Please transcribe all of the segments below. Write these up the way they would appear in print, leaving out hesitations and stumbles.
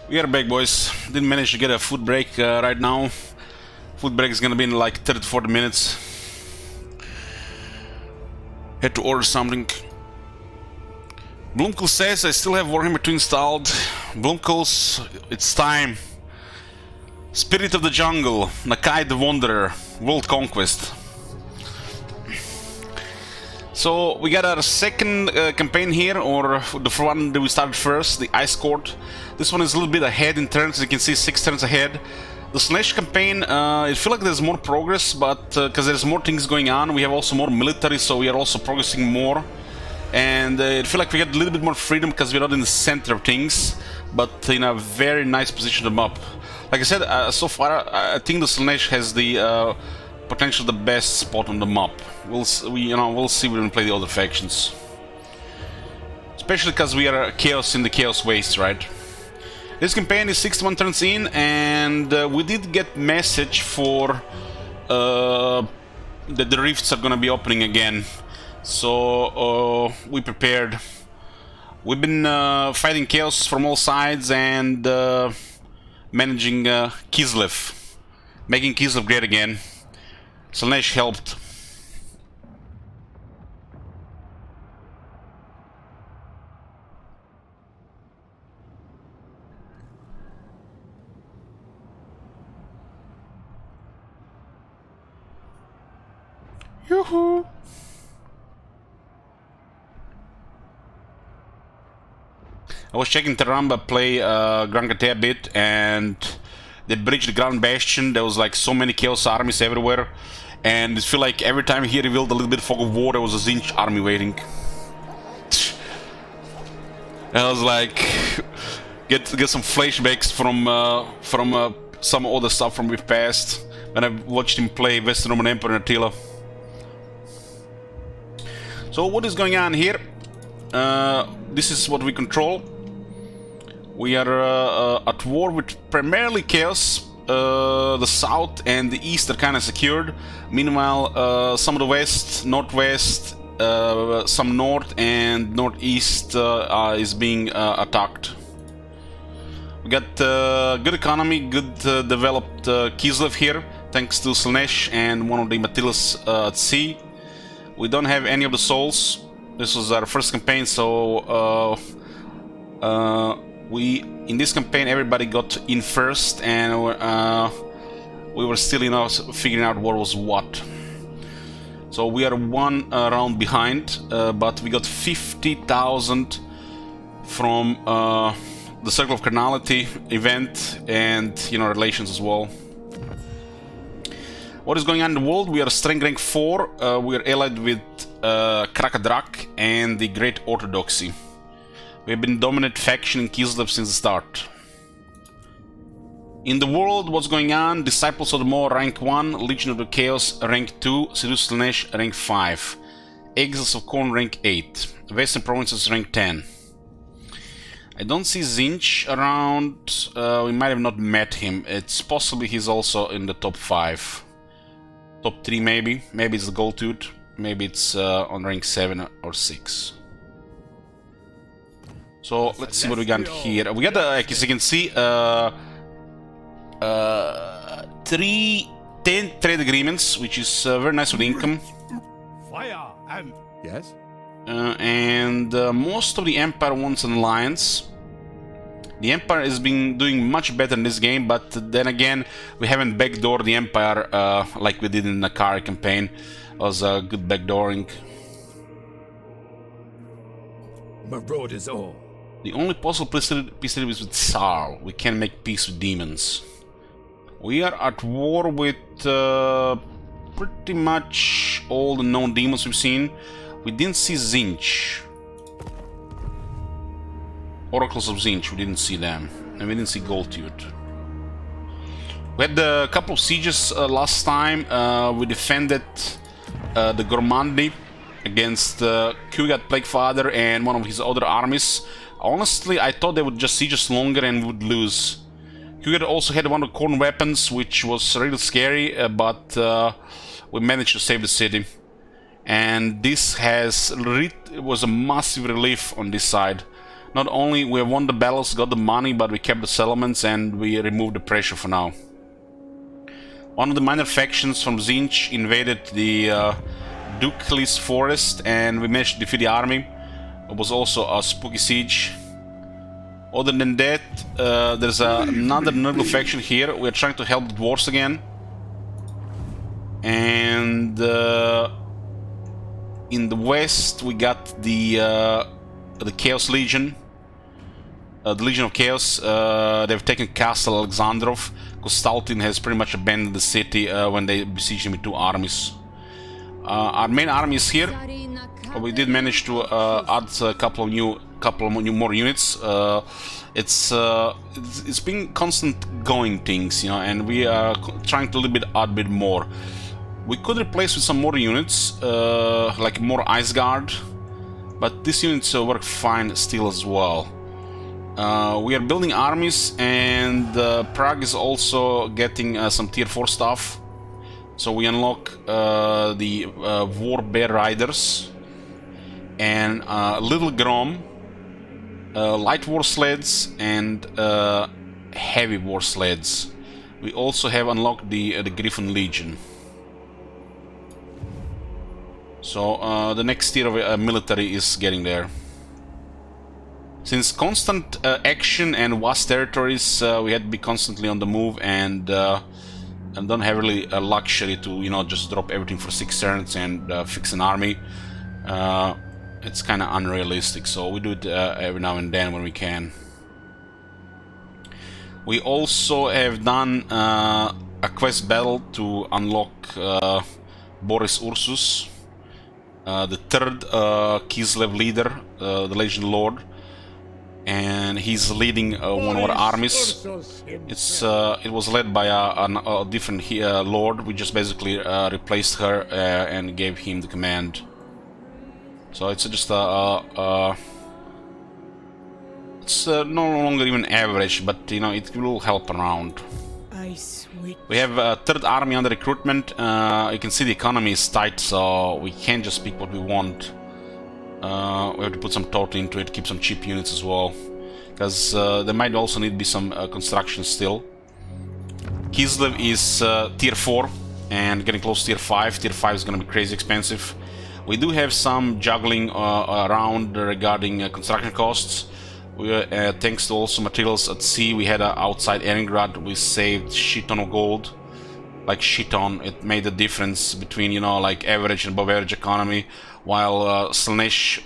We are back, boys. Didn't manage to get a food break right now. Food break is gonna be in like 30 to 40 minutes. Had to order something. Bloomkill says I still have Warhammer 2 installed. Bloomkills, it's time. Spirit of the Jungle, Nakai the Wanderer, World Conquest. So we got our second campaign here, or the one that we started first, the Ice Court. This one is a little bit ahead in turns, as you can see, 6 turns ahead. The Slash campaign, I feel like there's more progress, but because there's more things going on, we have also more military, so we are also progressing more. And I feel like we get a little bit more freedom because we're not in the center of things, but in a very nice position on the map. Like I said, so far, I think the Slash has the potentially the best spot on the map. We'll see when we play the other factions. Especially because we are chaos in the chaos waste, right? This campaign is 61 turns in, and we did get message for that the rifts are gonna be opening again. So we prepared. We've been fighting chaos from all sides and managing Kislev, making Kislev great again. Slanesh helped. Yoo-hoo! I was checking Taramba play Grand Gate a bit, and they breached the Grand Bastion. There was like so many Chaos armies everywhere, and I feel like every time he revealed a little bit of fog of war, there was a Zinch army waiting. And I was like, get some flashbacks from some other stuff from we've passed when I watched him play Western Roman Emperor and Attila. So what is going on here? This is what we control. We are at war with primarily Chaos. The south and the east are kind of secured. Meanwhile, some of the west, northwest, some north and northeast is being attacked. We got good economy, good developed Kislev here, thanks to Slanesh and one of the Matillas at sea. We don't have any of the souls. This was our first campaign, so in this campaign everybody got in first, and we were still figuring out what was what. So we are one round behind, but we got 50,000 from the Circle of Carnality event and relations as well. What is going on in the world? We are strength rank 4. We are allied with Krakadrak and the Great Orthodoxy. We have been dominant faction in Kislev since the start. In the world, what's going on? Disciples of the Maw rank 1, Legion of the Chaos rank 2, Seduce Slanesh rank 5, Exiles of Khorne rank 8, Western Provinces rank 10. I don't see Zinch around. We might have not met him. It's possibly he's also in the top 5. Top 3 maybe. Maybe it's the Gold Tooth. Maybe it's on rank 7 or 6. So let's see what we got here. We got, as you can see, 10 trade agreements, which is very nice with income. Fire and yes. And most of the Empire wants an alliance. The Empire has been doing much better in this game, but then again, we haven't backdoored the Empire like we did in the Nakari campaign. It was a good backdooring. Marauders all. The only possible peace treaty is with Sarl. We can make peace with demons. We are at war with pretty much all the known demons we've seen. We didn't see Zinch. Oracles of Zinch, we didn't see them. And we didn't see Goldtooth. We had a couple of sieges last time. We defended the Gormandi against Kugat Plaguefather and one of his other armies. Honestly, I thought they would just siege us longer and we would lose. Kugat also had one of the Khorne weapons, which was really scary, but we managed to save the city. And this was a massive relief on this side. Not only we have won the battles, got the money, but we kept the settlements and we removed the pressure for now. One of the minor factions from Zinch invaded the Dukelis forest and we managed to defeat the army. It was also a spooky siege. Other than that, there's another Nurgle faction here. We're trying to help the dwarves again. And in the west we got the Chaos Legion. The Legion of Chaos. They've taken Castle Alexandrov. Constantine has pretty much abandoned the city when they besieged him with 2 armies. Our main army is here. We did manage to add a couple of more units. It's been constant going things, you know, and we are trying to add a bit more. We could replace with some more units, like more Ice Guard, but these units work fine still as well. We are building armies, and Prague is also getting some tier 4 stuff. So we unlock the War Bear Riders and Little Grom, light war sleds and heavy war sleds. We also have unlocked the Griffin Legion. So the next tier of military is getting there. Since constant action and vast territories, we had to be constantly on the move, and don't have really a luxury to, you know, just drop everything for 6 turns and fix an army. It's kind of unrealistic, so we do it every now and then when we can. We also have done a quest battle to unlock Boris Ursus, the 3rd Kislev leader, the Legion Lord, and he's leading one of our armies. It was led by a different lord. We just basically replaced her and gave him the command. So it's just it's no longer even average, but you know, it will help around. We have a 3rd army under recruitment. You can see the economy is tight, so we can't just pick what we want. We have to put some thought into it, keep some cheap units as well, because there might also need to be some construction still. Kislev is tier 4 and getting close to tier 5. Tier 5 is going to be crazy expensive. We do have some juggling around regarding construction costs. We, thanks to also materials at sea, we had outside Leningrad, we saved shit ton of gold. Like shit ton, it made a difference between, you know, like average and above average economy, while Slanesh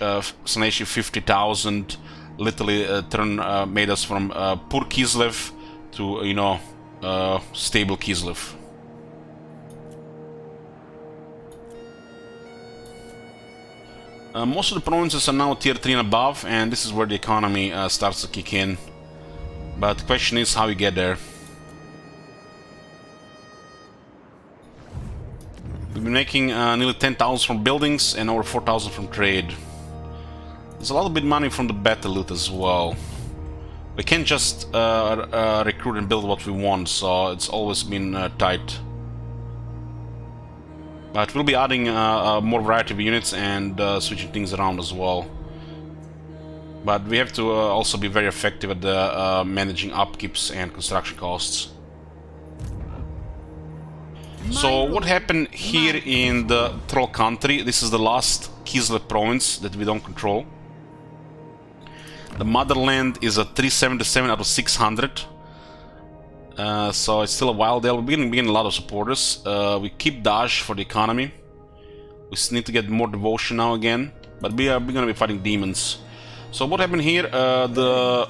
50,000 literally made us from poor Kislev to, you know, stable Kislev. Most of the provinces are now tier 3 and above, and this is where the economy starts to kick in. But the question is how you get there. We've been making nearly 10,000 from buildings and over 4,000 from trade. There's a lot of bit money from the battle loot as well. We can't just recruit and build what we want, so it's always been tight. But we'll be adding more variety of units and switching things around as well. But we have to also be very effective at managing upkeeps and construction costs. So what happened here in the Troll country? This is the last Kislev province that we don't control. The motherland is a 377 out of 600. So it's still a while there. We're getting a lot of supporters. We keep Dash for the economy. We still need to get more devotion now again. But we're gonna be fighting demons. So what happened here? The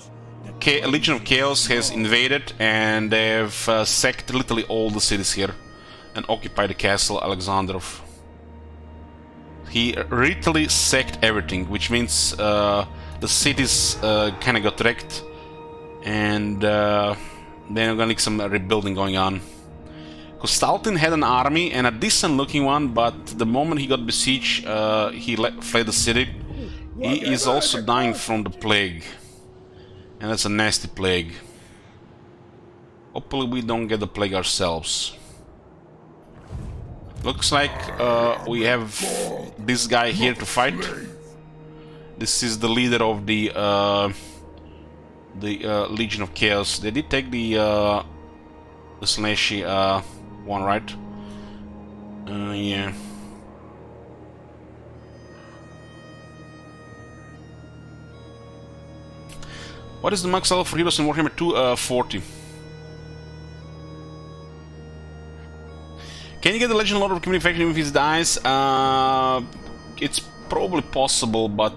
Legion of Chaos has invaded and they've sacked literally all the cities here and occupied the castle Alexandrov. He literally sacked everything, which means the cities kind of got wrecked, and then we're gonna need some rebuilding going on. Constantine had an army, and a decent looking one, but the moment he got besieged, he fled the city. He is also dying from the plague, and that's a nasty plague. Hopefully we don't get the plague ourselves. Looks like we have this guy here to fight. This is the leader of the the Legion of Chaos. They did take the Slashy one, right? Yeah. What is the max level for heroes in Warhammer 2? 40. Can you get the Legend Lord of Community Faction if he dies? It's probably possible, but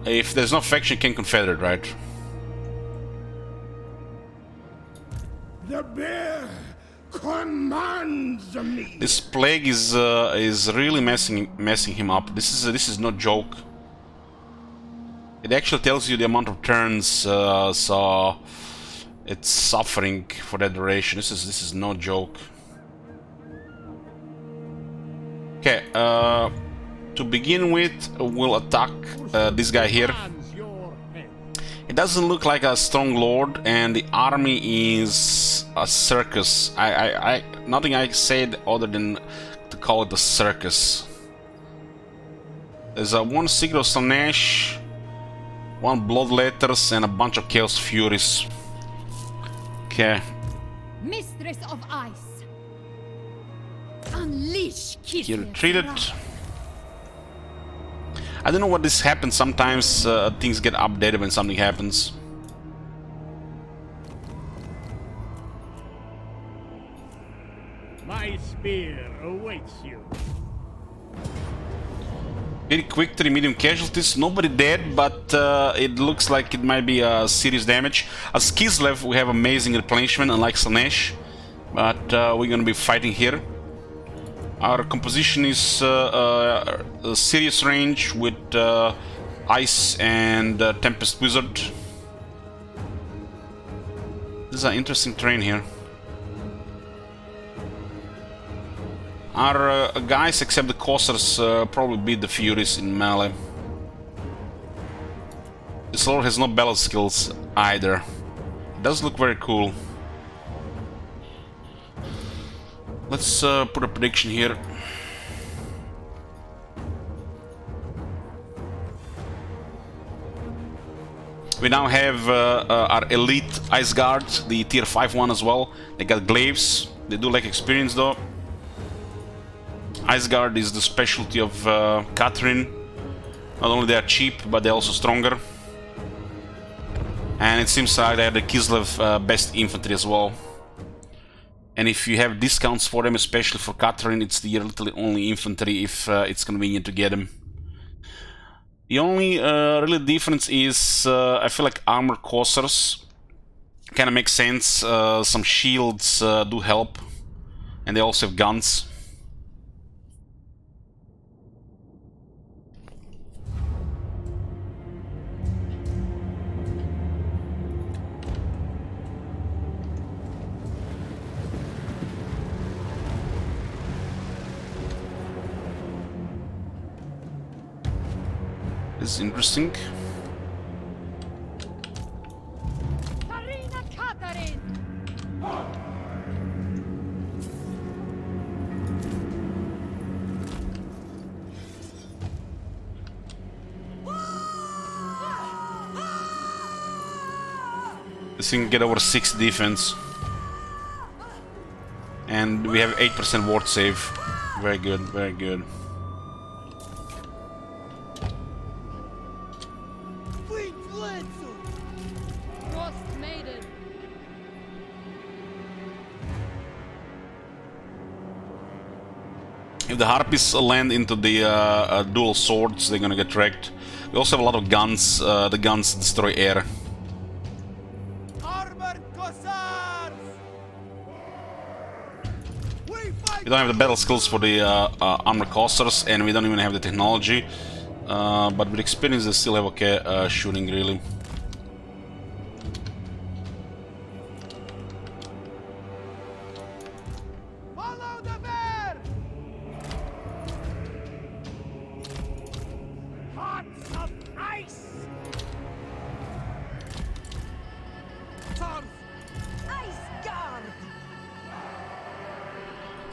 if there's no faction, you can Confederate, right? The bear commands me. This plague is really messing him up. This is no joke. It actually tells you the amount of turns, so it's suffering for that duration. This is no joke. Okay, to begin with, we'll attack this guy here. It doesn't look like a strong lord, and the army is a circus. Nothing I said other than to call it a circus. There's one Secret of Slanesh, one Bloodletters, and a bunch of Chaos Furies. Okay. Mistress of Ice. Unleash kisses. He retreated. I don't know what this happens. Sometimes things get updated when something happens. My spear awaits you. Very quick 3 medium casualties. Nobody dead, but it looks like it might be serious damage. As Kislev, we have amazing replenishment, unlike Slanesh. But we're gonna be fighting here. Our composition is a serious range with Ice and Tempest Wizard. This is an interesting terrain here. Our guys, except the Corsairs, probably beat the Furies in melee. This lord has no battle skills either. It does look very cool. Let's put a prediction here. We now have our elite Ice Guard, the tier 5 one as well. They got glaives. They do lack experience though. Ice Guard is the specialty of Catherine. Not only they are cheap, but they're also stronger. And it seems like they have the Kislev best infantry as well. And if you have discounts for them, especially for Catherine, it's the literally only infantry if it's convenient to get them. The only really difference is I feel like armor Corsairs kind of makes sense. Some shields do help, and they also have guns. This is interesting. This thing can get over 6 defense. And we have 8% ward save. Very good, very good. If the Harpies land into the dual swords, they're gonna get wrecked. We also have a lot of guns. The guns destroy air. We don't have the battle skills for the armor Corsairs, and we don't even have the technology. But with experience, they still have okay shooting, really.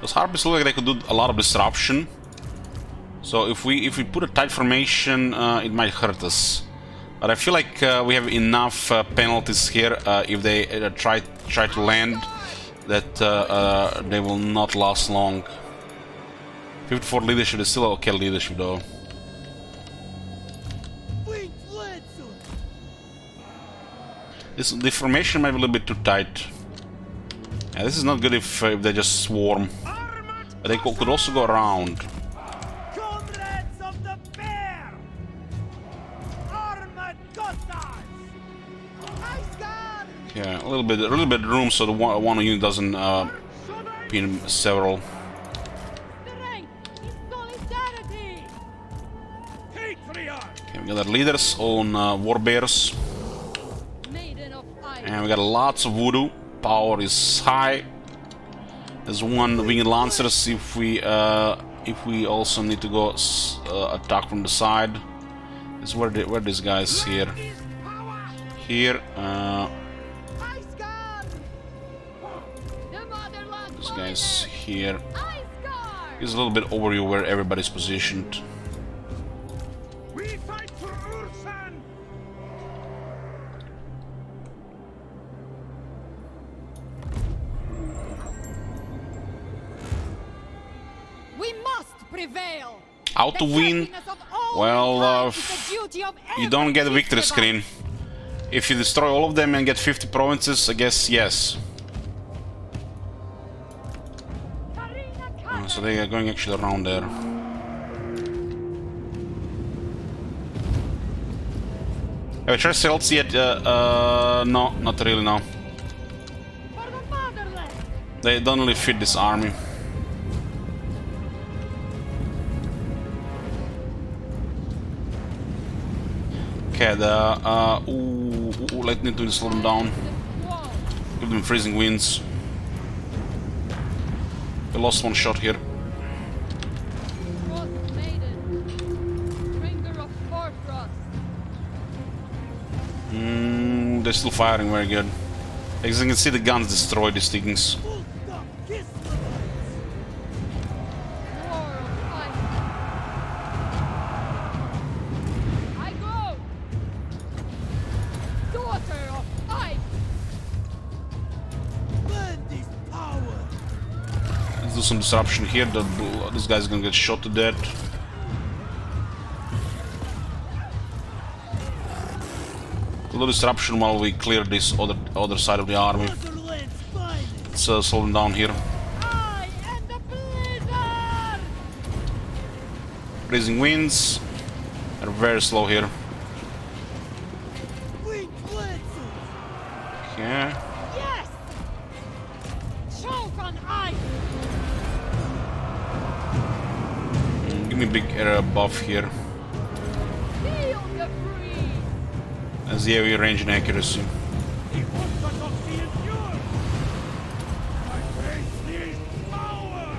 Those Harpies look like they could do a lot of disruption. So if we put a tight formation, it might hurt us. But I feel like we have enough penalties here if they try to land that they will not last long. 54 leadership is still okay leadership though. The formation might be a little bit too tight. Yeah, this is not good if they just swarm. But they could also go around. Comrades of the bear! Armored Cossacks! Ice guard! Yeah, a little bit of room so the one unit doesn't pin several. Strength is solidarity. Patriarch! Okay, we got our leaders on war bears. Maiden of ice. And we got lots of voodoo. Power is high. There's one winged lancers if we also need to go attack from the side. Is where these guys here. Here, Ice guard! The motherland. this guy's here. Ice guard. He's a little bit over you where everybody's positioned. We fight for Ursan! We must prevail. How to win? Well, you don't get a victory screen. If you destroy all of them and get 50 provinces, I guess yes. So they are going actually around there. Have I tried sales yet? No, not really, no. For the motherland. They don't really fit this army. Okay, let me do slow them down. Give them freezing winds. We lost one shot here. Frost maiden. Bringer of Forfrost. They're still firing very good. As you can see, the guns destroy these things. War of ice. I go. Daughter of ice. Lend this power! Let's do some disruption here. This guy's gonna get shot to death. A little disruption while we clear this other side of the army. Motherland's finest! Let's slow them down here. I am the blizzard. Freezing winds. They're very slow here. Winged lancers! Okay. Yes. Choke on ice. Give me a big area buff here. Feel the breeze. As the AoE range and accuracy. The orthodoxy endures! My faith needs power!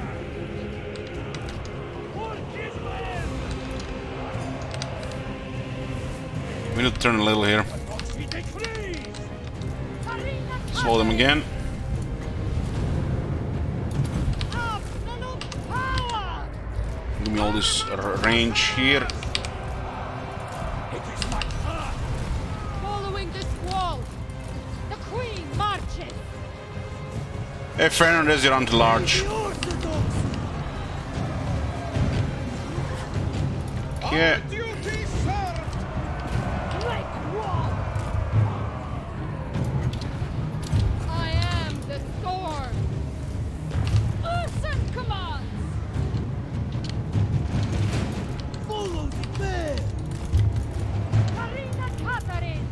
Work is land! We need to turn a little here. We decrease! Slow them again. Absolute power. Give me all this range here. It is my path! Following this wall. The queen marches. Hey, Fernandez, you're on to large. The orthodoxy! Yeah. Duty served! Break wall. I am the storm. Ursan commands. Follow the bear! Karina Katarin.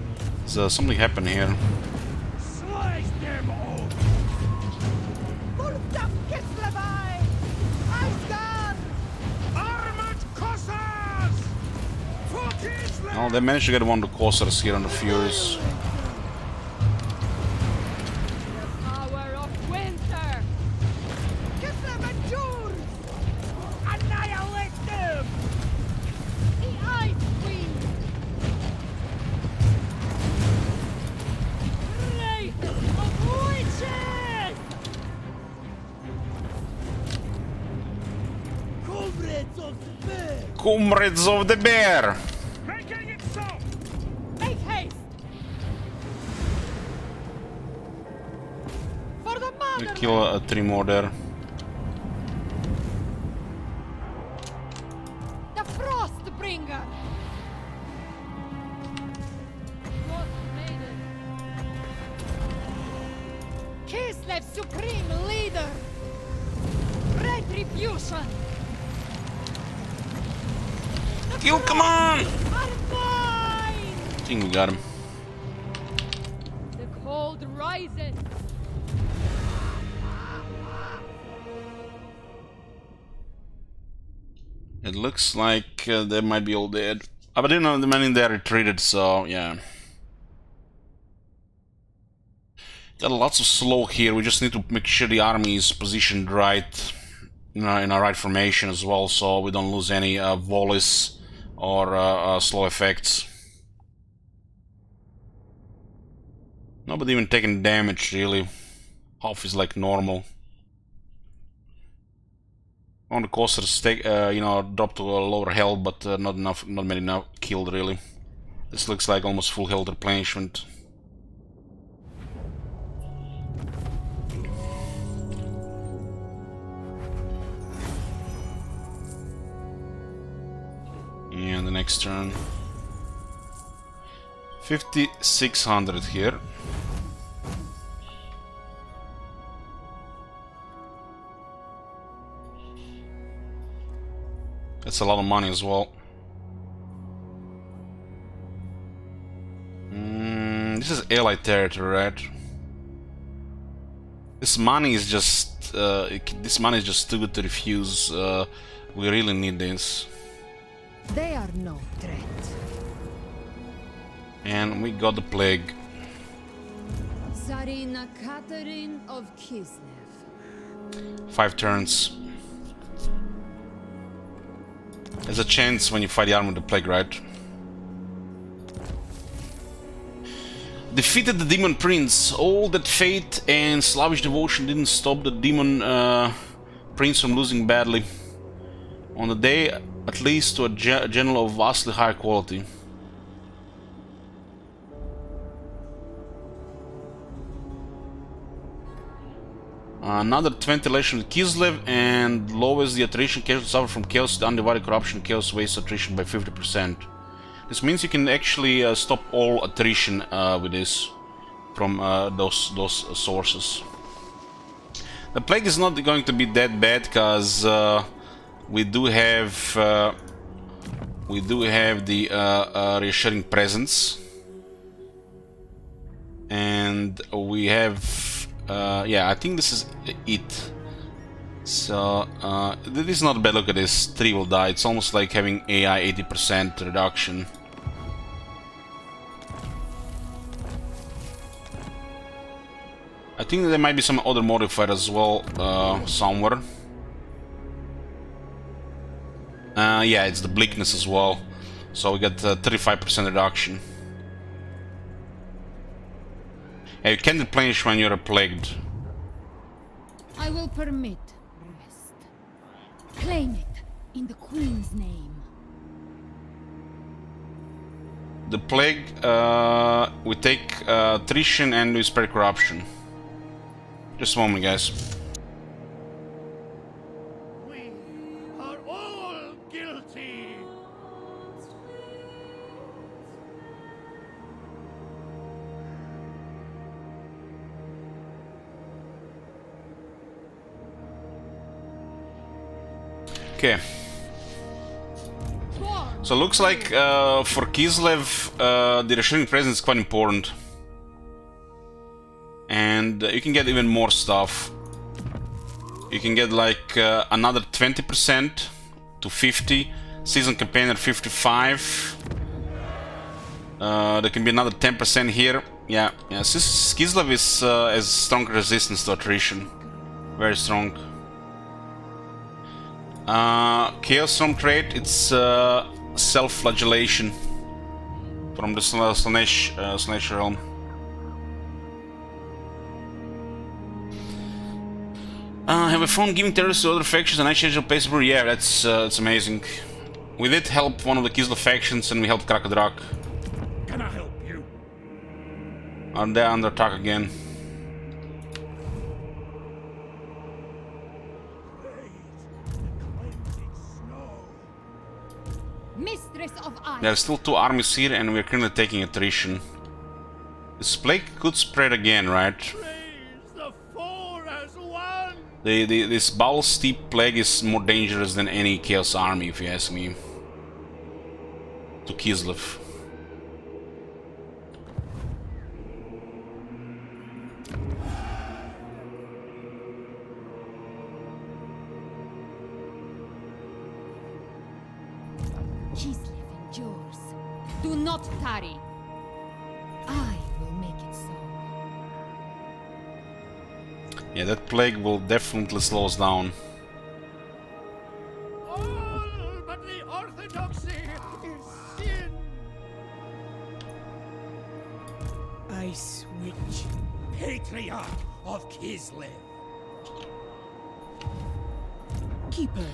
Something happened here. Slice them all! Kurtap Kislevai. Ice gun. Armored Cossacks! Focus! Oh, they managed to get one of the Corsairs here on the Furies. Power of winter. Kislev Annihilate them! The ice queen. Wraith of witches. Comrades of the bear! Comrades of the Bear! Making it so! motherland. Kill 3 more there. The Frostbringer. Lost maiden. Kislev supreme leader. Retribution. Kill, come on! Are mine. I think we got him. The cold rises. It looks like they might be all dead. But you know, the men in there retreated, so yeah. Got lots of slow here. We just need to make sure the army is positioned right, you know, in a right formation as well, so we don't lose any volleys or slow effects. Nobody even taking damage really. Half is like normal. On the coasters take, you know, drop to a lower health, but not many now killed really. This looks like almost full health replenishment. Yeah, the next turn. 5,600 here. That's a lot of money as well. This is allied territory, right? This money is just this money is just too good to refuse. We really need this. They are no threat. And we got the plague. Tsarina Catherine of Kislev. 5 turns. There's a chance when you fight the army with the plague, right? Defeated the demon prince. All that faith and slavish devotion didn't stop the demon prince from losing badly. On the day, at least to a general of vastly higher quality. Another 20 election with Kislev, and lowers the attrition casualties suffer from chaos, the undivided corruption, chaos wastes attrition by 50%. This means you can actually stop all attrition with this from those sources. The plague is not going to be that bad because we do have the reassuring presence, and we have. Yeah, I think this is it. So, this is not bad. Look at this. 3 will die. It's almost like having AI 80% reduction. I think there might be some other modifier as well, somewhere. Yeah, it's the bleakness as well. So we get 35% reduction. You can replenish when you're plagued. I will permit rest. Claim it in the Queen's name. The plague, we take attrition and we spread corruption. Just a moment, guys. We are all guilty. Okay. So looks like for Kislev, the reassuring presence is quite important. And you can get even more stuff. You can get like another 20% to 50. Season campaigner 55. There can be another 10% here. Yeah. Kislev is has strong resistance to attrition. Very strong. Chaos Storm trait, it's self-flagellation from the Slanesh realm. Have a phone giving terrorists to other factions and exchange pace brew? Yeah, that's amazing. We did help one of the Kislev factions and we helped Krakadrak. Can I help you? And they're under attack again. of ice. There are still 2 armies here, and we're currently taking attrition. This plague could spread again, right? Praise the four as one. This Baal Steep plague is more dangerous than any Chaos army, if you ask me. To Kislev. Kislev endures. Do not tarry. I will make it so. Yeah, that plague will definitely slow us down. All but the orthodoxy is sin. Ice Witch. Patriarch of Kislev. Keeper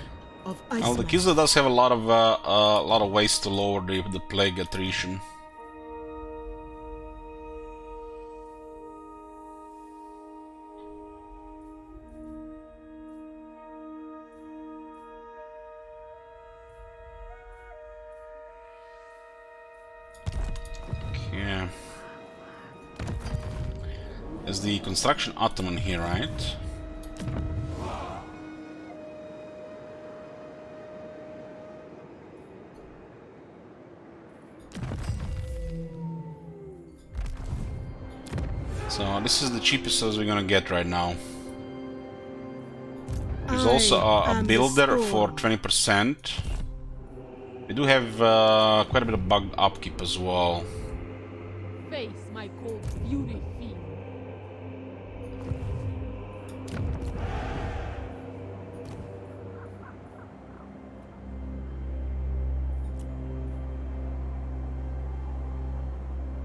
of Ice. Well, the Kislev does have a lot of ways to lower the plague attrition. Okay. There's the construction Ottoman here, right? So this is the cheapest as we're gonna get right now. There's also a builder for 20%. We do have quite a bit of bugged upkeep as well. Face my cold beauty fiend.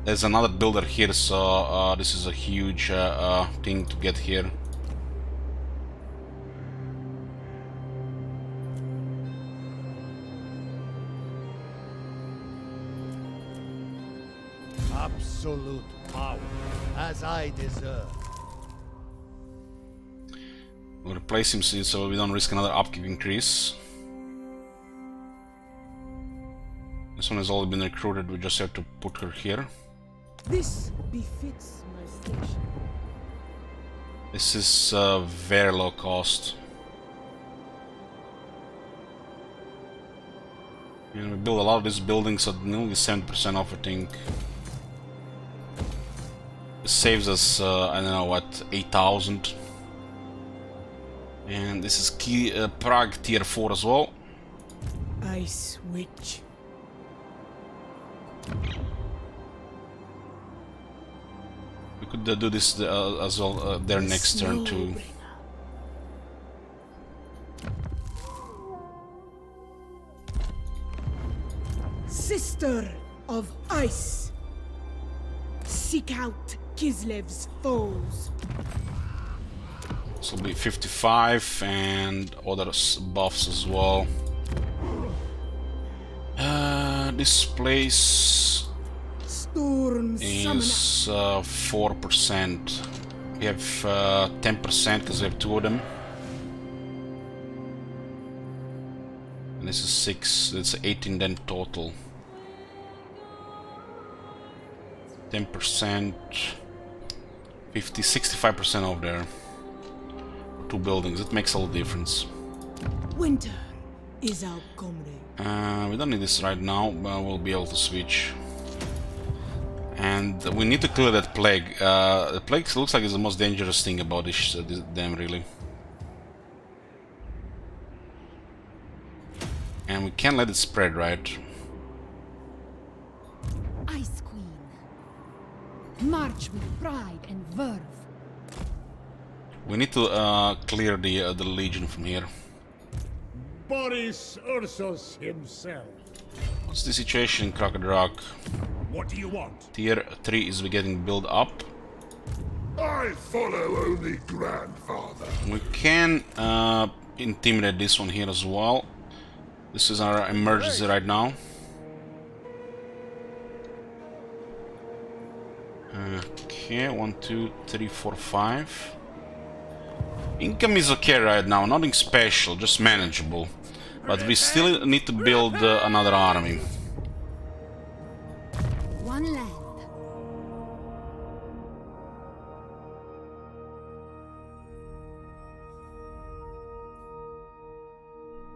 There's another builder here, so this is a huge thing to get here. Absolute power, as I deserve. We'll replace him so we don't risk another upkeep increase. This one has already been recruited, we just have to put her here. This befits my station. This is very low cost. And we build a lot of these buildings at nearly 70% off, I think. It saves us, I don't know what, 8,000. And this is Prague tier 4 as well. Ice Witch. We could do this as well their next turn too. Sister of Ice. Seek out Kislev's foes. This will be 55 and other buffs as well. This place Storm is 4%. We have 10% because we have 2 of them. And this is 6, it's 18 then total. 10%, 50, 65% over there. 2 buildings, it makes all the difference. Winter is our comrade. We don't need this right now, but we'll be able to switch. And we need to clear that plague. The plague looks like it's the most dangerous thing about this dam, really. And we can't let it spread, right? Ice Queen. March with pride and verve. We need to clear the Legion from here. Boris Ursus himself. What's the situation in Kraken Rock? What do you want? Tier 3 is getting built up. I follow only grandfather. We can intimidate this one here as well. This is our emergency right now. Okay, 1, 2, 3, 4, 5. Income is okay right now, nothing special, just manageable. But we still need to build another army.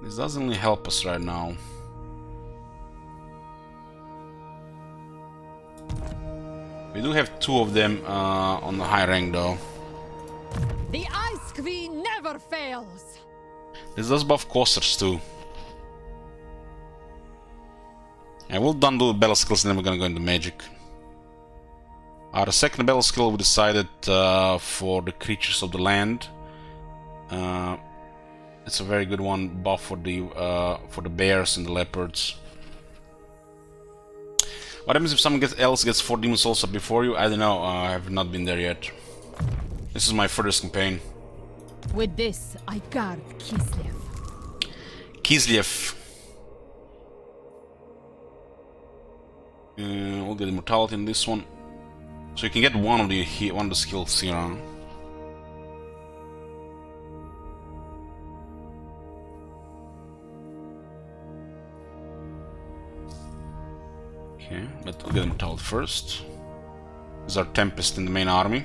This doesn't really help us right now. We do have 2 of them on the high rank though. The Ice Queen never fails. This does buff costers too. And we'll done do battle skills and then we're gonna go into magic. Our second battle skill we decided for the creatures of the land. It's a very good one, buff for the bears and the leopards. What happens if someone else gets 4 demon souls up before you? I don't know, I have not been there yet. This is my furthest campaign. With this, I guard Kislev. Kislev. We'll get immortality in this one. So you can get one of the skills here. Huh? Okay, but we'll get immortality first. This is our Tempest in the main army.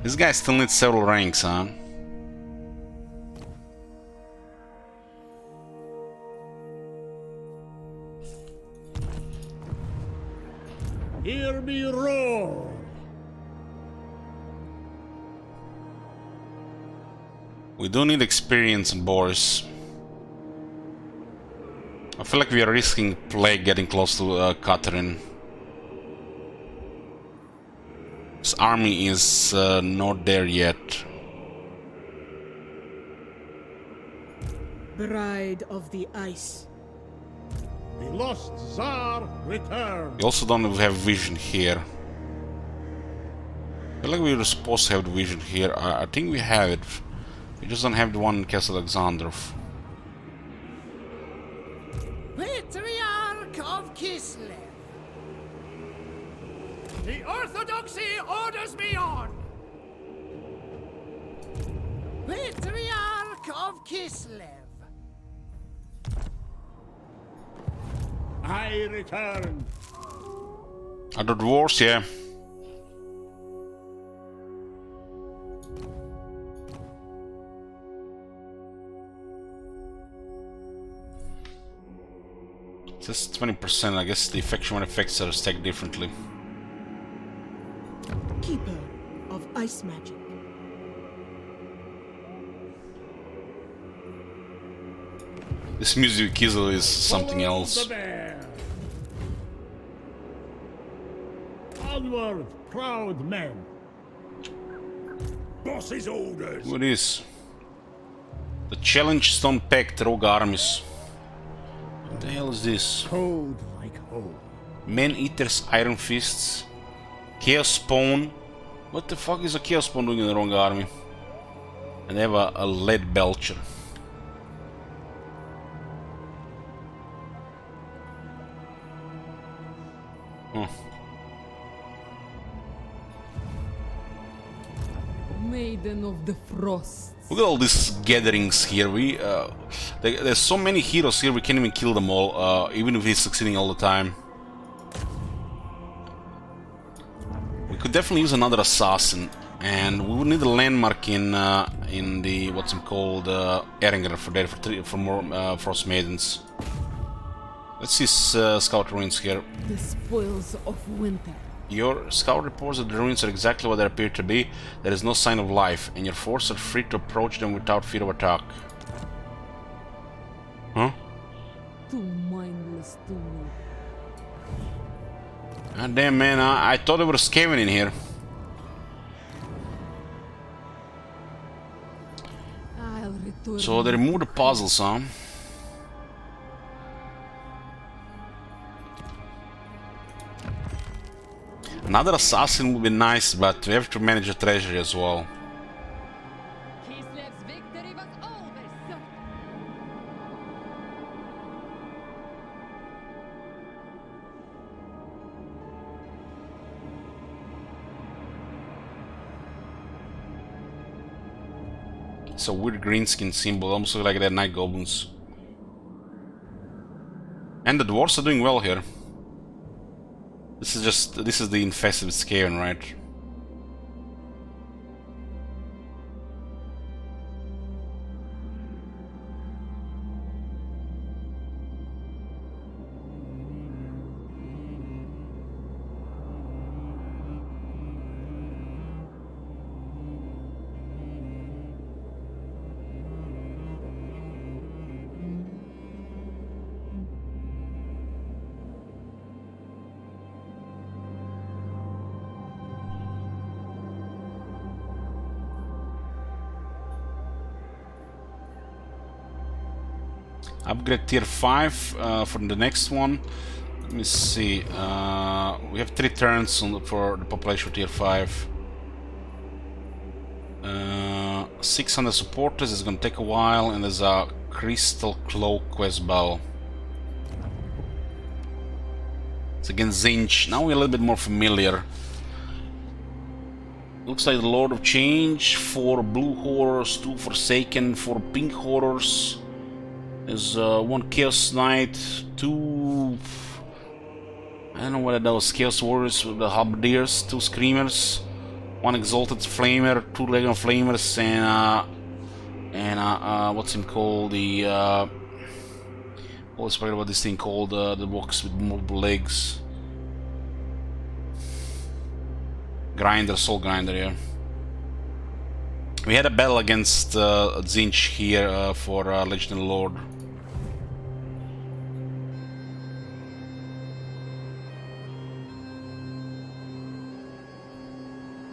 This guy still needs several ranks, huh? Hear me roar! We do need experience in boars. I feel like we are risking plague getting close to Catherine. This army is not there yet. Bride of the Ice. The lost Tsar returns. We also don't have vision here. I feel like we were supposed to have the vision here. I think we have it. We just don't have the one in Castle Alexandrov. Patriarch of Kislev. The Orthodoxy orders me on. Patriarch of Kislev. I return. Are the dwarves? Yeah. It says 20%. I guess the affection effects are stacked differently. Keeper of Ice Magic. This music Kizel is something Follow else. the bear. Onward, proud men. Boss's orders. What is? The Challenge Stone Pact Rogue Armies. What the hell is this? Cold like home. Man Eater's Iron Fists. Chaos Spawn. What the fuck is a Chaos Spawn doing in the wrong army? And they have a Lead Belcher. Huh. Maiden of the Frost. Look at all these gatherings here. There's so many heroes here we can't even kill them all, even if he's succeeding all the time. We could definitely use another assassin, and we would need a landmark in the what's it called Eringer for that for more Frost Maidens. Let's see scout ruins here. The spoils of winter. Your scout reports that the ruins are exactly what they appear to be. There is no sign of life, and your forces are free to approach them without fear of attack. Huh? Too mindless to me. God damn, man, I thought they were scavenging in here. I'll return. So they removed the puzzles, huh? Another assassin would be nice, but we have to manage the treasury as well. Kislev's victory was always certain. It's a weird green skin symbol, almost like they're night goblins. And the dwarves are doing well here. This is the infested with Skaven, right? Upgrade tier 5 for the next one. Let me see. We have 3 turns for the population tier 5. 600 supporters is gonna take a while, and there's a Crystal Cloak quest bell. It's against Zinch. Now we're a little bit more familiar. Looks like the Lord of Change, 4 blue horrors, 2 Forsaken, 4 pink horrors. There's 1 Chaos Knight, 2... I don't know what are those Chaos Warriors with the Halberdiers, 2 Screamers, 1 Exalted Flamer, 2 Legion of Flamers, and what's him called? The always forget about this thing called the box with multiple legs. Grinder, Soul Grinder, yeah. We had a battle against Zinch here for Legendary Lord.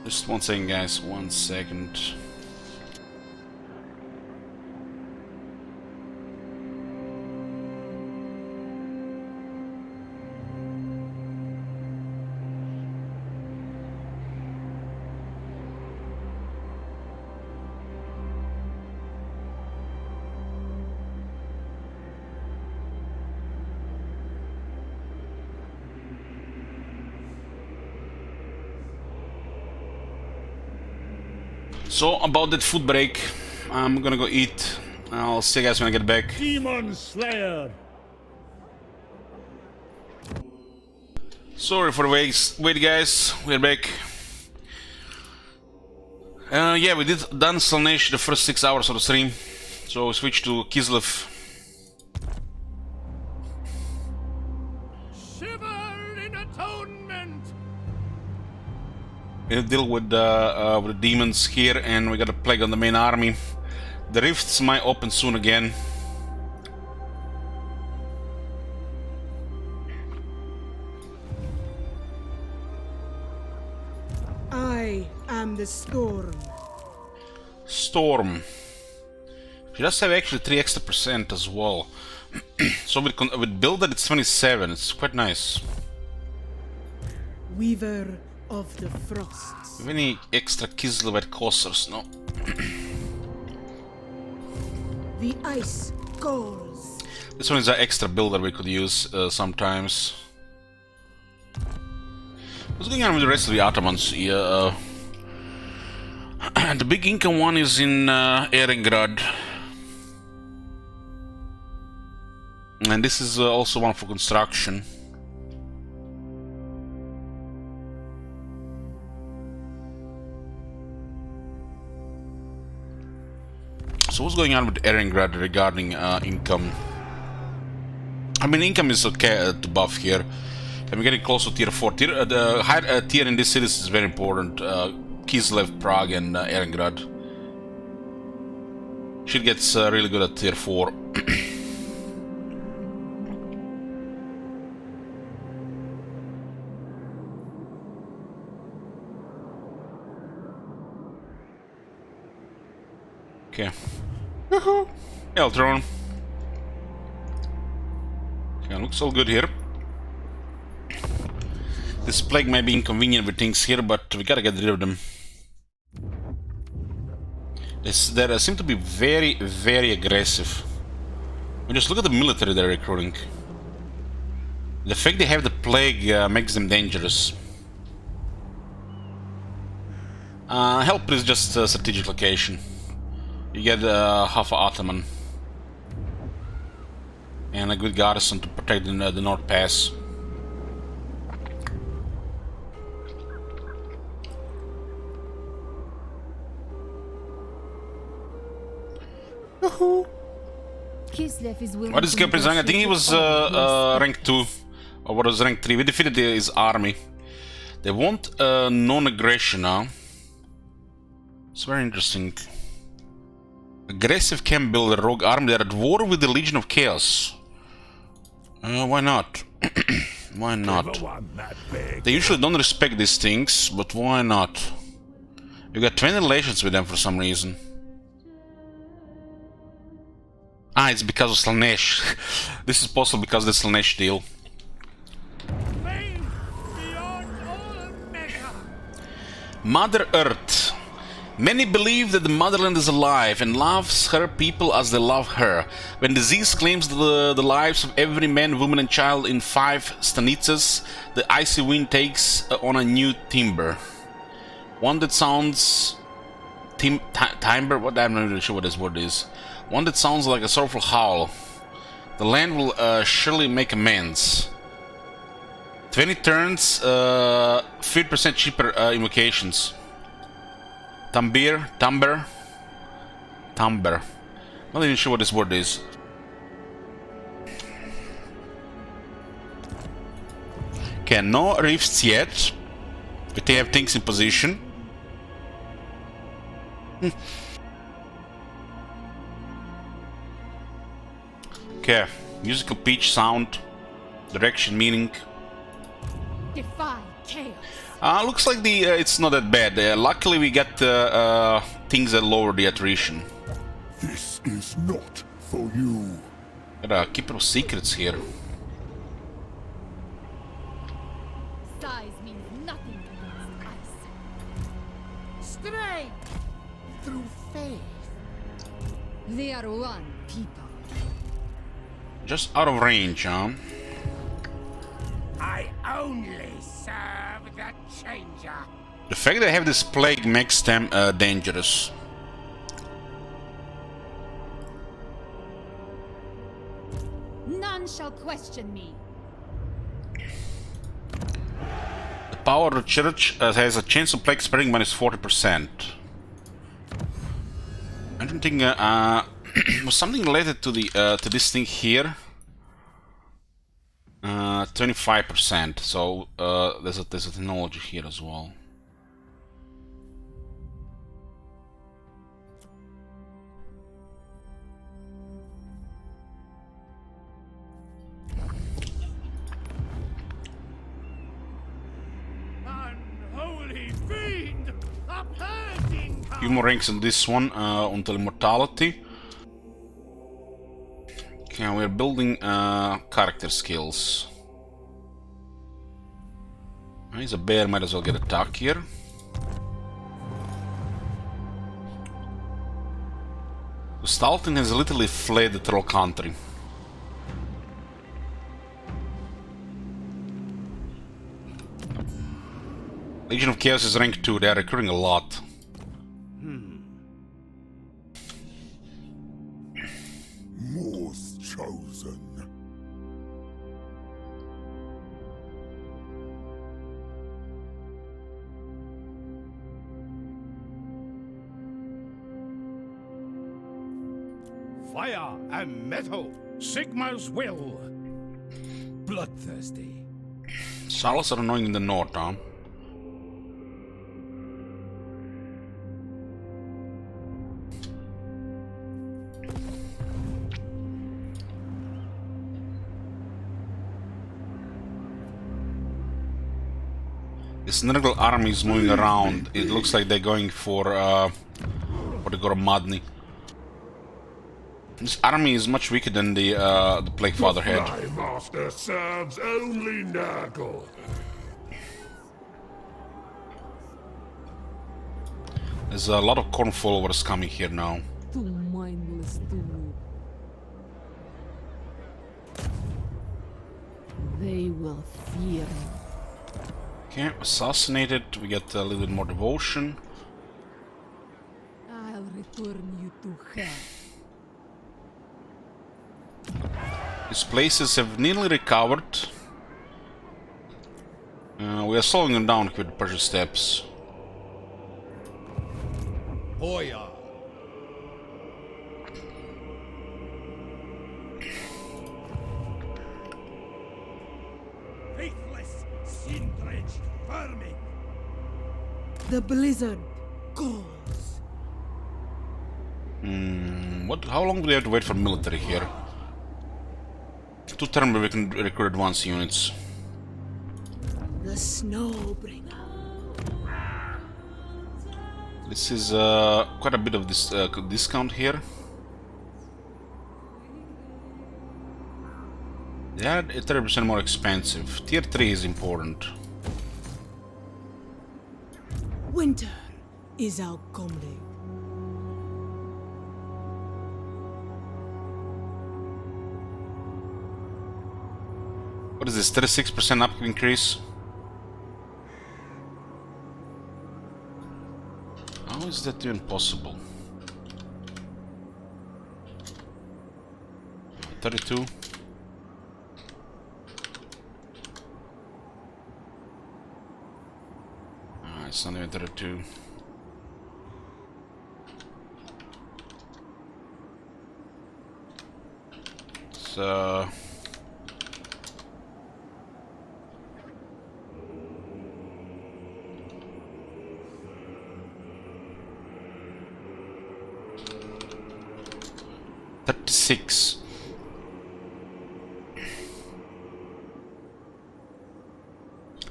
Just one second, guys, 1 second. So, about that food break, I'm gonna go eat. I'll see you guys when I get back. Demon Slayer. Sorry for the wait guys, we're back. Yeah, we did done Slaanesh the first 6 hours of the stream. So we switched to Kislev. Shiver in atonement. We deal with the demons here, and we got a plague on the main army. The rifts might open soon again. I am the storm. Storm. She does have actually 3 extra % as well. So with build that it's 27, it's quite nice. Weaver of the frosts. Have any extra Kislev coasters? No. The ice calls. This one is an extra builder we could use sometimes. What's going on with the rest of the Ottomans? Yeah, the big Inca one is in Ehrengrad. And this is also one for construction. So what's going on with Ehrengrad regarding income? I mean, income is okay to buff here. And we're getting close to tier 4. The higher tier in this cities is very important. Kislev, Prague, and Ehrengrad. Shit gets really good at tier 4. Okay. Eltron. Okay, looks all good here. This plague may be inconvenient with things here, but we gotta get rid of them. They seem to be very, very aggressive. I mean, just look at the military they're recruiting. The fact they have the plague makes them dangerous. Help is just a strategic location. You get half a Ottoman. And a good garrison to protect the North Pass. Kislev is willing What is Captain Zhang? I think he was rank 2. Or what was rank 3. We defeated his army. They want non-aggression now. It's very interesting. Aggressive camp builder, rogue army. They're at war with the Legion of Chaos. Why not? Why not? They usually don't respect these things, but why not? You got 20 relations with them for some reason. Ah, it's because of Slanesh. This is possible because of the Slanesh deal. Fame beyond all measure. Mother Earth. Many believe that the motherland is alive and loves her people as they love her. When disease claims the lives of every man, woman and child in 5 stanitsas, the icy wind takes on a new timbre. One that sounds... timbre? What? I'm not really sure what this word is. One that sounds like a sorrowful howl. The land will surely make amends. 20 turns, 50% cheaper invocations. Timbre. Not even sure what this word is. Okay, no rifts yet, but they have things in position. Okay, musical pitch, sound, direction, meaning. Defy chaos. Looks like the it's not that bad. Luckily, we got things that lower the attrition. This is not for you. Got a keeper of secrets here. Size means nothing against ice. Strength through faith. They are one people. Just out of range, huh? I only serve the changer. The fact that they have this plague makes them dangerous. None shall question me. The power of the church has a chance of plague spreading -40%. I don't think was something related to the to this thing here. 25%. So there's a technology here as well. Unholy fiend! A purging power! Few more ranks on this one until immortality. Okay, we're building character skills. He's a bear, might as well get attack here. Stalton has literally fled the troll country. Legion of Chaos is rank 2, they are recruiting a lot. More's chosen. Fire and metal! Sigma's will! Bloodthirsty. Salas are annoying in the north, huh? This Nurgle army is moving around. It looks like they're going for the Goromadni. This army is much weaker than the Plague Father had. My master serves only Nurgle. There's a lot of corn followers coming here now. Too mindless to move. They will fear me. Okay, assassinated. We get a little bit more devotion. I'll return you to hell. These places have nearly recovered. We are slowing them down with pressure steps. Hoya! Faithless, sin-drenched vermin! The blizzard calls. What? How long do we have to wait for military here? 2 turns where we can recruit advanced units. The Snowbringer. This is quite a bit of this discount here. They are 30% more expensive. Tier 3 is important. Winter is our comrade. What is this? 36% upkeep increase? How is that even possible? 32. It's not even 32. So $36.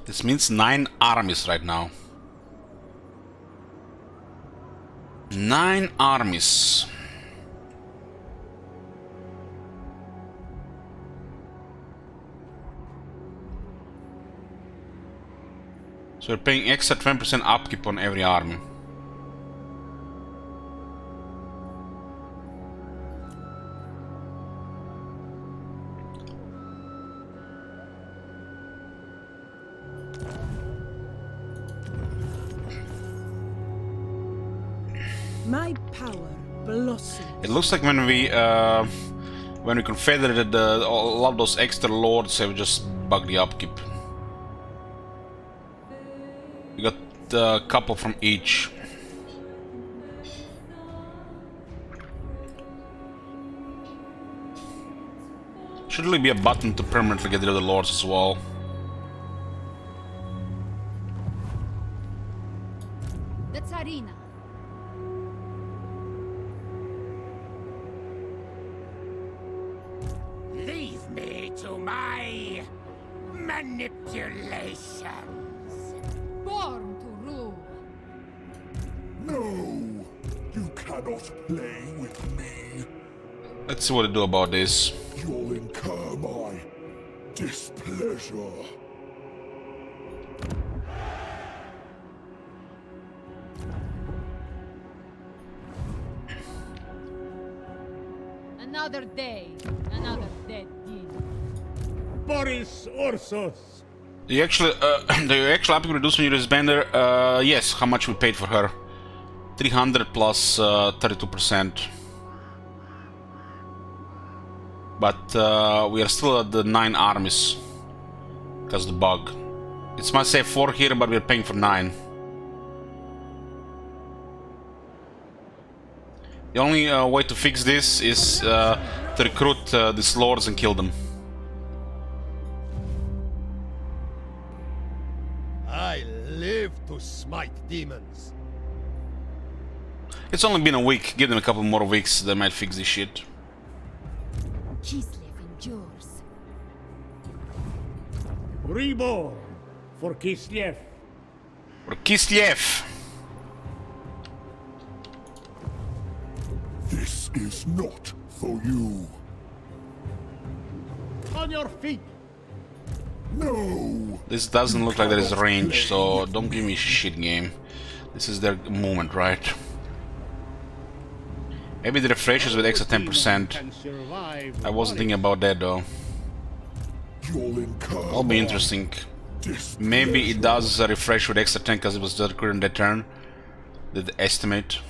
This means 9 armies right now. 9 armies. So we're paying extra 20% upkeep on every army. My power blossoms. It looks like when we confederated a lot of those extra lords have just bugged the upkeep. We got a couple from each. Should really be a button to permanently get rid of the lords as well. The Tsarina. Leave me to my manipulations. Born to rule. No! You cannot play with me. Let's see what to do about this. You'll incur my displeasure. Another day, another dead king. Boris Orsos. The actual upkeep reduced when you disband her. Yes, how much we paid for her? 300 plus 32%. But we are still at the 9 armies because of the bug. It must say 4 here, but we're paying for 9. The only way to fix this is to recruit these lords and kill them. I live to smite demons. It's only been a week. Give them a couple more weeks, they might fix this shit. Kislev endures. Reborn for Kislev. For Kislev! This is not for you. On your feet. No! This doesn't look like there is range, so don't give me shit game. This is their moment, right? Maybe the refreshes with extra 10%. Can survive I wasn't thinking about that though. You'll incur That'll be interesting. Maybe it does a refresh with extra 10 because it was the current that turn. The estimate.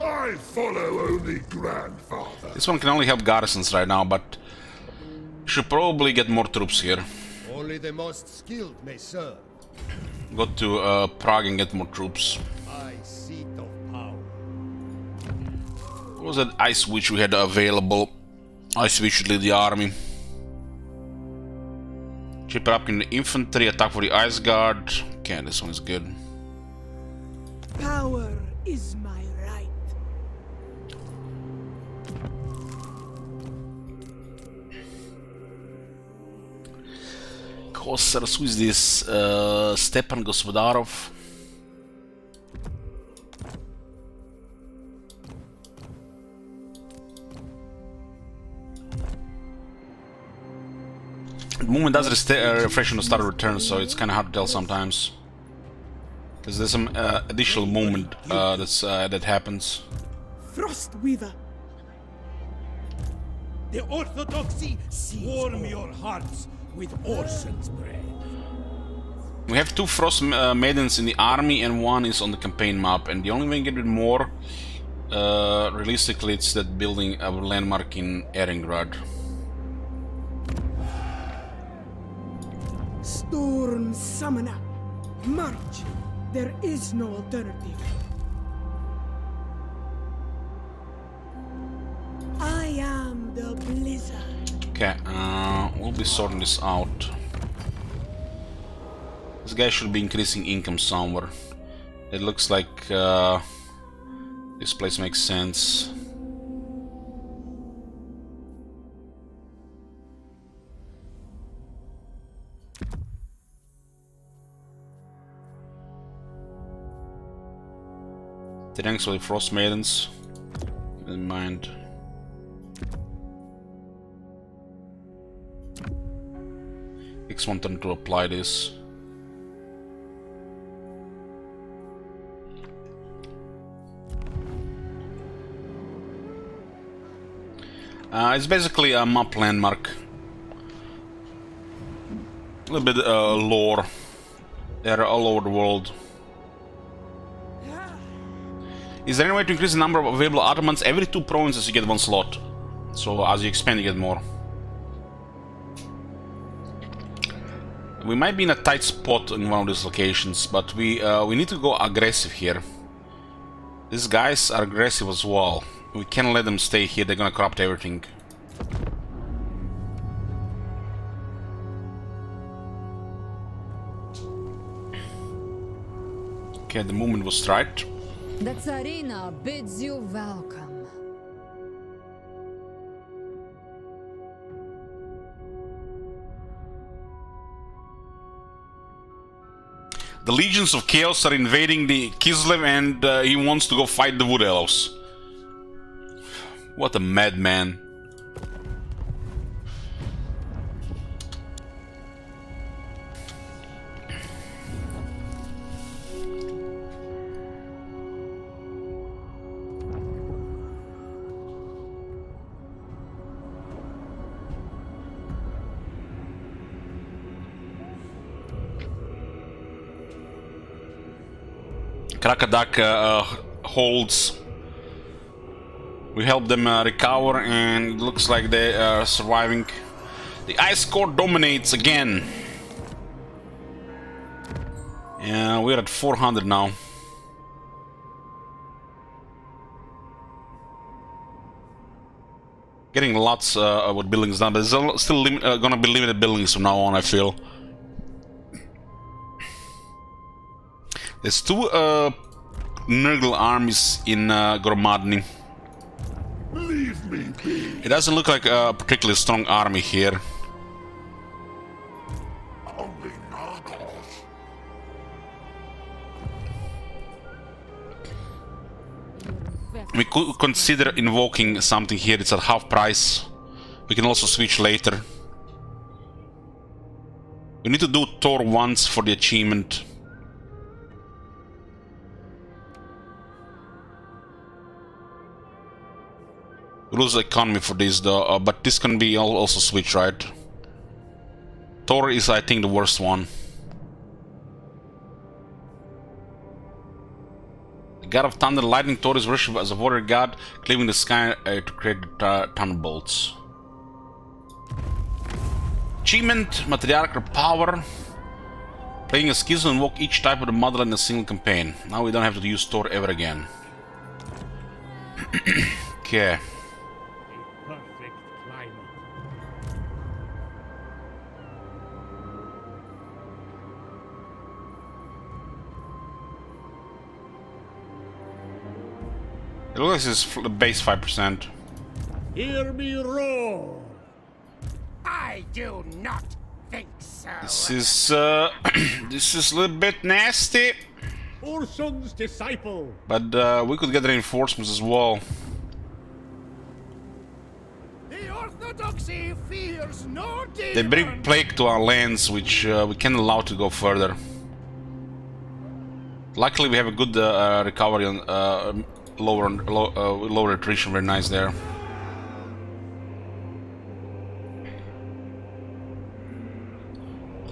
I follow only grandfather. This one can only help garrisons right now, but should probably get more troops here. Only the most skilled may serve. Go to Prague and get more troops. My seat of power. What was that Ice Witch we had available? Ice Witch should lead the army. Cheaper up in the infantry, attack for the Ice Guard. Okay, this one is good. Power is my right. Kosar, who is this? Stepan Gospodarov. The movement does refresh on the start of return, so it's kind of hard to tell sometimes. Because there's some additional movement that happens. Frostweaver. The Orthodoxy warm your hearts with Orson's bread. We have 2 Frost Maidens in the army and 1 is on the campaign map. And the only way to get it more, realistically, it's that building our landmark in Erengrad. Storm Summoner. March. There is no alternative. I am the blizzard. Okay, we'll be sorting this out. This guy should be increasing income somewhere. It looks like this place makes sense. Thanks for the Frost Maidens. Keep in mind. Takes 1 turn to apply this. It's basically a map landmark. A little bit lore. They're all over the world. Is there any way to increase the number of available Ottomans? Every 2 provinces you get 1 slot. So as you expand you get more. We might be in a tight spot in one of these locations, but we need to go aggressive here. These guys are aggressive as well. We can't let them stay here, they're gonna corrupt everything. Okay, the movement was right. The Tsarina bids you welcome. The legions of chaos are invading the Kislev and he wants to go fight the Wood Elves. What a madman. Krakadak holds. We help them recover and it looks like they are surviving. The Ice Court dominates again. Yeah, we're at 400 now. Getting lots with buildings done, but there's still gonna be limited buildings from now on, I feel. There's 2 Nurgle armies in Gromadny. Leave me be. It doesn't look like a particularly strong army here. Only knuckles. We could consider invoking something here. It's at half price. We can also switch later. We need to do Thor once for the achievement. We lose economy for this though, but this can be also switched, right? Thor is, I think, the worst one. The god of thunder, lightning, Thor is worshipped as a warrior god, cleaving the sky to create thunderbolts. Achievement, matriarchal power. Playing a skill to invoke each type of the motherland in a single campaign. Now we don't have to use Thor ever again. Okay. Perfect climate. It looks like this is base 5%. Hear me roar. I do not think so. This is this is a little bit nasty, Orson's disciple. but we could get reinforcements as well. The Orthodox Orthodoxy fears no demon. They bring plague to our lands, which we can't allow to go further. Luckily, we have a good recovery on lower attrition. Very nice there.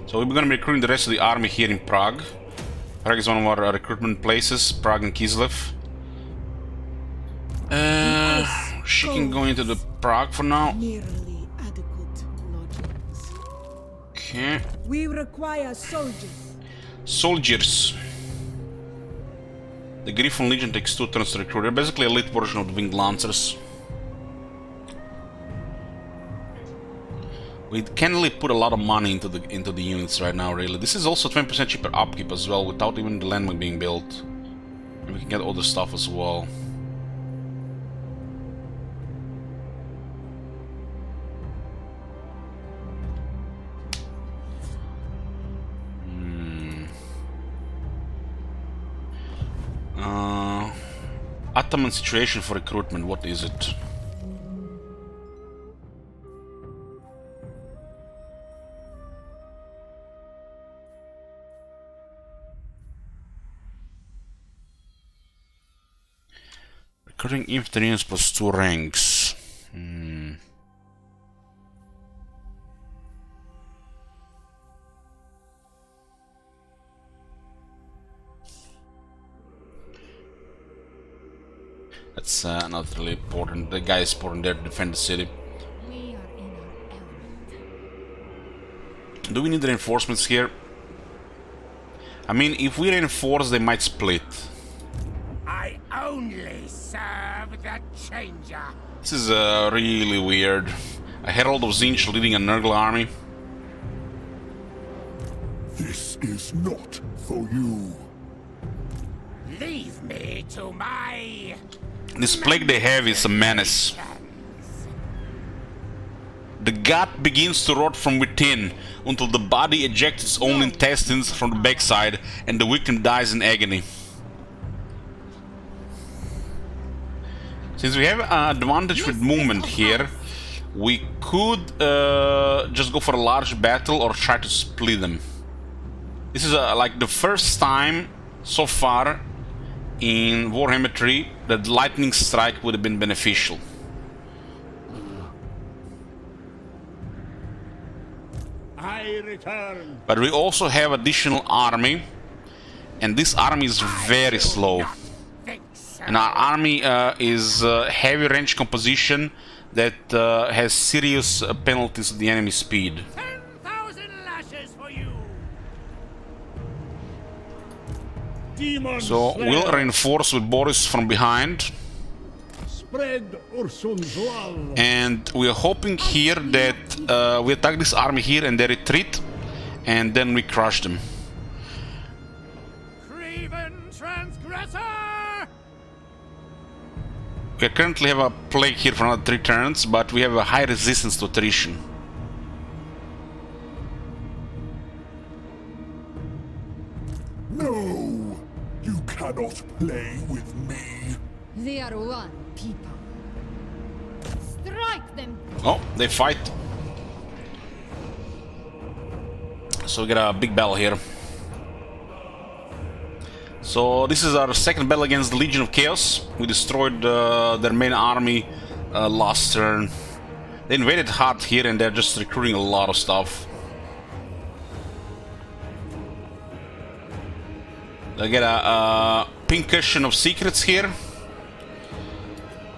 So we're gonna be recruiting the rest of the army here in Prague. Prague is one of our recruitment places. Prague and Kislev. She can go into the Prague for now. Nearly adequate lodgings. Okay. We require soldiers. Soldiers. The Griffon Legion takes 2 turns to recruit. They're basically a elite version of the Winged Lancers. We can really put a lot of money into the units right now, really. This is also 20% cheaper upkeep as well, without even the landmark being built. And we can get other stuff as well. Ottoman situation for recruitment, what is it? Recruiting infantryans plus 2 ranks. That's not really important. The guy is important there to defend the city. We are in our element. Do we need reinforcements here? I mean, if we reinforce, they might split. I only serve the changer. This is really weird. A Herald of Zinch leading a Nurgle army. This is not for you. Leave me to my... This plague they have is a menace. The gut begins to rot from within until the body ejects its own intestines from the backside and the victim dies in agony. Since we have an advantage with movement here, we could just go for a large battle or try to split them. This is like the first time so far in Warhammer 3 that lightning strike would have been beneficial. I return. But we also have additional army, and this army is very slow. And our army is heavy range composition that has serious penalties to the enemy speed. 10,000 lashes for you. Demon So Slayer. we'll reinforce with Boris from behind. Spread Ursun's love. And we're hoping here that we attack this army here and they retreat, and then we crush them. Craven transgressor. We currently have a plague here for another 3 turns, but we have a high resistance to attrition. No! You cannot play with me. They are one people. Strike them. Oh, they fight. So we got a big battle here. So this is our second battle against the Legion of Chaos. We destroyed their main army last turn. They invaded hard here and they're just recruiting a lot of stuff. They get a pincushion of secrets here.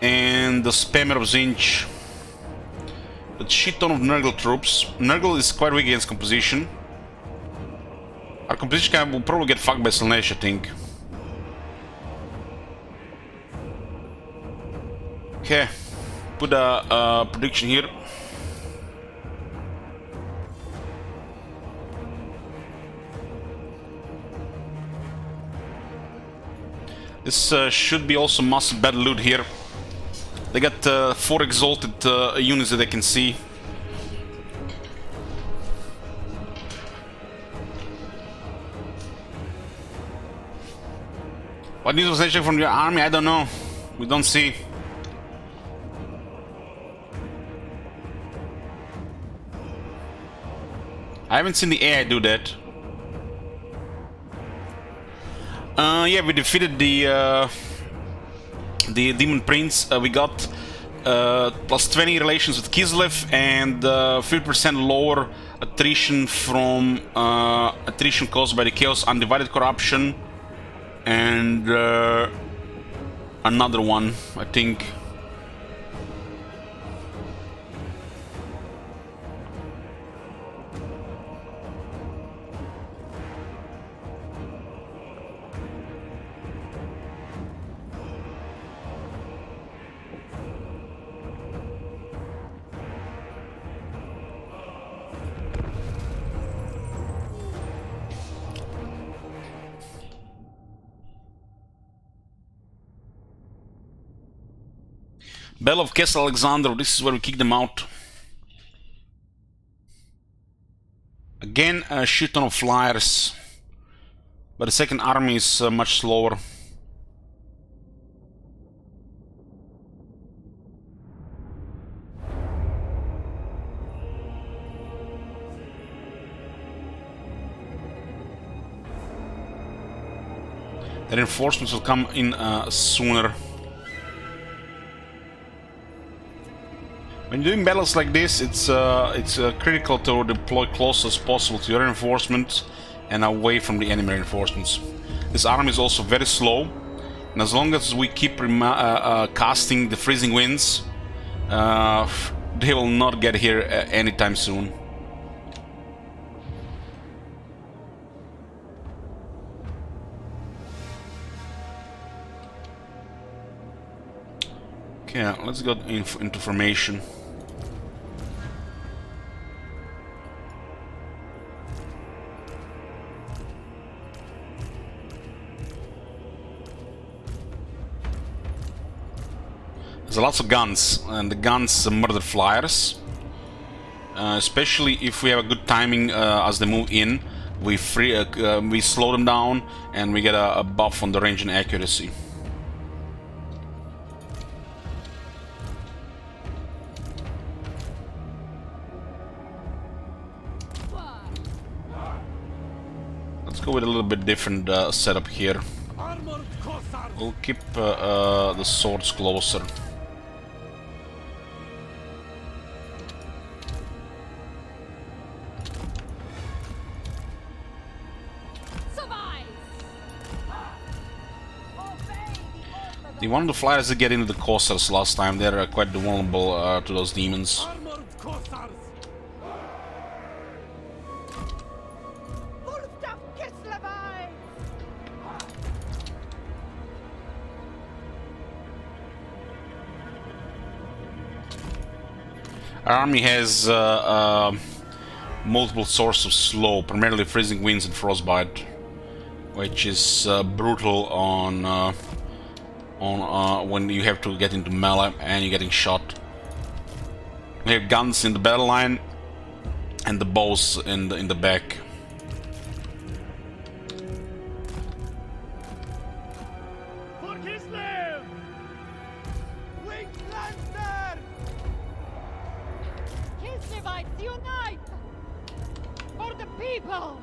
And the spammer of Zinch. A shit ton of Nurgle troops. Nurgle is quite weak against composition. Our composition camp will probably get fucked by Slaanesh, I think. Okay, put a prediction here. This should be also massive battle loot here. They got 4 exalted units that they can see. What news was actually from your army? I don't know. We don't see. I haven't seen the AI do that. Yeah, we defeated the Demon Prince. We got plus 20 relations with Kislev and 50% lower attrition from attrition caused by the Chaos Undivided Corruption, and another one, I think. Battle of Castle Alexander, this is where we kick them out. Again, a shit ton of flyers, but the second army is much slower. The reinforcements will come in sooner. When you're doing battles like this, it's critical to deploy close as possible to your reinforcements and away from the enemy reinforcements. This army is also very slow, and as long as we keep casting the freezing winds, they will not get here anytime soon. Okay, let's go into formation. There's lots of guns, and the guns murder flyers. Especially if we have a good timing as they move in, we slow them down, and we get a buff on the range and accuracy. Let's go with a little bit different setup here. We'll keep the swords closer. The one of the flyers that get into the Cossars last time, they're quite vulnerable to those demons. Our army has multiple sources of slow, primarily freezing winds and frostbite, which is brutal on when you have to get into melee and you're getting shot. We have guns in the battle line and the bows in the back. For Kislev! Winged Lancer! Kislevites, unite! For the people!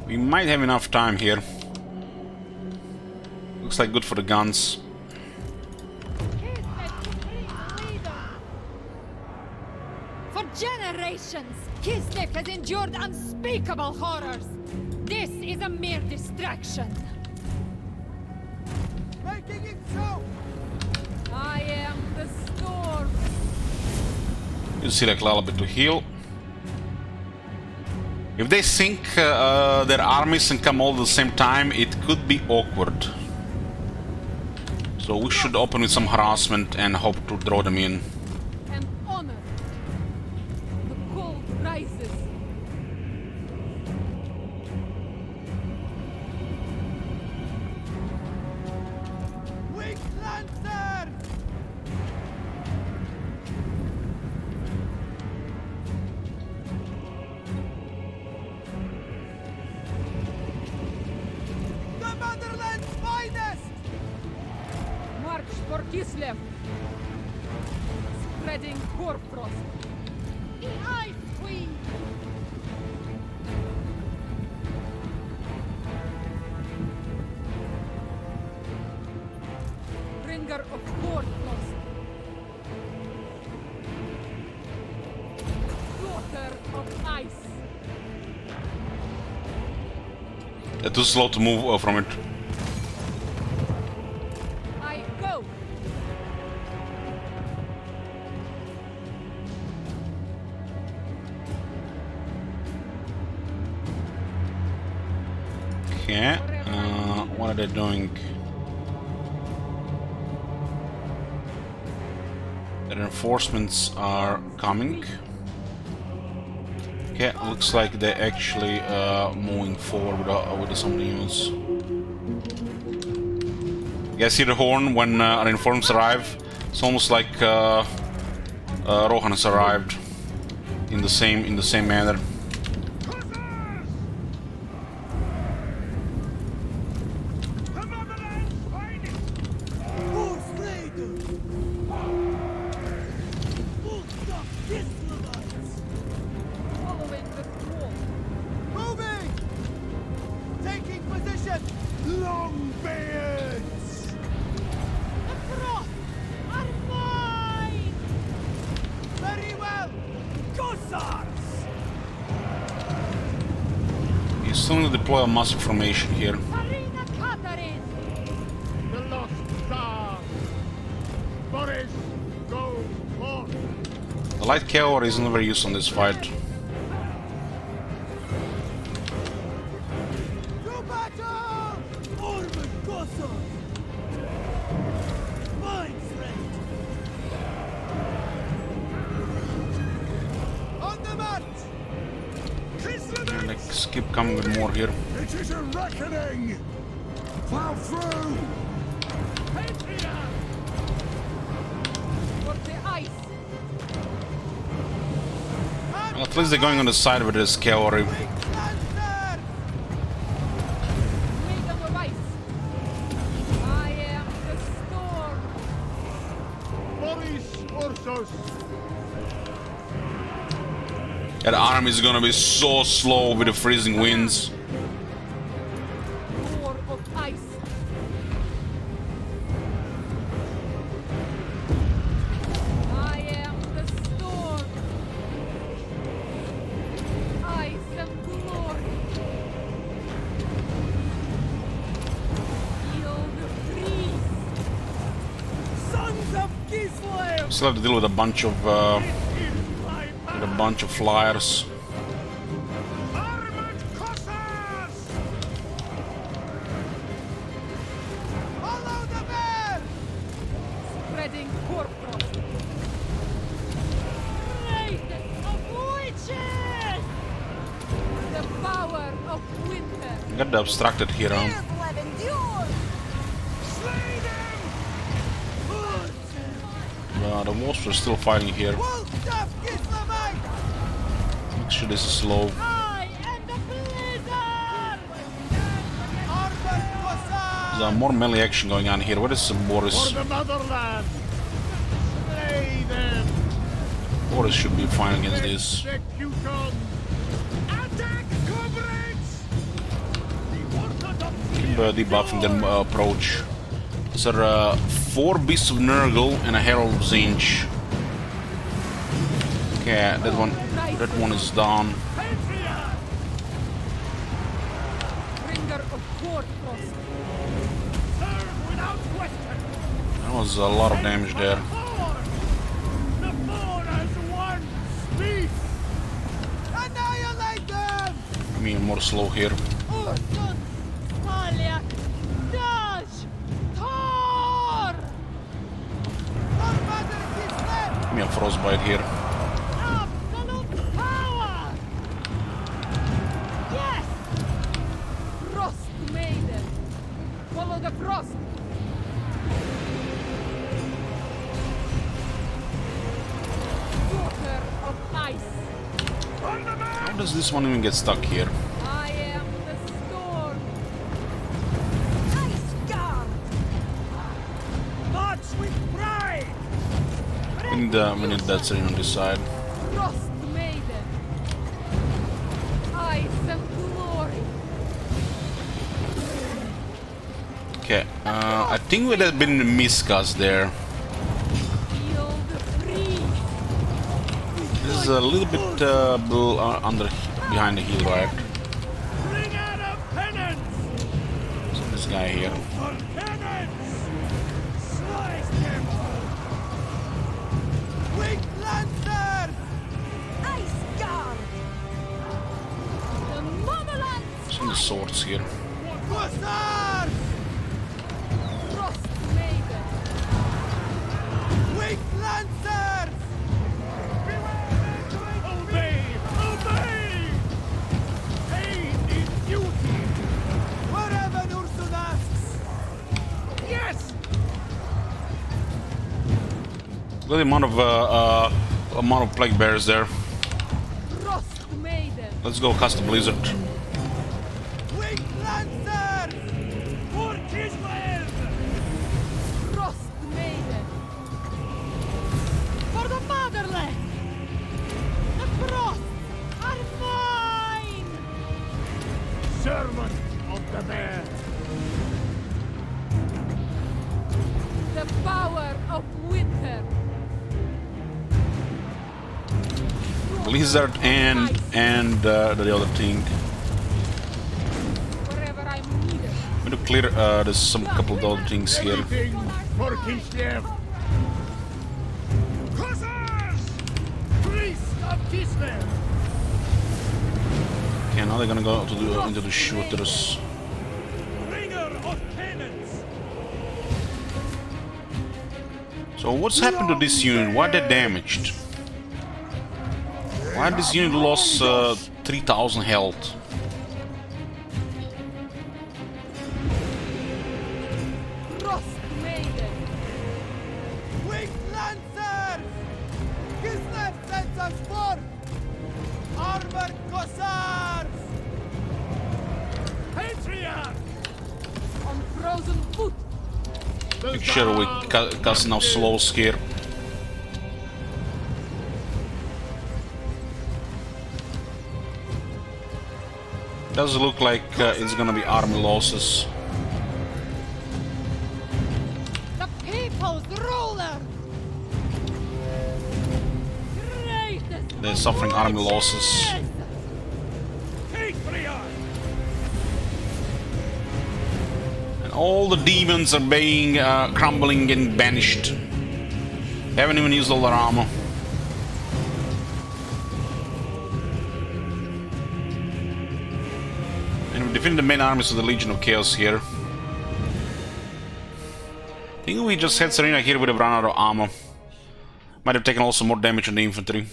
We might have enough time here. Looks like good for the guns. For generations, Kislev has endured unspeakable horrors. This is a mere distraction. Making it so! I am the storm. You select a little bit to heal. If they sink their armies and come all at the same time, it could be awkward. So we should open with some harassment and hope to draw them in. And honor. The cold rises. Winged Lancer! The motherland's finest! March for Kislev. Spreading hoarfrost. The Ice Queen. Bringer of hoarfrost. Daughter of ice. They're too slow to move from it. I go. Okay, what are they doing? The reinforcements are coming. Okay, looks like they're actually moving forward with some units. You guys hear the horn when reinforcements arrive? It's almost like Rohan has arrived in the same manner. Following the call. Moving! Taking position! Longbeards! The frost are mine. Very well! Cossacks! You still need to deploy a massive formation here. Arena Catherine. The lost star! Boris, go forth! The light cavalry is never used on this fight. To battle! Orban Cossacks! Mine friend! On the march! Let's keep coming with more here. It is a reckoning! Plow through! For the ice. Well, at least they're going on the side with this cavalry. Lancer! Freedom of ice. I am the storm. Boris Ursus! That army is gonna be so slow with the freezing winds. War of ice. I am the storm. Ice and glory. Feel the breeze. Sons of Kislev! Still have to deal with a bunch of flyers. Armored Cossacks! Follow the bear! Spreading hoarfrost. Greatest of witches! The power of winter. Got the obstructed here. Slay them! The Wasps are still fighting here. Wolfstaff Kislevite! Make sure this is slow. I am the blizzard! Armored Cossacks! There's more melee action going on here. What is Boris? For the motherland! Slay them! Boris should be fine against this. Execution! Attack comrades! The Orthodox Keep debuffing their approach. These are 4 Beasts of Nurgle and a Herald of Zinch. Okay, that one is down. Patriot! Bringer of hoarfrost. Serve without question! That was a lot of damage there. The four as one! Speak! Annihilate them! Give me more slow here. Ursun, Smalyak, Daj, Thor! Commander Kislev! Give me a frostbite here. Absolute power! Yes! Frost Maiden! Follow the frost! Daughter of ice! How does this one even get stuck here? I am the storm! Ice Guard! March with pride! We think we need that setting on this side. Frost Maiden. Ice and glory. Okay, I think we'd have been miscast there. Feel the breeze. This is a little bit behind the heel, right? Bring out a penance! So this guy here. For penance! Slice them! Winged Lancers! Ice Guard! The motherland. Some of the swords here. Hussars! Frost Maiden. Winged Lancers! Obey! Obey! Pain is duty! Wherever Nursun asks! Yes! Look at the amount of plague bears there. Frost Maiden. Let's go cast the blizzard. Winged Lancers! For Kislev! Frost Maiden. For the motherland. The frosts are mine. Servant of the bear! The power of winter. Blizzard and the other thing. Wherever I'm needed. I'm going to clear. There's some couple of other things here. Anything for Kislev! Hussars! Priest of Kislev! Okay, now they're gonna go into the shooters. Bringer of penance! So what's happened to this unit? Why they damaged? Why this unit lost 3,000 health? Frost Maiden. Winged Lancers! Kislev sends us forth! Armored Hussars! Patriarch! On frozen foot. Make sure we cast enough slow scare. Does look like it's gonna be army losses. The people's ruler. Greatest. They're suffering army losses. Patriarch! And all the demons are being crumbling and banished. They haven't even used all their armor. And we defeated the main armies of the Legion of Chaos here. I think we just had Serena here would have run out of armor. Might have taken also more damage on the infantry.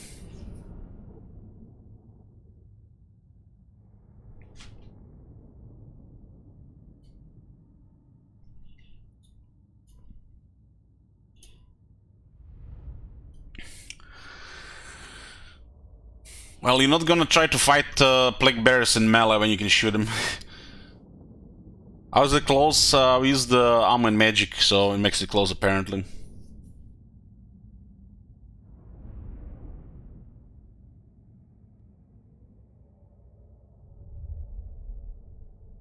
Well, you're not gonna try to fight plague bears in melee when you can shoot them. I was close. We used the armor and magic, so it makes it close apparently.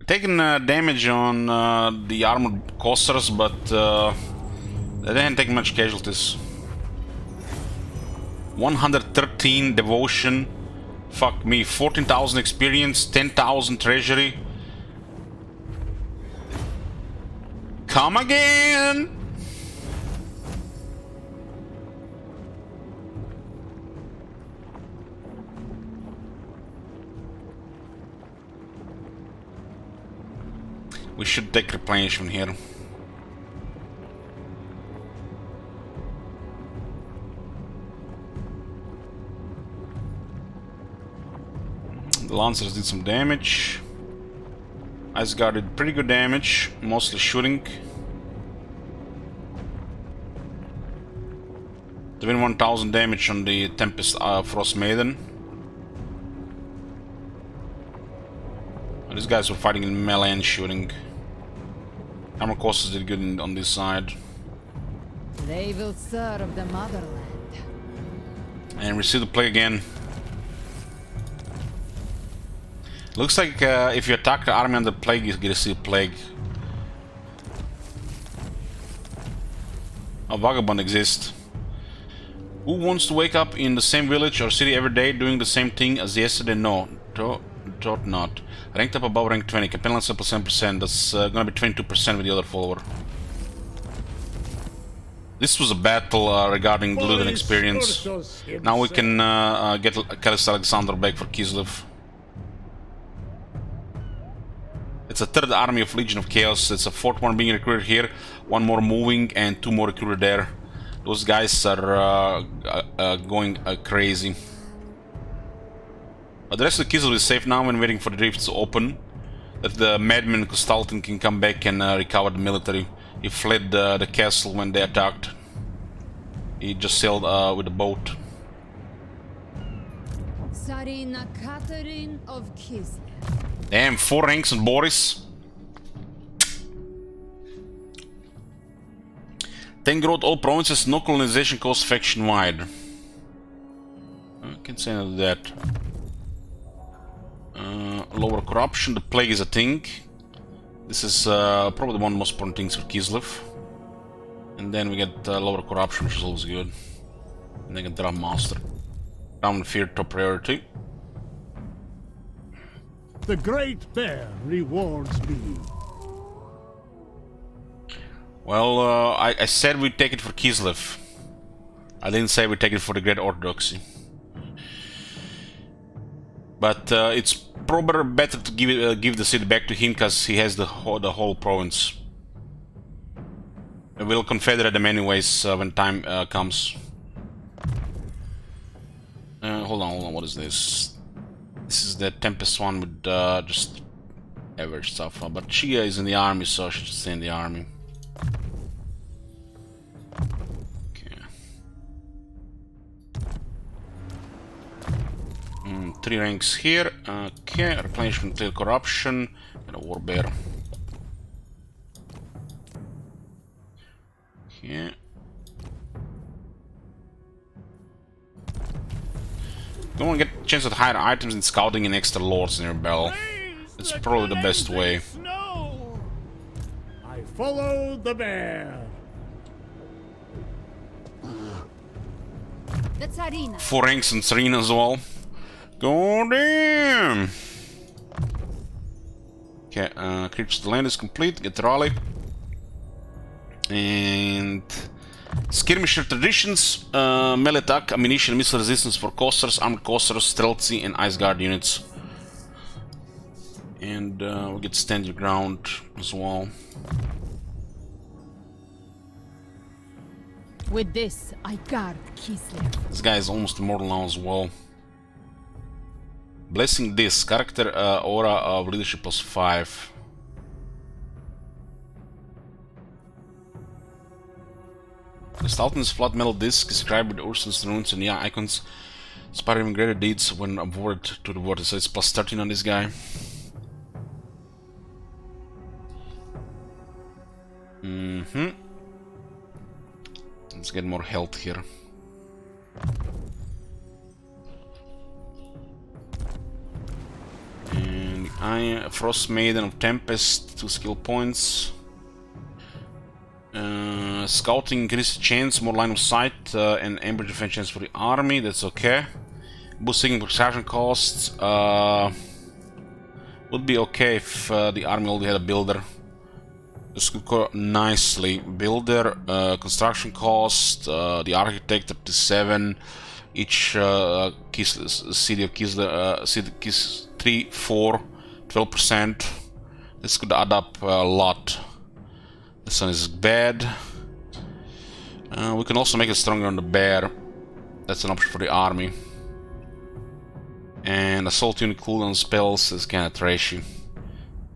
Taking damage on the armored coasters, but they didn't take much casualties. 113 devotion. Fuck me. 14,000 experience, 10,000 treasury. Come again! We should take replenishment here. The Lancers did some damage. Ice Guard did pretty good damage, mostly shooting. Doing 1,000 damage on the Tempest Frost Maiden. These guys were fighting in melee and shooting. Armor Coasters did good on this side. They will serve the motherland. And receive the plague again. Looks like if you attack the army under plague, you get to see plague. A vagabond exists. Who wants to wake up in the same village or city every day doing the same thing as yesterday? No, thought not. Ranked up above rank 20. Campaign length plus 7%. That's gonna be 22% with the other follower. This was a battle regarding loot and experience. Now we can get Kalis Alexander back for Kislev. It's a third army of Legion of Chaos. It's a fourth one being recruited here, one more moving, and two more recruited there. Those guys are going crazy. But the rest of the Kislev is safe now and waiting for the drifts to open. That the madman Constantine can come back and recover the military. He fled the castle when they attacked. He just sailed with a boat. Tsarina Catherine of Kislev. Damn, 4 ranks on Boris. 10 growth all provinces, no colonization cost faction wide. I can say no to that. Lower corruption, the plague is a thing. This is probably one of the most important things for Kislev. And then we get lower corruption, which is always good. And then get Drum Master. Down fear top priority. The Great Bear rewards me. Well, I said we'd take it for Kislev. I didn't say we'd take it for the Great Orthodoxy. But it's probably better to give the city back to him because he has the whole province. We'll confederate them anyways when time comes. Hold on, what is this? This is the Tempest one with just average stuff. But Chia is in the army, so she should stay in the army. Okay. 3 ranks here. Okay, replenishment, clear corruption, and a war bear. Okay. Don't want to get a chance at higher items in scouting and extra lords in your battle. It's probably the best way. I follow the bear. The Tsarina. 4 ranks in Tsarina as well. God damn! Okay, creeps to the land is complete. Get rally. And skirmisher traditions, melee attack, ammunition, missile resistance for coasters, armored coasters, stealthy, and ice guard units. And we get stand your ground as well. With this, I guard Kislev. This guy is almost immortal now as well. Blessing this character aura of leadership plus 5. The Stalton's flat metal disc is described with Ursun's runes and icons, inspiring greater deeds when awarded to the water. So it's plus 13 on this guy. Let's get more health here. And Frost Maiden of Tempest, 2 skill points. Scouting increases chance, more line of sight, and ambush defense chance for the army. That's okay. Boosting extraction costs would be okay if the army already had a builder. This could go nicely. Builder, construction cost, the architect up to 7. Each city of Kislev, 3, 4, 12%. This could add up a lot. This one is bad. We can also make it stronger on the bear. That's an option for the army. And assault unit cooldown spells is kinda trashy.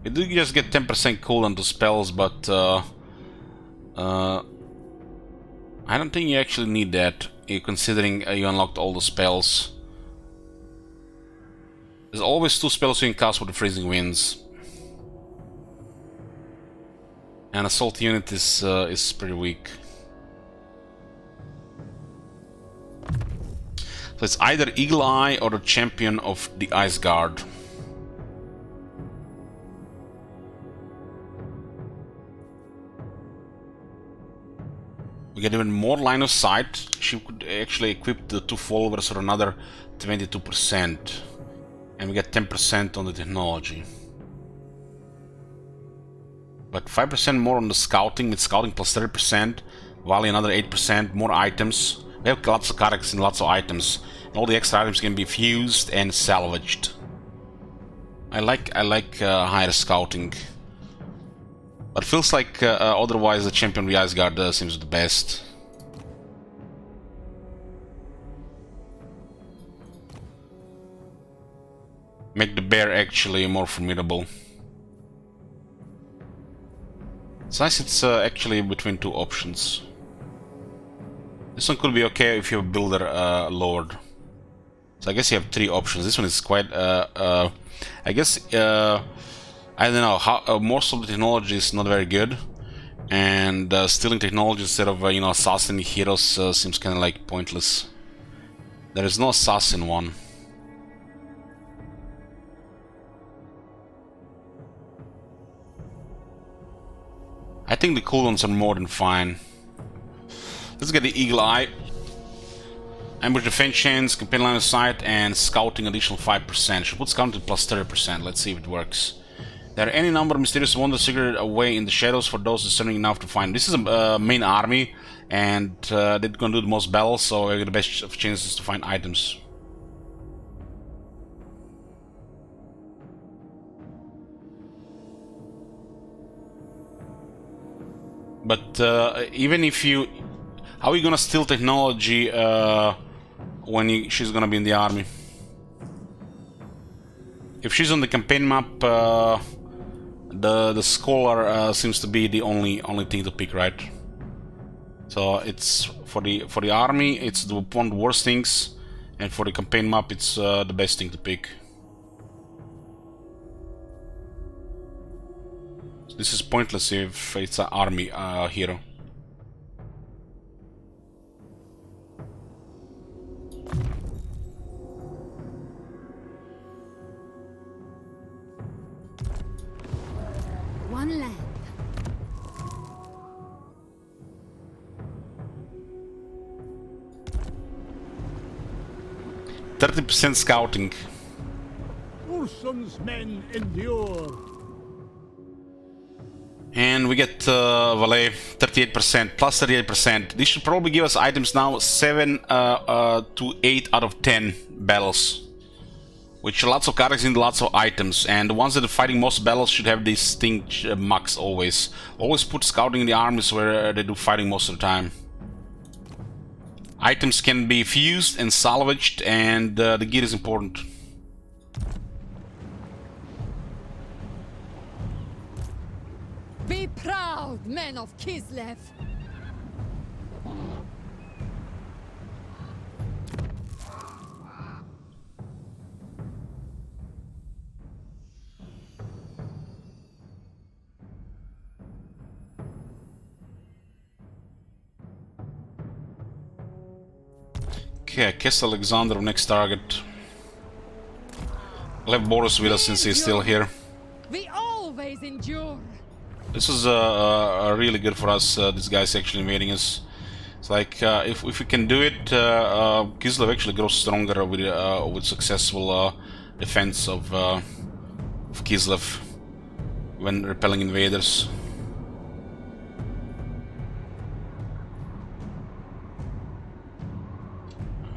You do just get 10% cooldown to spells, but I don't think you actually need that, considering you unlocked all the spells. There's always 2 spells you can cast with the freezing winds. And assault unit is pretty weak. So it's either Eagle Eye or the champion of the Ice Guard. We get even more line of sight. She could actually equip the 2 followers for another 22%. And we get 10% on the technology. But 5% more on the scouting, with scouting plus 30%, Valley another 8%, more items. We have lots of characters and lots of items. And all the extra items can be fused and salvaged. I like higher scouting. But feels like otherwise the champion of the Ice Guard seems the best. Make the bear actually more formidable. It's nice it's actually between 2 options. This one could be okay if you have Builder Lord. So I guess you have 3 options. This one is quite... I guess... I don't know, how, most of the technology is not very good. And stealing technology instead of, you know, assassinating heroes seems kind of like pointless. There is no assassin one. I think the cooldowns are more than fine. Let's get the Eagle Eye. Ambush defense chains, campaign line of sight, and scouting additional 5%. Should put scouting plus 30%. Let's see if it works. There are any number of mysterious wonders secreted away in the shadows for those discerning enough to find. This is a main army, and they're gonna do the most battles, so we have the best of chances to find items. But even if you... How are you gonna steal technology when she's gonna be in the army? If she's on the campaign map, the scholar seems to be the only thing to pick, right? So it's for the army, it's one of the worst things, and for the campaign map, it's the best thing to pick. This is pointless if it's an army hero. One land. %30 scouting. Urson's men endure. And we get Valet 38%, plus 38%. This should probably give us items now 7 to 8 out of 10 battles. Which lots of characters and lots of items. And the ones that are fighting most battles should have distinct max always. Always put scouting in the armies where they do fighting most of the time. Items can be fused and salvaged, and the gear is important. Be proud, men of Kislev! Okay, Kiss Alexander, next target. I'll have Boris with us since he's still here. We always endure! This is really good for us. This guy's actually invading us. It's like if we can do it, Kislev actually grows stronger with successful defense of Kislev when repelling invaders.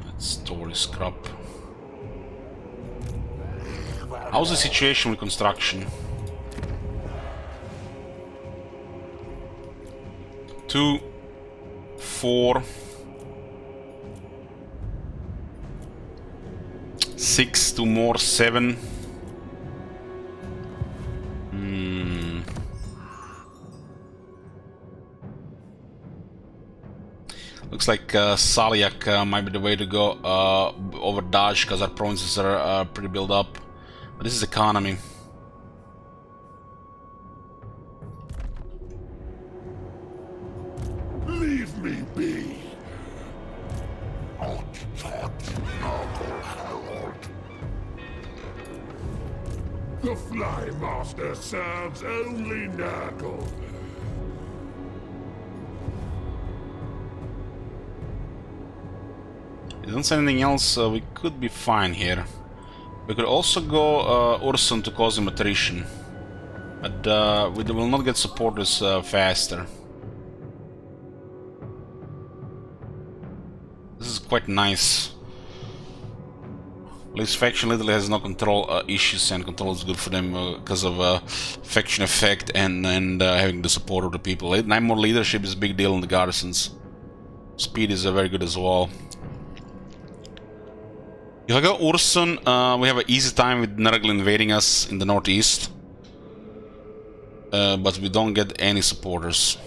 Let's store his crop. How's the situation with construction? 2, 4, 6, 2 more, 7. Looks like Salyak might be the way to go over Daj, because our provinces are pretty built up. But this is economy. Leave me be. I'll talk now. The Fly Master serves only Nurgle. If it doesn't say anything else, we could be fine here. We could also go Ursun to cause him attrition. But we will not get supporters faster. This is quite nice. At least faction literally has no control issues, and control is good for them because of faction effect and having the support of the people. 9 more leadership is a big deal in the garrisons. Speed is very good as well. If I go Ursun, we have an easy time with Nurgle invading us in the northeast. But we don't get any supporters.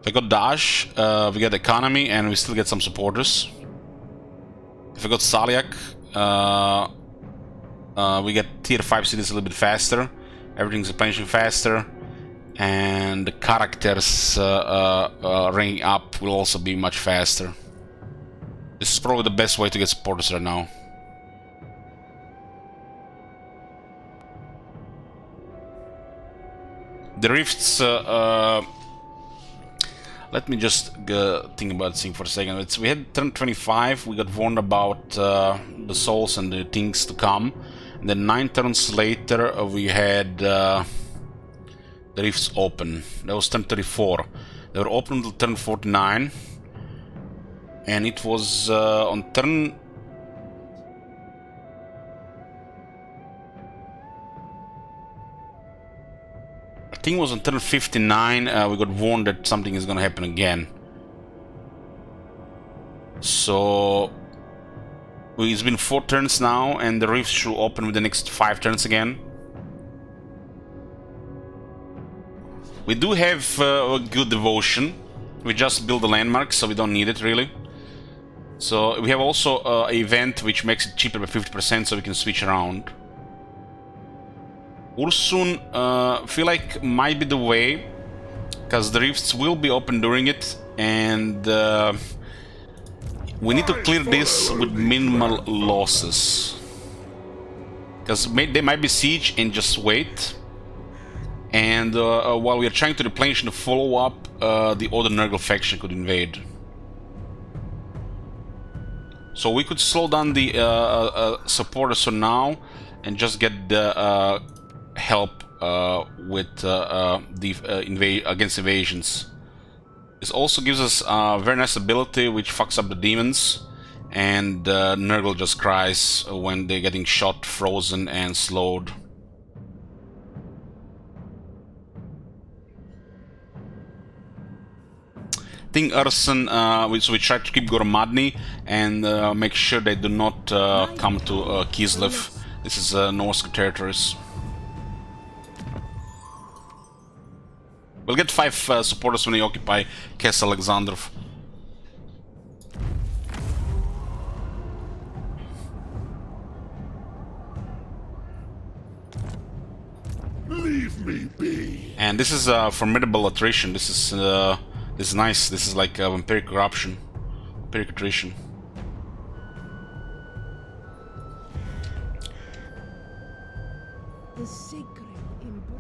If I go Dash, we get economy and we still get some supporters. If I got Salyak, we get tier 5 cities a little bit faster. Everything's replenishing faster. And the characters ranking up will also be much faster. This is probably the best way to get supporters right now. The rifts, let me just think about this thing for a second. We had turn 25, we got warned about the souls and the things to come. And then 9 turns later, we had the rifts open. That was turn 34. They were open until turn 49. And it was on turn... I think it was on turn 59, we got warned that something is gonna happen again. So... it's been 4 turns now, and the rifts should open with the next 5 turns again. We do have a good devotion. We just build the landmark, so we don't need it really. So we have also an event which makes it cheaper by 50%, so we can switch around. Ursun, feel like might be the way, because the rifts will be open during it, and we need to clear this with minimal losses. Because they might be siege and just wait. And while we are trying to replenish the follow-up, the other Nurgle faction could invade. So we could slow down the supporters for now and just get the help with the against invasions. This also gives us a very nice ability which fucks up the demons, and Nurgle just cries when they're getting shot, frozen, and slowed. I think Ursun, so we try to keep Goromadni and make sure they do not come to Kislev. This is Norse territories. We'll get 5 supporters when they occupy Castle Alexandrov. Leave me be. And this is a formidable attrition. This is nice. This is like vampiric corruption, vampiric attrition. The sacred embrace.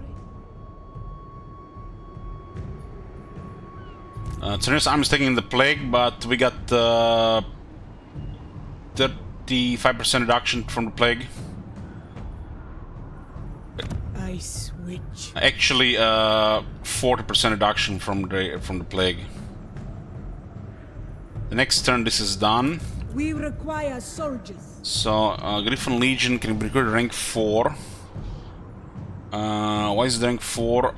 Tyrannus army is taking the plague, but we got 35% reduction from the plague. I switch. Actually, 40% reduction from the plague. The next turn, this is done. We require soldiers. So Griffin Legion can be recruited rank 4. Why is it rank 4?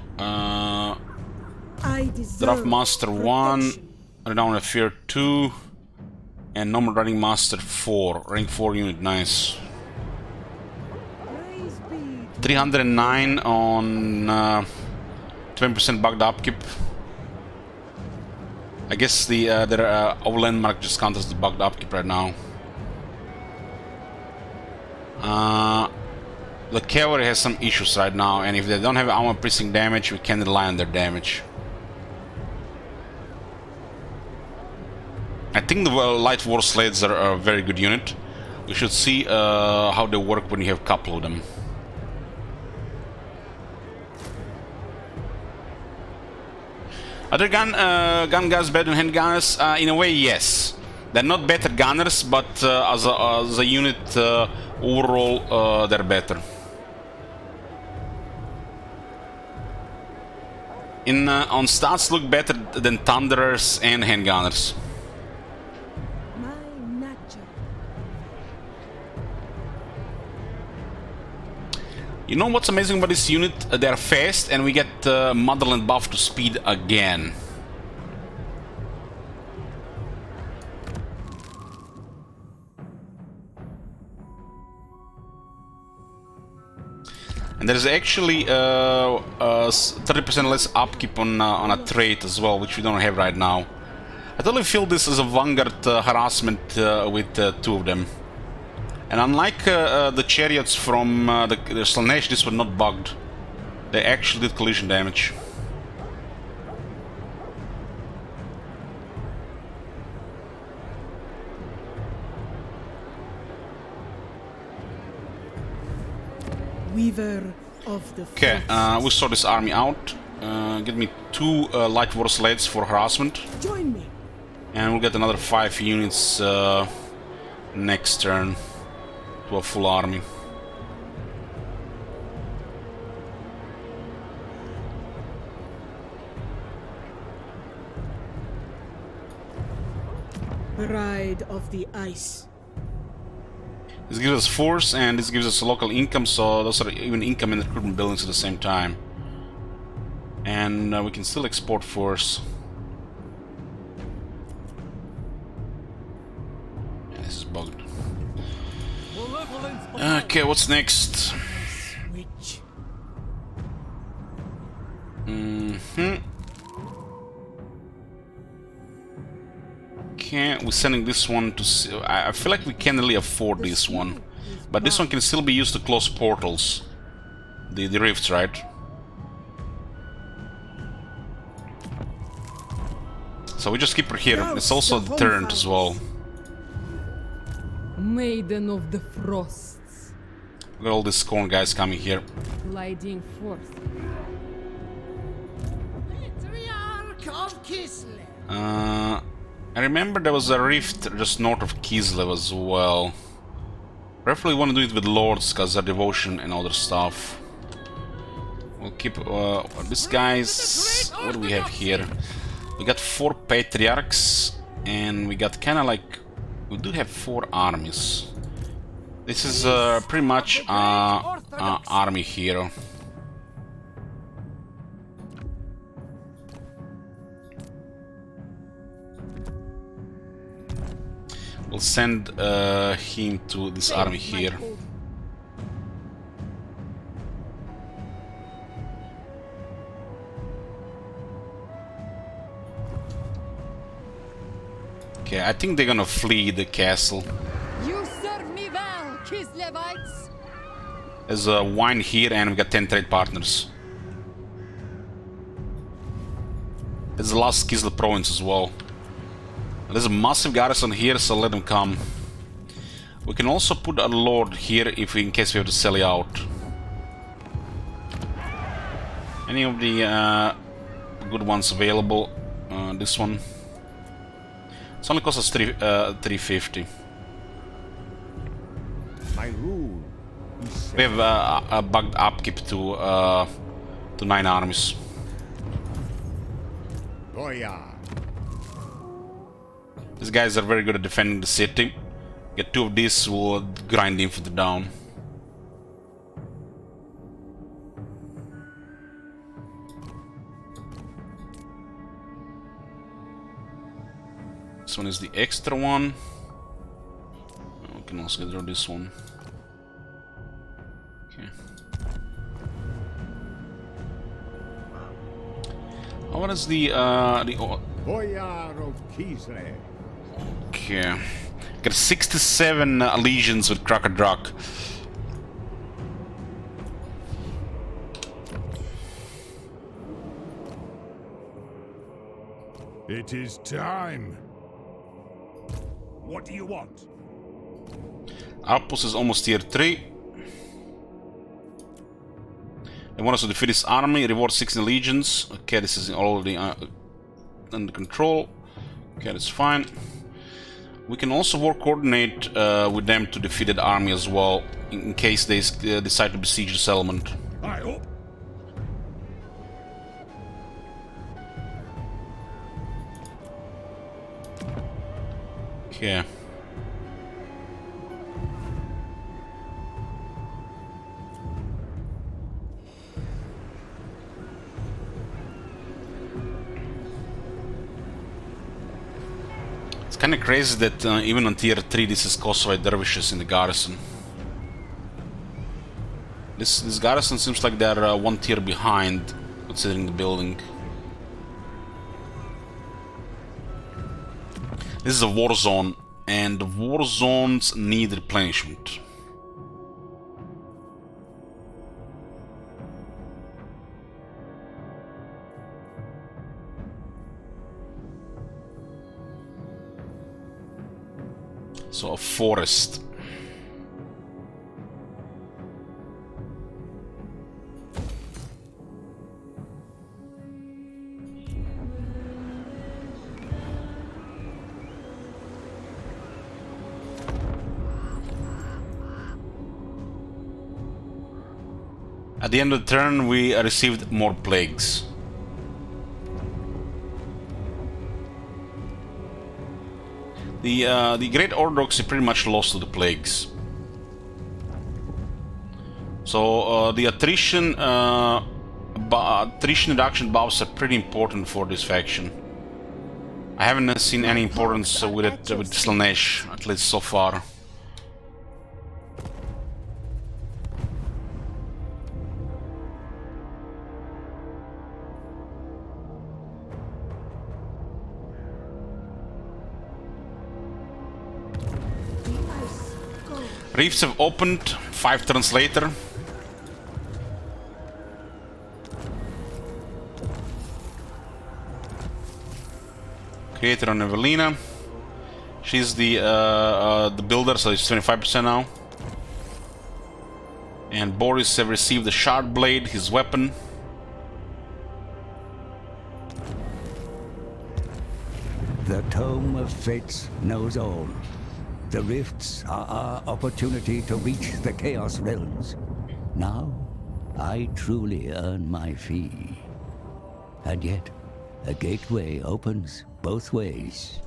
I deserve Draft Master 1, protection. Renown of Fear 2, and Normal Riding Master 4. Rank 4 unit, nice. Praise be to 309 on 20% bugged upkeep. I guess their landmark just counters the bugged upkeep right now. The cavalry has some issues right now, and if they don't have armor piercing damage, we can rely on their damage. I think the light war sleds are a very good unit. We should see how they work when you have a couple of them. Are the gun guys better than hand gunners? In a way, yes. They're not better gunners, but as a unit overall, they're better. On stats, look better than thunderers and hand gunners. My nature. You know what's amazing about this unit? They're fast, and we get Motherland buff to speed again. And there's actually 30% less upkeep on a trait as well, which we don't have right now. I totally feel this as a vanguard harassment with two of them. And unlike the chariots from the Slanesh, this was not bugged. They actually did collision damage. Weaver of the Okay, we sort this army out. Get me 2 light war sleds for harassment. Join me. And we'll get another 5 units next turn to a full army. Bride of the ice. This gives us force and this gives us local income, so those are even income and recruitment buildings at the same time. And we can still export force. Yeah, this is bugged. Okay, what's next? Switch. Okay, we're sending this one to... I feel like we can't really afford this one. But this one can still be used to close portals. The rifts, right? So we just keep her here. It's also a deterrent as well. Maiden of the Frosts, Look at all these corn guys coming here. gliding forth. Patriarch of Kislev. I remember there was a rift just north of Kislev as well. Preferably want to do it with lords because their devotion and other stuff. We'll keep these guys. What do we have here? We got 4 patriarchs and we got kind of like, we do have 4 armies. This is pretty much army hero. We'll send him to this army here. Okay, I think they're gonna flee the castle. You serve me well, Kislevites. There's a wine here and we got 10 trade partners. It's the last Kislev province as well. There's a massive garrison here, so let them come. We can also put a lord here if in case we have to sell it out. Any of the good ones available? This one. It's only cost us 350. My rule is We have a bugged upkeep to 9 armies. Goya. These guys are very good at defending the city. Get 2 of these, will grind the infantry down. This one is the extra one. We can also get rid of this one. Okay. What is the Boyar of Kislev. Okay. Got 67 legions with Cracker Drak. It is time. What do you want? Outpost is almost tier 3. They want us to defeat his army, reward 16 legions. Okay, this is already under control. Okay, that's fine. We can also war coordinate with them to defeat that army as well, in case they decide to besiege the settlement. I hope. Okay. It's kind of crazy that even on tier 3 this is Kosovo dervishes in the garrison. This garrison seems like they're one tier behind, considering the building. This is a war zone, and the war zones need replenishment. So a forest. At the end of the turn, we received more plagues. The Great Orthodoxy pretty much lost to the plagues. So the attrition reduction buffs are pretty important for this faction. I haven't seen any importance with it with Slanesh, at least so far. Reefs have opened 5 turns later. Creator on Evelina. She's the builder, so it's 25% now. And Boris have received the Shard Blade, his weapon. The Tome of Fates knows all. The rifts are our opportunity to reach the Chaos Realms. Now, I truly earn my fee. And yet, a gateway opens both ways.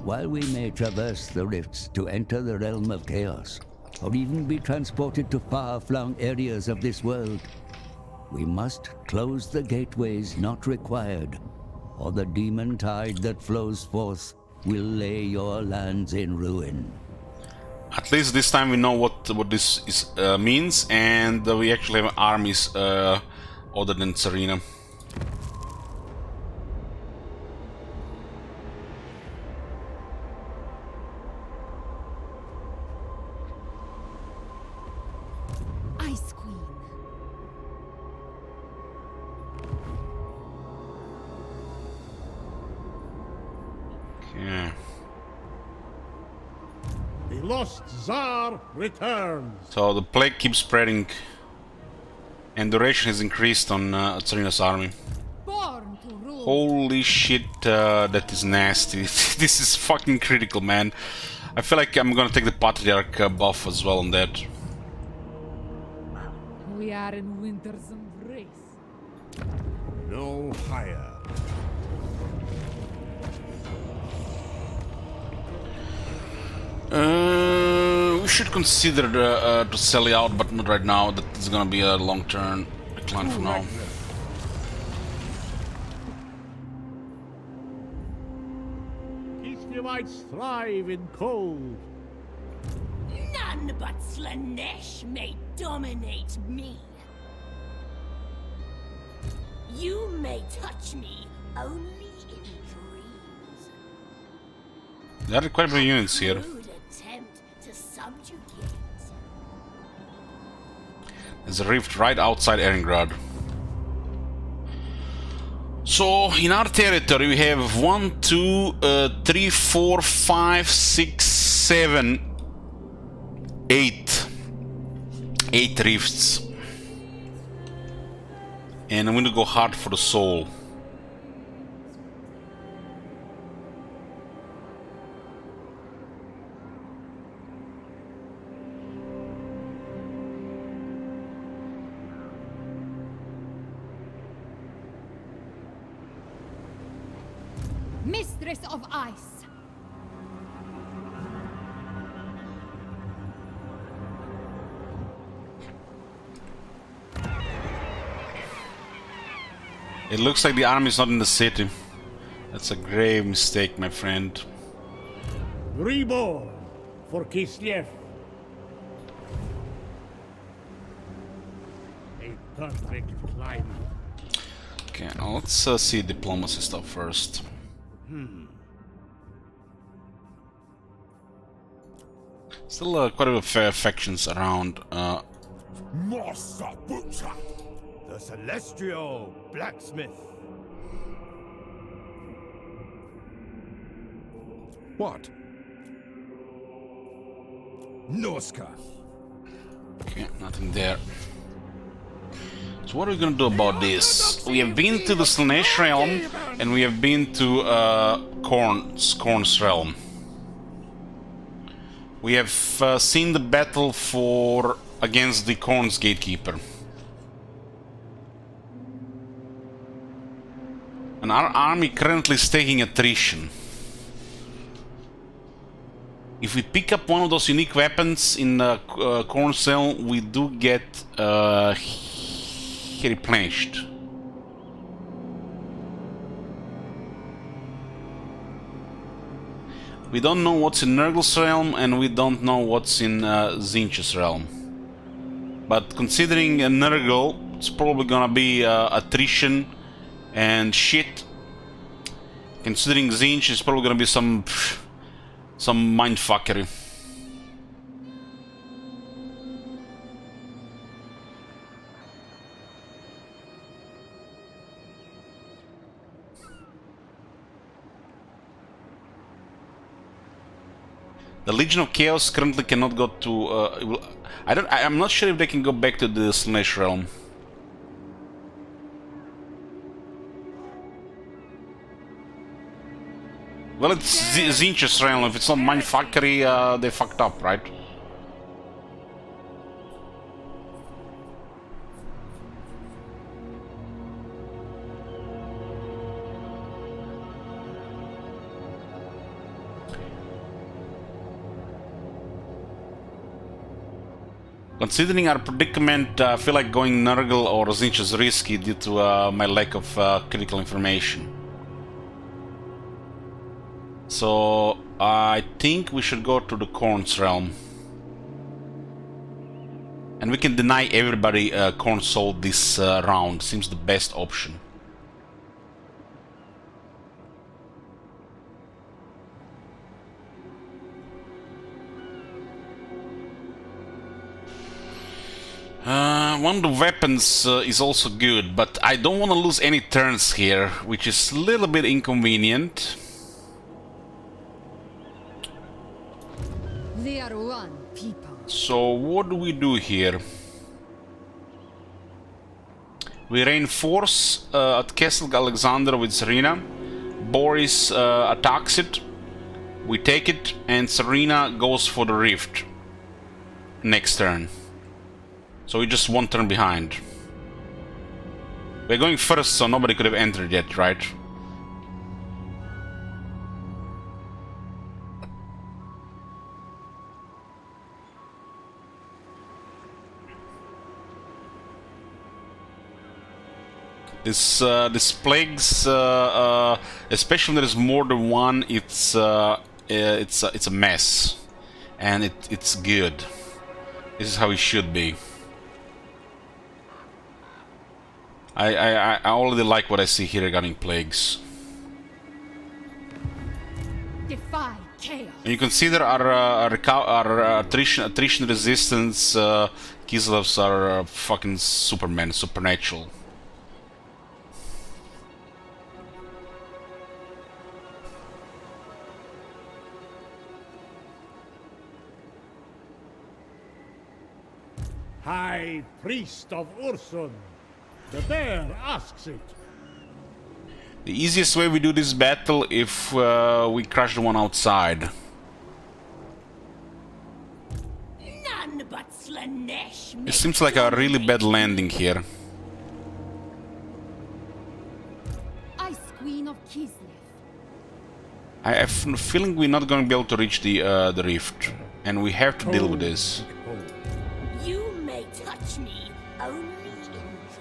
While we may traverse the rifts to enter the realm of chaos, or even be transported to far-flung areas of this world, we must close the gateways not required, or the demon tide that flows forth will lay your lands in ruin. At least this time we know what this is, means, and we actually have armies other than Tsarina. Ice Queen. Yeah. The lost Tsar returns. So the plague keeps spreading, and duration has increased on Tsarina's army. Born to rule. Holy shit, that is nasty. This is fucking critical, man. I feel like I'm gonna take the Patriarch buff as well on that. We are in winter's embrace. No higher. We should consider to sell it out, but not right now. That is gonna be a long-term decline for now. Easterlites thrive in cold. None but Slanesh may dominate me. You may touch me only in dreams. There are quite a few units here. Rude attempt to subjugate. There's a rift right outside Erengrad. So in our territory we have 1, 2, 3, 4, 5, 6, 7 8 rifts. And I'm gonna go hard for the soul. Mistress of Ice. It looks like the army is not in the city. That's a grave mistake, my friend. Reborn for Kislev. A perfect climate. Okay, now let's see diplomacy stuff first. Still quite a bit of factions around. Master Butcher. The Celestial Blacksmith. What? Noska. Okay, nothing there. So what are we gonna do about this? We have been to the Slanesh realm, and we have been to Korn's realm. We have seen the battle against the Korn's gatekeeper. And our army currently is taking attrition. If we pick up one of those unique weapons in the Korn's realm, we do get replenished. We don't know what's in Nurgle's realm, and we don't know what's in Tzeentch's realm. But considering Nurgle, it's probably gonna be attrition and shit. Considering Tzeentch, it's probably gonna be some mindfuckery. The Legion of Chaos currently cannot go to. I'm not sure if they can go back to the Slanesh realm. Well, it's Tzeentch's realm. If it's not mindfuckery, they fucked up, right? Considering our predicament, I feel like going Nurgle or Tzeentch is risky due to my lack of critical information. So I think we should go to the Korn's realm. And we can deny everybody Korn Soul this round. Seems the best option. One of the weapons is also good, but I don't want to lose any turns here, which is a little bit inconvenient. They are one people. So what do we do here? We reinforce at Castle Alexander with Serena. Boris attacks it. We take it, and Serena goes for the rift next turn. So we're just one turn behind. We're going first, so nobody could have entered yet, right? This plagues, especially when there's more than one, it's a mess, and it's good. This is how it should be. I already like what I see here regarding plagues. Defy chaos. When you consider our attrition resistance, Kislevs are fucking Superman, supernatural. High Priest of Ursun. The bear asks it. The easiest way we do this battle if we crush the one outside. None but Slanesh It seems like a really bad landing here. Ice Queen of Kislev. I have a feeling we're not going to be able to reach the rift, and we have to deal with this. You may touch me only in dreams.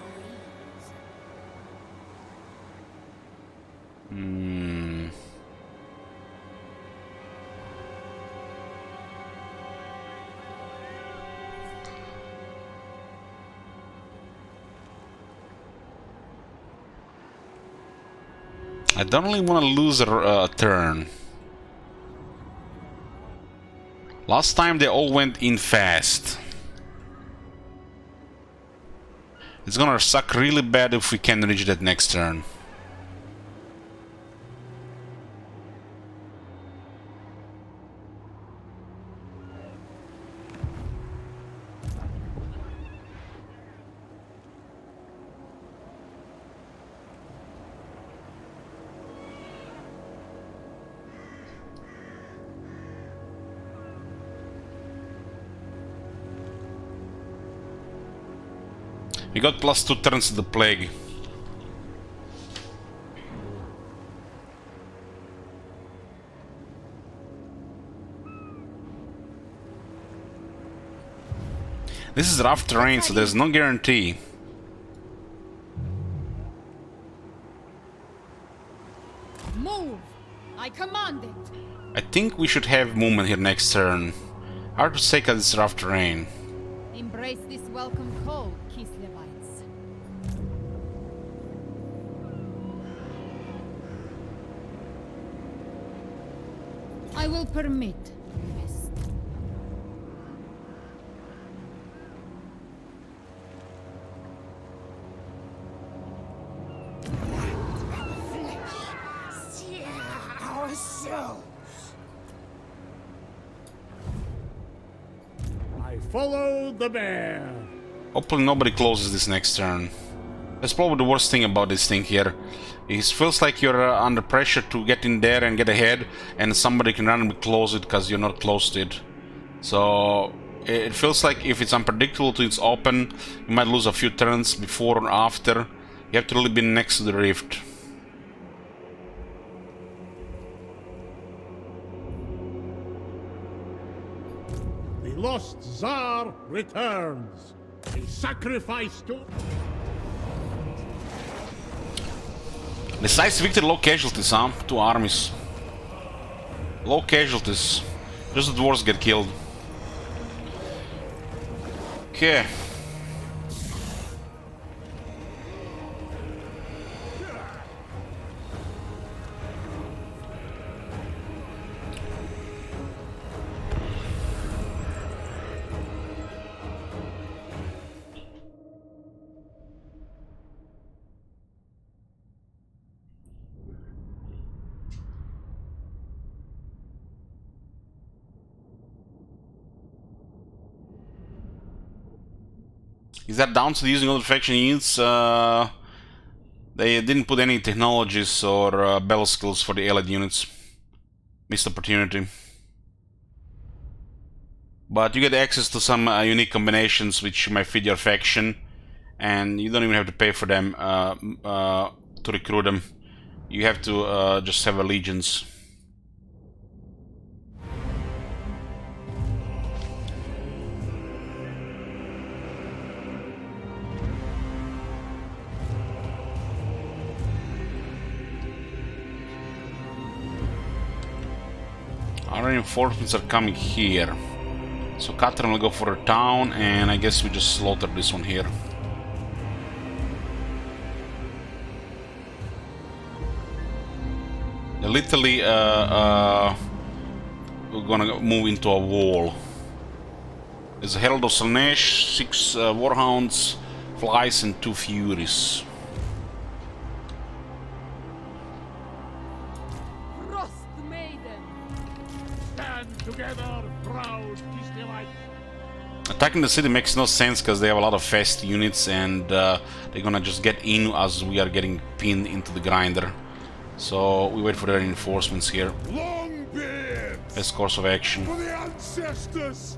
I don't really want to lose a turn. Last time they all went in fast. It's gonna suck really bad if we can reach that next turn. We got +2 turns to the plague. This is rough terrain, so there's no guarantee. Move! I command it! I think we should have movement here next turn. Hard to say because it's rough terrain. Embrace this welcome call, Kislevites. I will permit rest. Our souls. I follow the bear. Hopefully nobody closes this next turn. That's probably the worst thing about this thing here. It feels like you're under pressure to get in there and get ahead, and somebody can randomly close it because you're not close to it. So it feels like if it's unpredictable till it's open, you might lose a few turns before or after. You have to really be next to the rift. The lost Tsar returns. A sacrifice to... Decisive victory, low casualties, huh? 2 armies. Low casualties. Just the dwarves get killed. Okay. Is that down to the using other faction units? They didn't put any technologies or battle skills for the allied units. Missed opportunity. But you get access to some unique combinations which might fit your faction, and you don't even have to pay for them to recruit them. You have to just have allegiance. Our reinforcements are coming here. So Catherine will go for a town, and I guess we just slaughter this one here. They're literally we're gonna move into a wall. There's a Herald of Slanesh, 6 Warhounds, Flies, and 2 Furies. Frost Maiden. Stand together, proud Kislevites. Attacking the city makes no sense because they have a lot of fast units and they're gonna just get in as we are getting pinned into the grinder. So we wait for the reinforcements here. Long beards Best course of action. for the ancestors.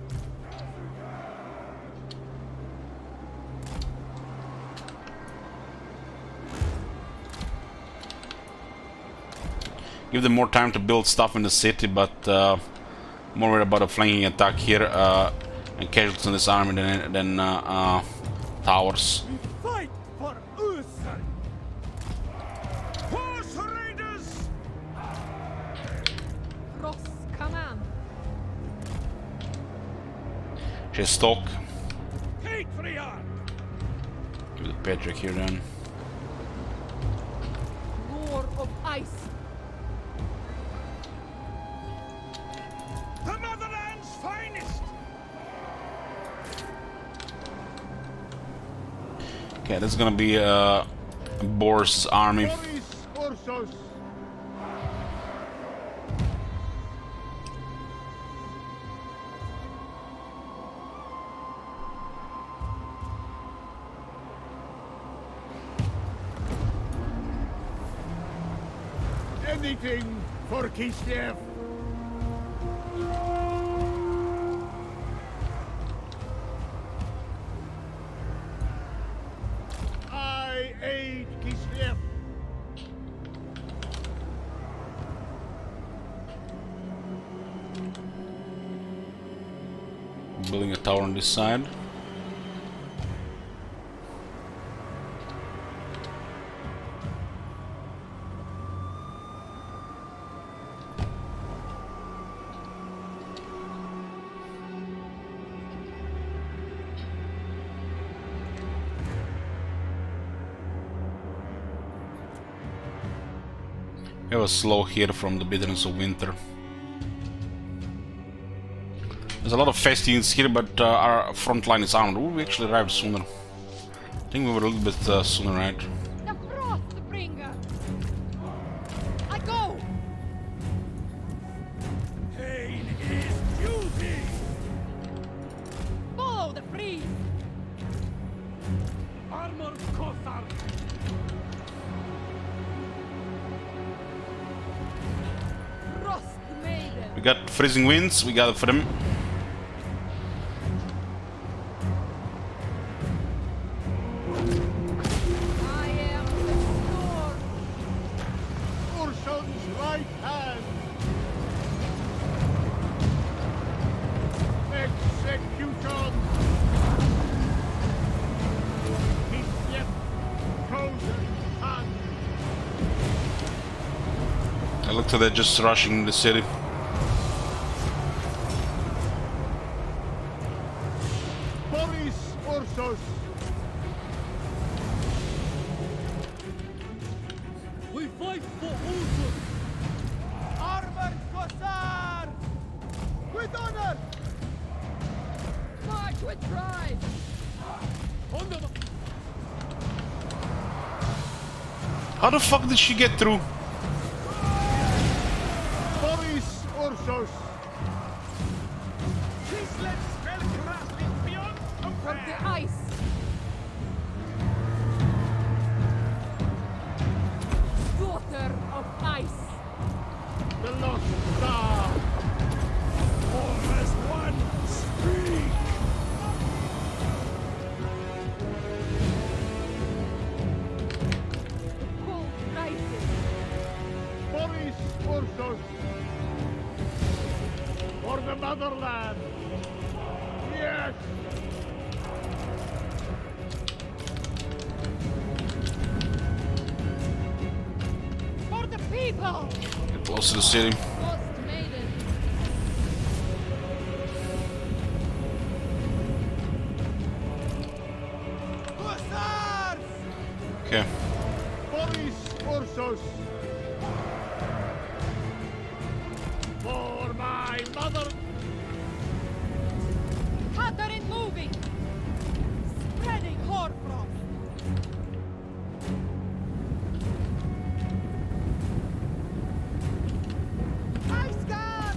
Give them more time to build stuff in the city, but more worried about a flanking attack here and casualties in this army than towers. We fight for Uther. Horse raiders. Cross command. She's stock. Patriarch. Give the Patrick here then. Roar of ice. The motherland's finest. Okay, this is gonna be Boris' army. Boris Ursus. Anything for Kislev. I aid Kislev. Building a tower on this side. It was slow here from the bitterness of winter. There's a lot of fast units here, but our front line is armed. Ooh, we actually arrived sooner. I think we were a little bit sooner, right? The Frostbringer. I go. Pain is duty. Follow the breeze. Armored Kothar. Frost maiden. We got freezing winds. We got it for them. I am the storm. Ursun's right hand. Execution. Kislev. Chosen hand. I look to they're just rushing the city. Boris Ursus. We fight for Uther. Armored Kothar. With honor. March with pride. Under the How the fuck did she get through? Boris Ursus. Kislev's spellcraft is beyond From compare. the ice. Daughter of ice. The lost star. All as one. Speak. The cold rises. Boris Ursus. For the motherland. Yes. For the people. Get close to the city. Frost maiden. Kothars. Okay. Boris Ursus. For my mother. Catherine moving. Spreading hoarfrost. Ice gun.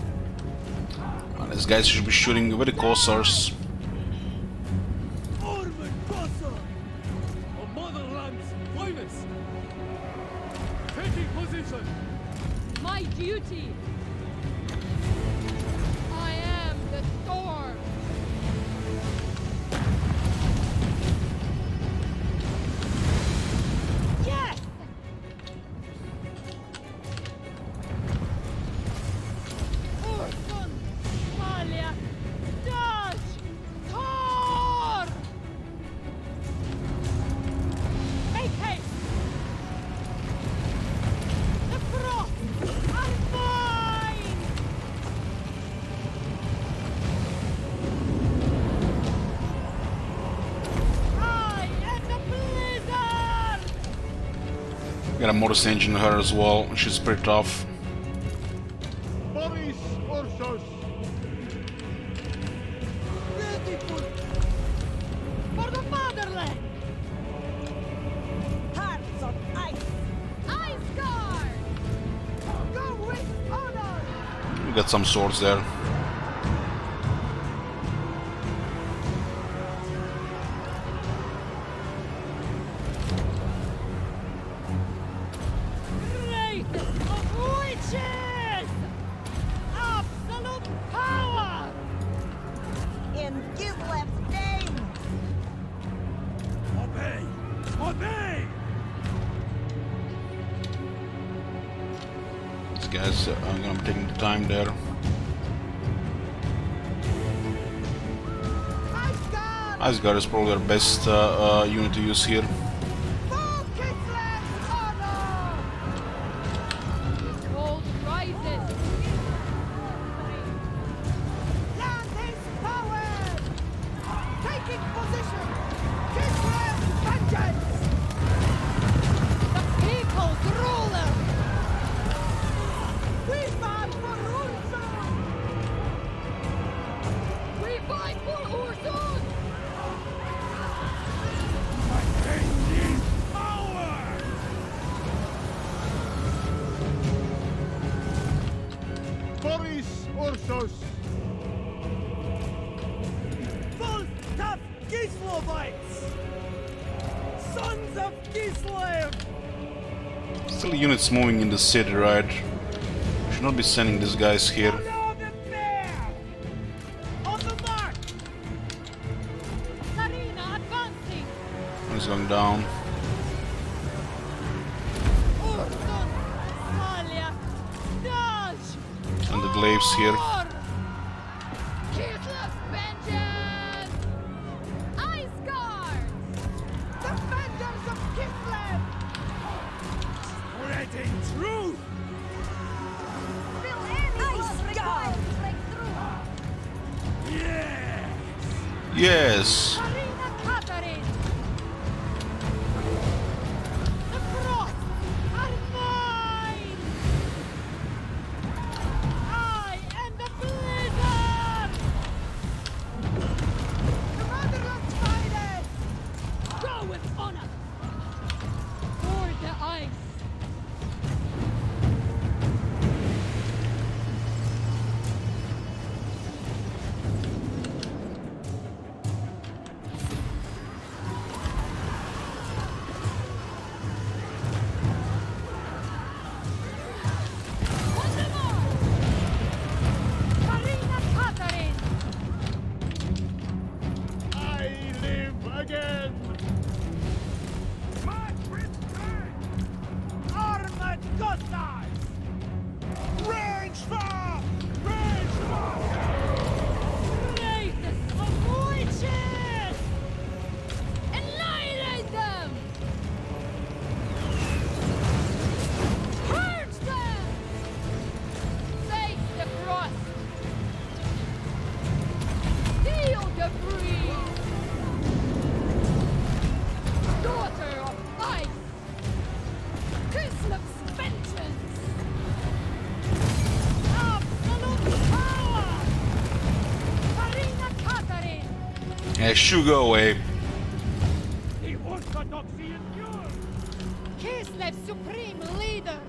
These guys should be shooting with the Corsairs. position! My duty! I am the storm! Yes! Ursun, Malia, Dash, Thor! Make haste! The frost are mine! I am the blizzard! Got a Mortis engine in her as well. She's pretty tough. Boris Ursus! Beautiful! For the motherland! Hearts of ice. Ice Guard! Go with honor! We got some swords there. Greatest of witches! Absolute power! In Gibleth's name. Obey! Obey! These guys are gonna be taking the time there. Ice Guard! Asgard is probably our best unit to use here. For Kislev honor! Cold rises! Land is power! Taking position! Kislev vengeance! The people's ruler! We fight for Ursun! We fight for Ursun! Maintain power! Boris Ursus! Full tough Kislevites! Sons of Kislev! Still units moving in the city, right? Should not be sending these guys here. Follow the bear! On the mark! Sarina advancing! He's going down. Ursun! Malia! Dash! And the glaives here. Kislev's vengeance! Ice Guard! Defenders of Kislev! Spreading truth! Ice guard. Yeah! Yes! Sarina Catherine! The frost are mine! I am the blizzard! The motherland's finest! Go with honor! For the ice! Waldemar! Sarina Catherine! I live again! March return! Armored Gothites! Range fire! Range fire! Greatest of witches! Annihilate them! Purge them! Face the frost! Seal the breeze! Daughter of ice! Kislev's vengeance! Absolute power! Sarina Catherine! Yeah, should go away. The orthodoxy endures! Kislev's supreme leader!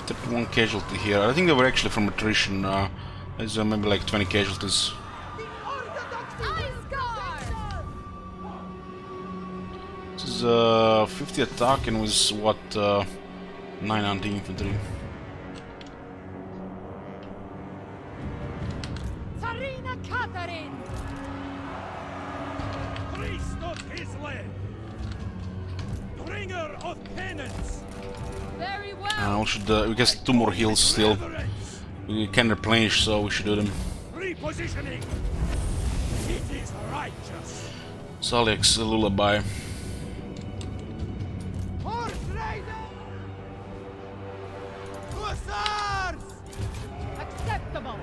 31 casualty here. I think they were actually from attrition. There's maybe like 20 casualties. Ice Guard! This is 50 attack and with what 9 anti-infantry. Tsarina Catherine! Priest of his land! Bringer of penance! Very well! We should we get 2 more heals still. Reverence! We can replenish, so we should do them. Repositioning! It is righteous! Salix lullaby. Horse rider! Hussars! Acceptable!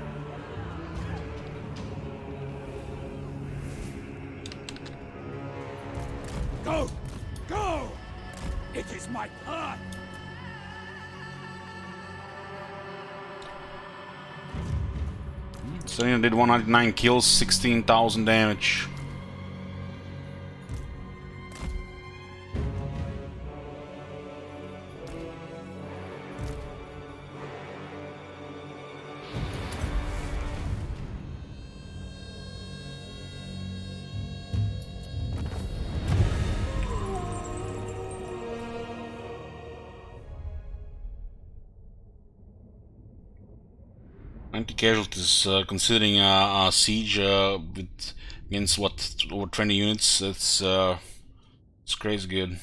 Go! Go! It is my path! Selena did 109 kills, 16,000 damage. Casualties, considering a siege with against what, over 20 units, it's crazy good.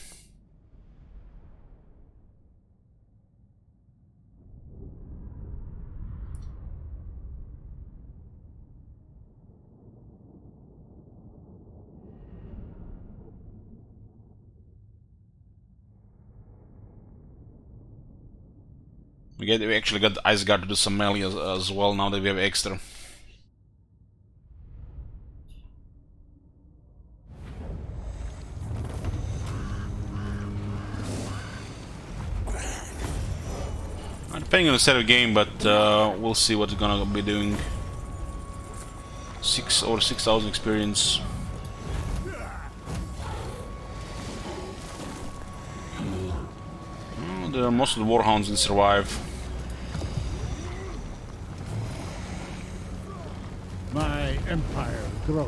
We actually got Ice Guard to do some melee as well now that we have extra. Depending on the set of game, but we'll see what we're gonna be doing. 6,000 experience. Most of the Warhounds will survive. My empire grows.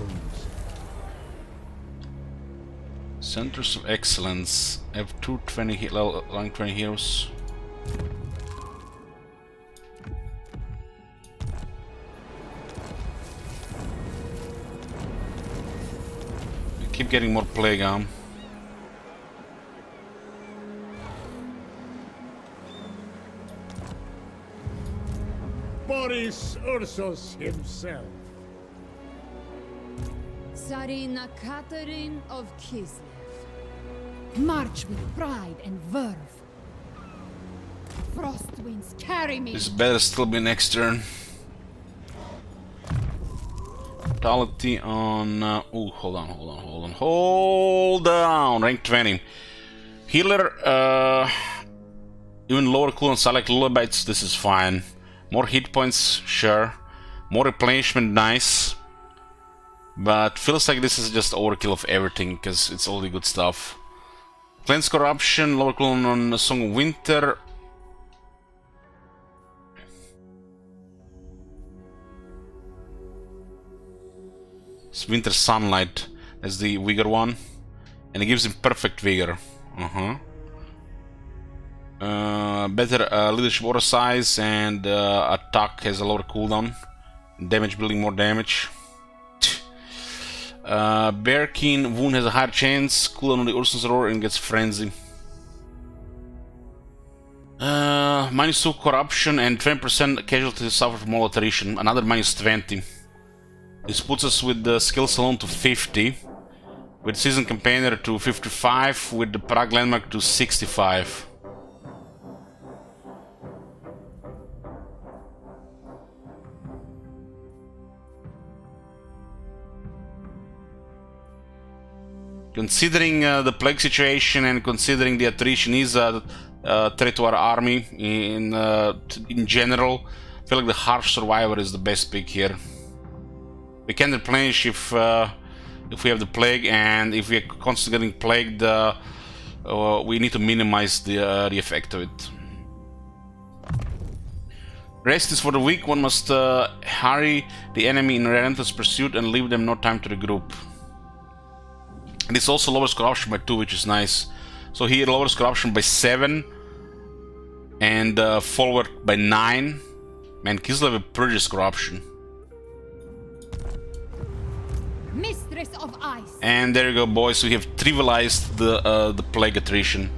Centers of Excellence. I have 220 rank 20 heroes. We keep getting more plague arm. Boris Ursus himself. Tsarina Catherine of Kislev. March with pride and verve. Frost winds carry me. This better still be next turn. Brutality on. Oh, hold on. Rank 20. Healer. Even lower cooldown. Select lullabies. This is fine. More hit points, sure. More replenishment, nice. But feels like this is just overkill of everything because it's all the good stuff. Cleanse corruption, lower cooldown on Song of Winter. It's Winter Sunlight. That's the vigor one, and it gives him perfect vigor. Better leadership auto size, and attack has a lower cooldown. Damage building more damage. Bear Keen wound has a higher chance. Cooldown on the Ursus Roar and gets frenzy. -2 corruption and 20% casualties suffer from all attrition. Another -20. This puts us with the skills alone to 50. With Season Campaigner to 55. With the Prague Landmark to 65. Considering the plague situation and considering the attrition is a threat to our army in general, I feel like the Harsh Survivor is the best pick here. We can replenish if we have the plague, and if we are constantly getting plagued, we need to minimize the effect of it. Rest is for the weak. One must harry the enemy in relentless pursuit and leave them no time to regroup. And this also lowers corruption by 2, which is nice. So here lowers corruption by 7 and forward by 9. Man, Kislev purges corruption. Mistress of Ice. And there you go, boys. We have trivialized the plague attrition.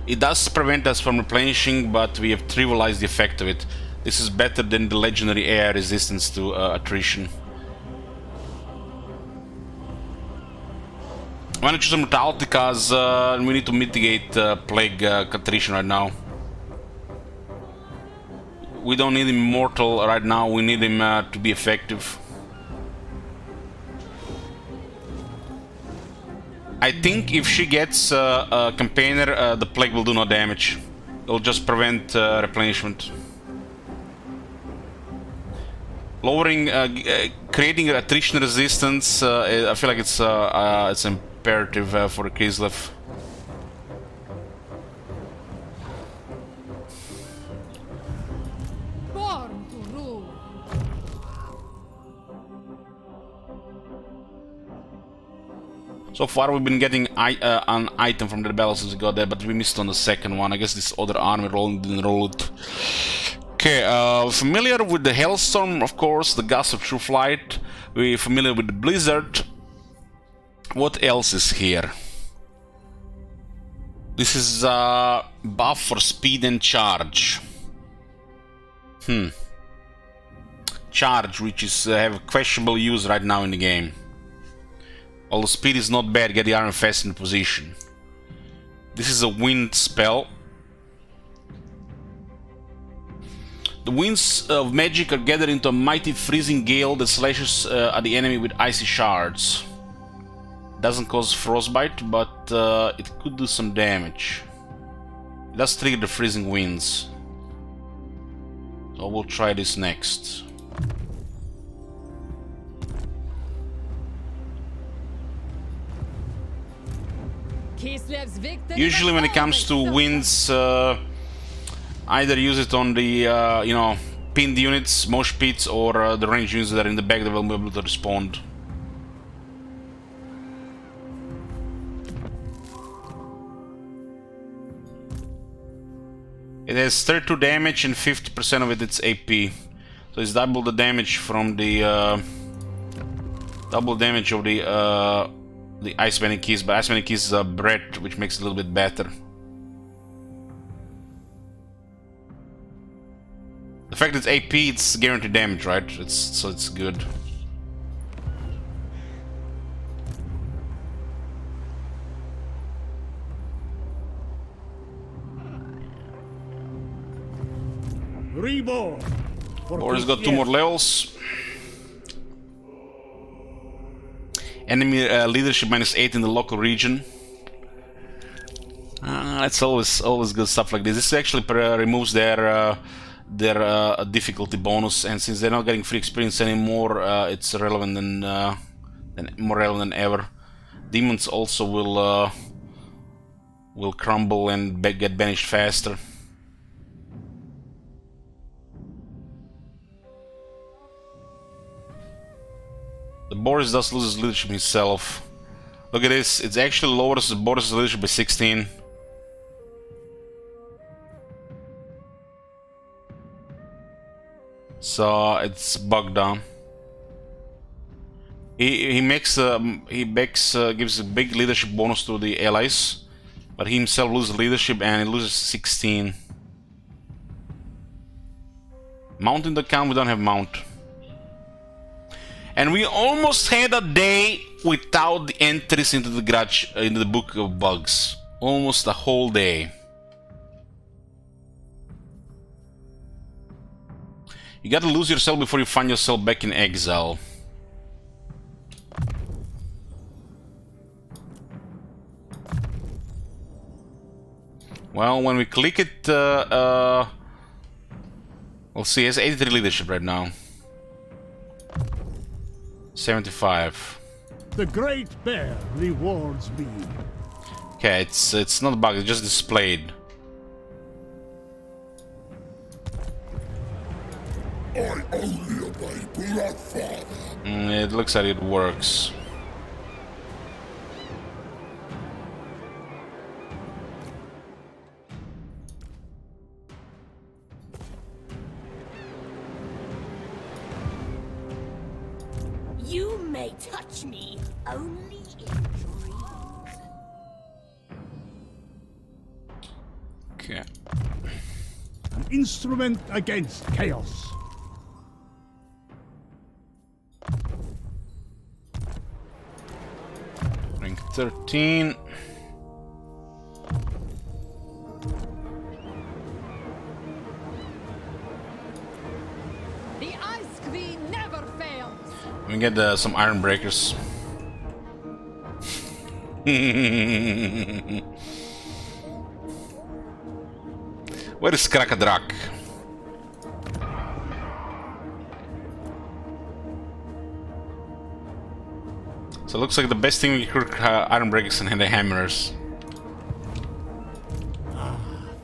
It does prevent us from replenishing, but we have trivialized the effect of it. This is better than the legendary air resistance to attrition. I'm gonna choose a mortality because we need to mitigate plague attrition right now. We don't need him immortal right now, we need him to be effective. I think if she gets a campaigner, the plague will do no damage. It'll just prevent replenishment. Lowering, creating attrition resistance, I feel like it's imperative for Kislev. Born to rule. So far we've been getting an item from the battle since we got there, but we missed on the second one. I guess this other army didn't roll it. Okay, familiar with the Hailstorm, of course, the Gust of True Flight. We're familiar with the Blizzard. What else is here? This is a buff for speed and charge. Charge, which is have questionable use right now in the game. Although speed is not bad, get the army fast in position. This is a wind spell. The winds of magic are gathered into a mighty freezing gale that slashes at the enemy with icy shards. Doesn't cause frostbite, but it could do some damage. It does trigger the freezing winds. So we'll try this next. Kislev's victory. Usually when it comes to winds, either use it on the, you know, pinned units, mosh pits, or the ranged units that are in the back that will be able to respond. It has 32 damage and 50% of it's AP. So it's double the damage from the double damage of the Ice Bending Keys, but Ice Bending Keys is a bread, which makes it a little bit better. The fact that it's AP, it's guaranteed damage, right? So it's good. Reborn. Boris got 2 more levels. Enemy leadership -8 in the local region. That's always good stuff like this. This actually removes their difficulty bonus, and since they're not getting free experience anymore, it's relevant more relevant than ever. Demons also will crumble and get banished faster. The Boris does lose his leadership himself. Look at this, it actually lowers the Boris' leadership by 16. So it's bugged down. He gives a big leadership bonus to the allies, but he himself loses leadership and he loses 16. Mount in the count, we don't have mount. And we almost had a day without the entries into the grudge, into the book of bugs. Almost a whole day. You gotta lose yourself before you find yourself back in exile. Well, when we click it, we'll see, it has 83 leadership right now. 75. The Great Bear rewards me. Okay, it's not bugged, it's just displayed. I only obey blood, father. It looks like it works. may touch me only in dreams. Okay. An instrument against chaos. Rank 13. The Ice Queen never fails. We get some iron breakers. Where is Krakadrak? So it looks like the best thing we could iron breakers and the hammers.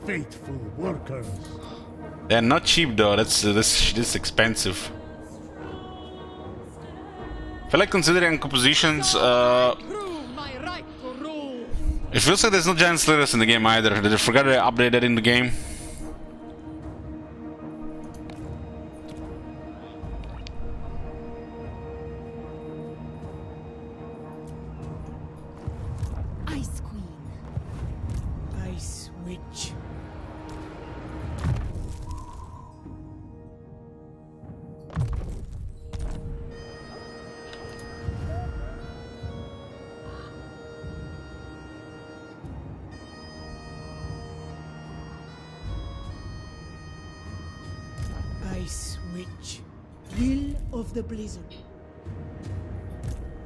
Faithful workers. They're not cheap though. That's expensive. I feel like considering compositions, Prove my right to rule. it feels like there's no giant slayers in the game either. Did I forget to update that in the game? Ice Queen. Ice Witch. Ice Witch. Will of the Blizzard.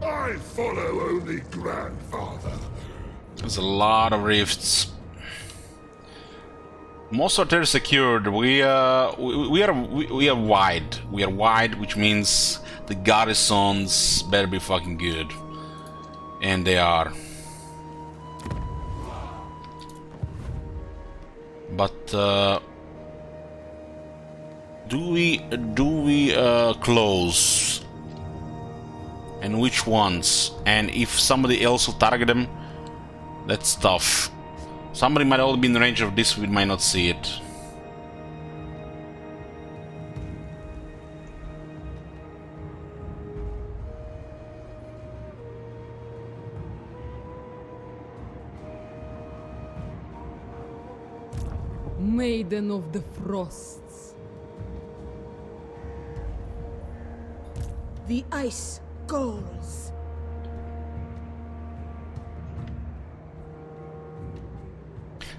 I follow only grandfather. There's a lot of rifts. Most are territory secured. We are wide. We are wide, which means the garrisons better be fucking good, and they are. But do we close? And which ones? And if somebody else will target them, that's tough. Somebody might only be in the range of this, we might not see it. Maiden of the Frosts. The Ice Calls.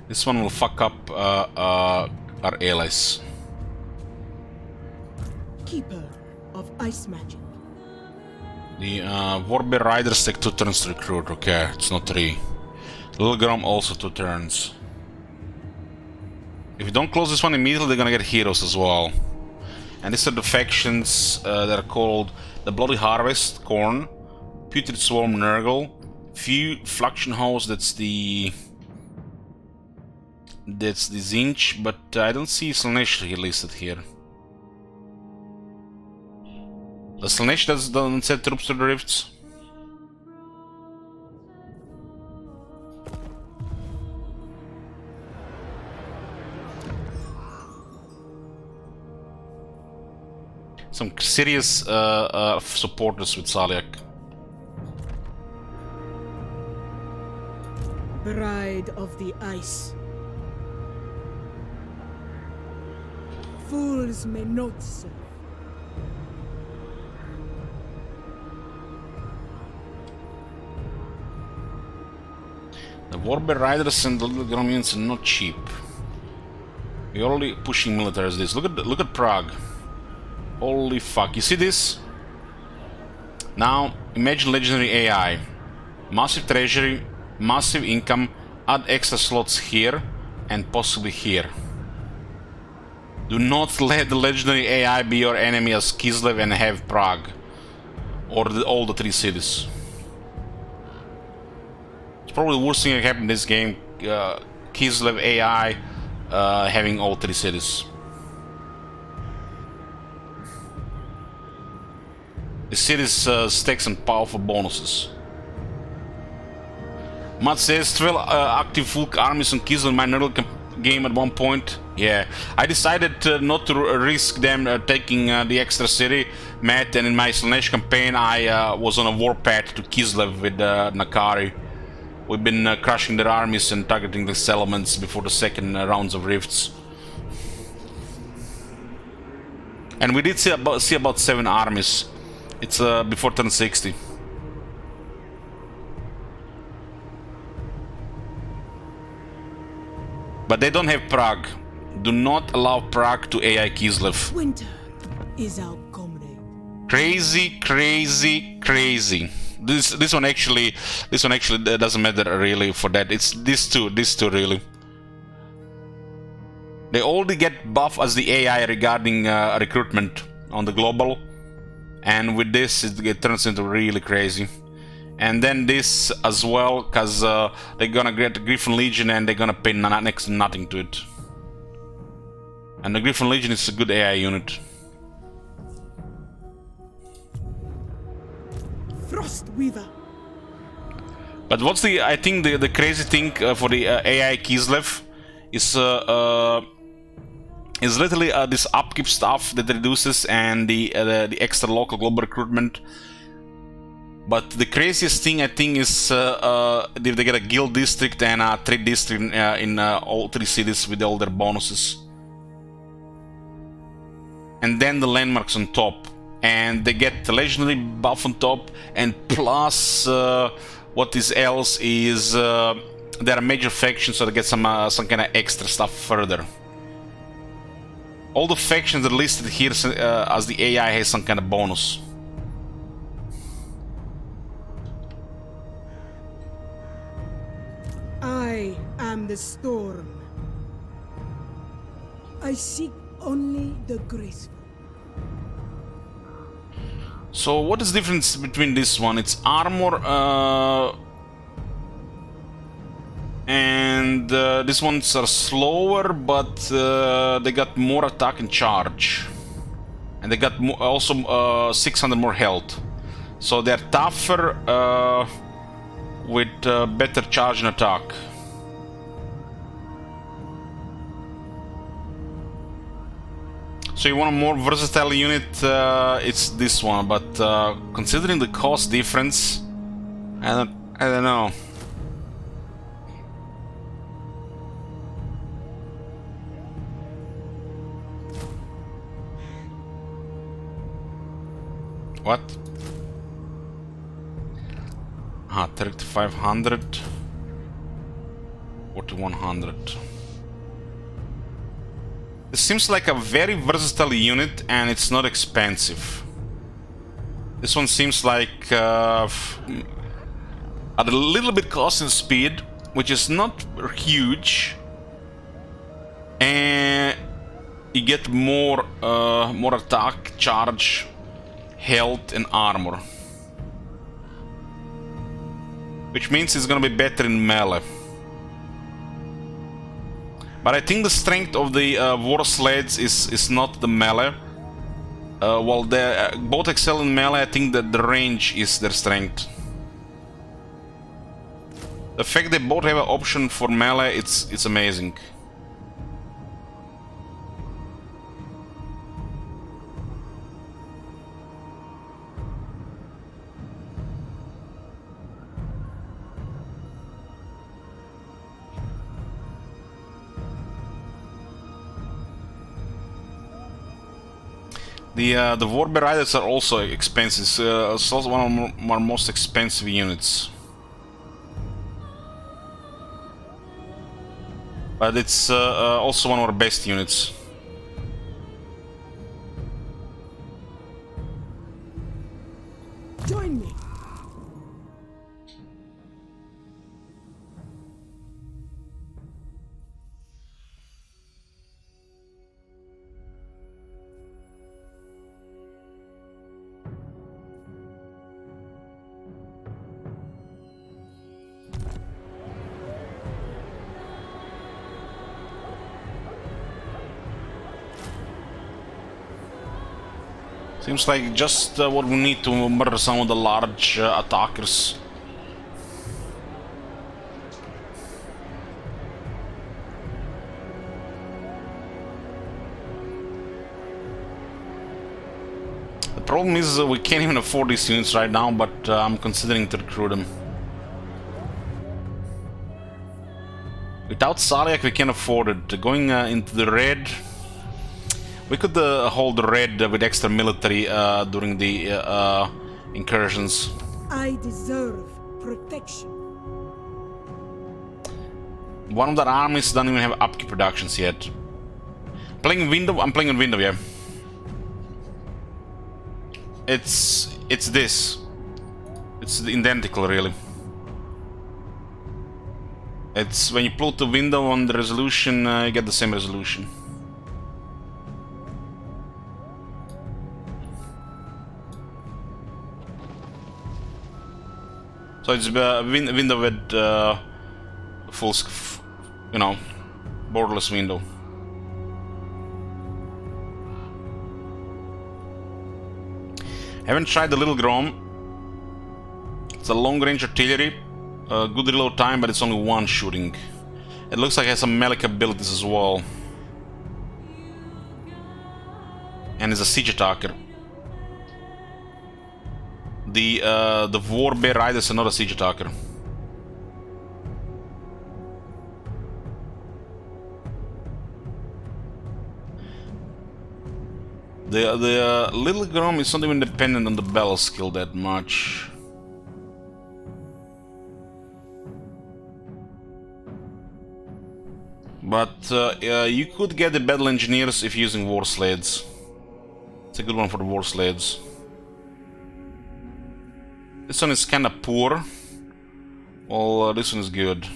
This one will fuck up our allies. Keeper of Ice Magic. The Warbear Riders take 2 turns to recruit. Okay, it's not 3. Little Grom also 2 turns. If you don't close this one immediately, they're gonna get heroes as well. And these are the factions that are called the Bloody Harvest, Corn, Putrid Swarm, Nurgle, Fluxion Host, that's the Zinch, but I don't see Slanesh listed here. The Slanesh doesn't send troops to the rifts. Some serious supporters with Saliak. Bride of the Ice. Fools may not serve. The Warbear Riders and the Little Gromians are not cheap. We're already pushing military as this. Look at Prague. Holy fuck, you see this? Now, imagine legendary AI. Massive treasury, massive income, add extra slots here, and possibly here. Do not let the legendary AI be your enemy as Kislev and have Prague. Or all the 3 cities. It's probably the worst thing that happened in this game. Kislev AI having all 3 cities. The cities stack some powerful bonuses. Matt says 12 active full armies on Kislev might not game at one point. Yeah, I decided not to risk them taking the extra city, Matt, and in my Slanesh campaign I was on a warpath to Kislev with Nakari. We've been crushing their armies and targeting the settlements before the second rounds of rifts. And we did see about 7 armies. It's before turn 60. But they don't have Prague. Do not allow Prague to AI Kislev. Winter is our comrade. Crazy, crazy, crazy. This one actually doesn't matter really for that. It's these two really. They only get buff as the AI regarding recruitment on the global, and with this it turns into really crazy. And then this as well, because they're gonna get the Griffin Legion and they're gonna pay next to nothing to it. And the Griffin Legion is a good AI unit. Frostweaver. But what's I think the crazy thing for the AI Kislev is literally this upkeep stuff that reduces and the extra local global recruitment. But the craziest thing I think is if they get a guild district and a trade district in all 3 cities with all their bonuses. And then the landmarks on top. And they get the legendary buff on top, and plus what is else is they're a major faction, so they get some kind of extra stuff further. All the factions are listed here as the AI has some kind of bonus. I am the storm. I seek only the graceful. So what is the difference between this one? It's armor and these ones are slower, but they got more attack and charge, and they got also 600 more health. So they're tougher with better charge and attack. So you want a more versatile unit, it's this one, but considering the cost difference, I don't know. What? 3500, 4100. It seems like a very versatile unit, and it's not expensive. This one seems like at a little bit cost and speed, which is not huge, and you get more attack, charge, health, and armor, which means it's gonna be better in melee. But I think the strength of the war sleds is not the melee. While they both excel in melee, I think that the range is their strength. The fact they both have an option for melee, it's amazing. The Warbear Riders are also expensive. It's also one of our most expensive units. But it's also one of our best units. Join me. Seems like just what we need to murder some of the large attackers. Problem is we can't even afford these units right now, but I'm considering to recruit them. Without Saliak we can't afford it. Going into the red, we could hold the red with extra military during the incursions. I deserve protection. One of the armies doesn't even have upkeep productions yet. Playing window, I'm playing on window, yeah. It's this. It's identical, really. It's when you put the window on the resolution, you get the same resolution. So it's a window with full, you know, borderless window. Haven't tried the Little Grom. It's a long-range artillery, good reload time, but it's only one shooting. It looks like it has some melee abilities as well, and it's a siege attacker. The Warbear Rider is another siege attacker. The Little Grom is not even dependent on the battle skill that much. But you could get the battle engineers if using war sleds. It's a good one for the war sleds. This one is kinda poor. Well, this one is good.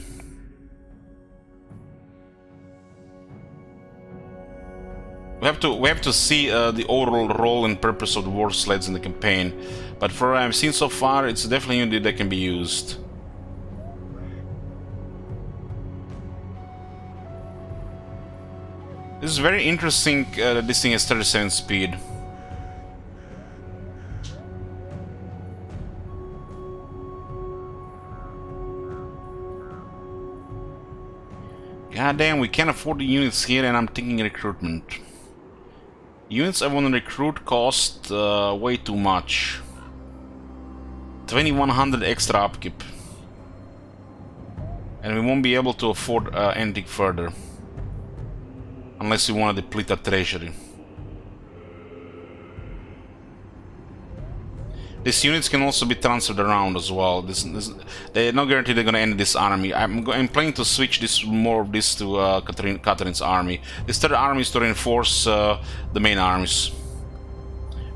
We have to see the overall role and purpose of the war sleds in the campaign, but for what I've seen so far, it's definitely a unit that can be used. This is very interesting that this thing has 37 speed. God damn, we can't afford the units here, and I'm thinking recruitment. Units I want to recruit cost way too much. 2100 extra upkeep. And we won't be able to afford anything further. Unless we want to deplete our treasury. These units can also be transferred around as well. They're not guaranteed they're going to end this army. I'm planning to switch more of this to Catherine's army. This third army is to reinforce the main armies.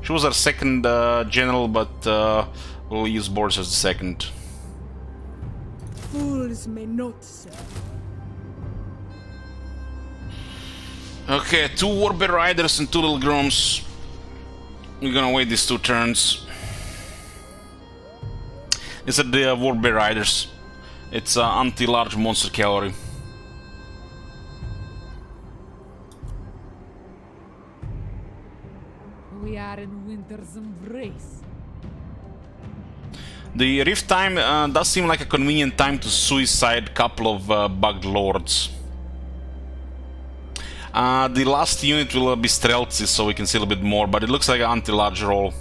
She was our second general, but we'll use Boris as the second. Fools may not serve. Okay, 2 Warbear Riders and 2 Little Groms. We're gonna wait these 2 turns. These are the Warbear Riders. It's anti-large monster cavalry. We are in winter's embrace. The rift time does seem like a convenient time to suicide a couple of bugged lords. The last unit will be stealthy, so we can see a little bit more, but it looks like an anti-large roll.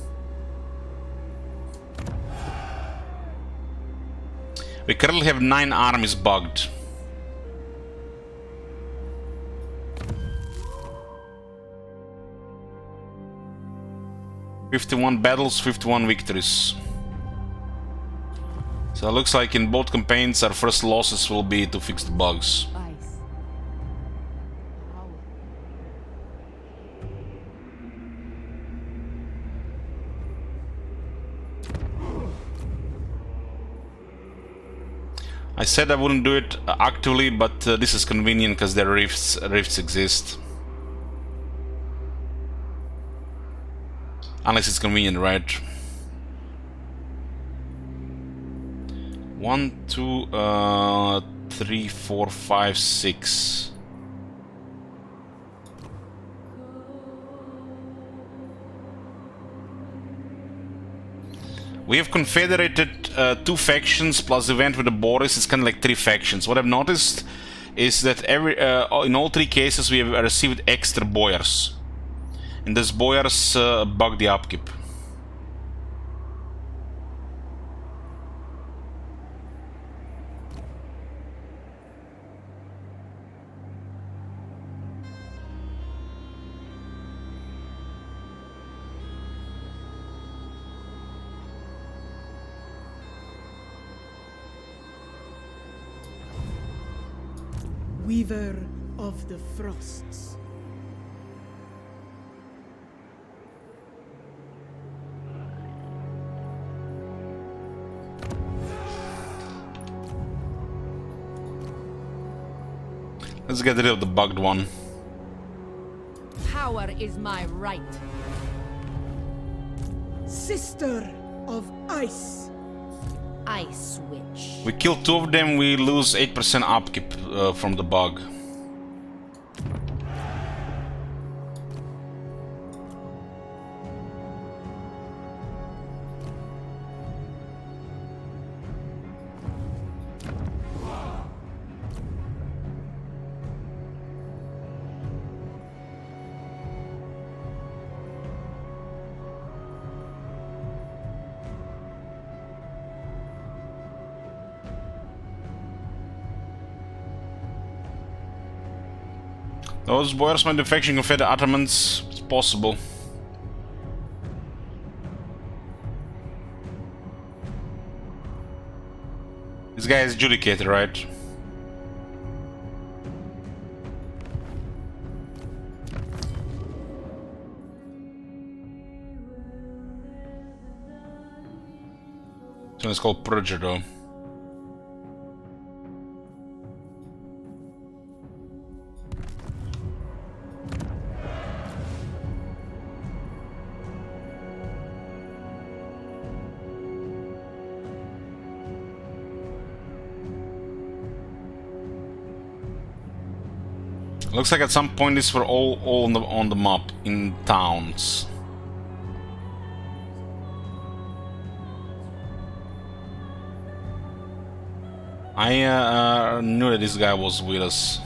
We currently have 9 armies bugged. "51 battles, 51 victories." So it looks like in both campaigns our first losses will be to fix the bugs. Ice. Power. I said I wouldn't do it actively, but this is convenient because there are rifts exist. Unless it's convenient, right? 1, 2, 3, 4, 5, 6. We have confederated 2 factions plus the event with the Boris. It's kind of like 3 factions. What I've noticed is that in all 3 cases we have received extra boyars. And those boyars bug the upkeep. weaver of the frosts. Let's get rid of the bugged one. Power is my right. Sister of ice. Ice Witch. We kill 2 of them, we lose 8% upkeep from the bug. Those boyars might infection can fit the Ottomans. It's possible. This guy is adjudicated, right? So it's called Purger though. Looks like at some point these were all on the map in towns. I knew that this guy was with us.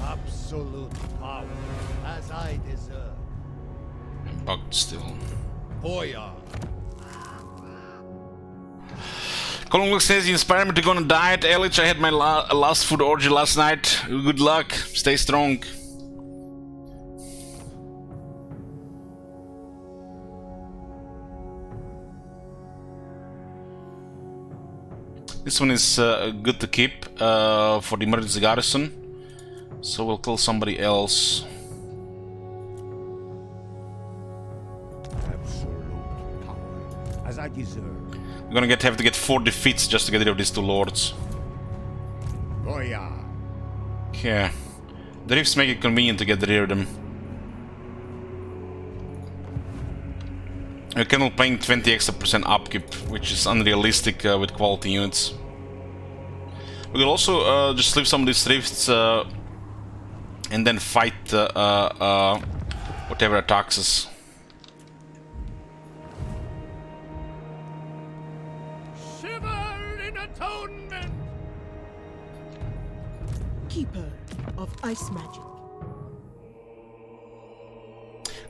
Absolute power, as I deserve. I'm bugged still. Hoya. Colin says he inspired me to go on a diet. Elich, I had my last food orgy last night. Good luck. Stay strong. This one is good to keep for the emergency garrison. So we'll kill somebody else. Absolute power, as I deserve. We're gonna have to get 4 defeats just to get rid of these 2 lords. Goya. Okay. The rifts make it convenient to get rid of them. We're kind of paying 20 extra% upkeep, which is unrealistic with quality units. We could also just leave some of these rifts and then fight whatever attacks us. Shiver in atonement! Keeper of ice magic.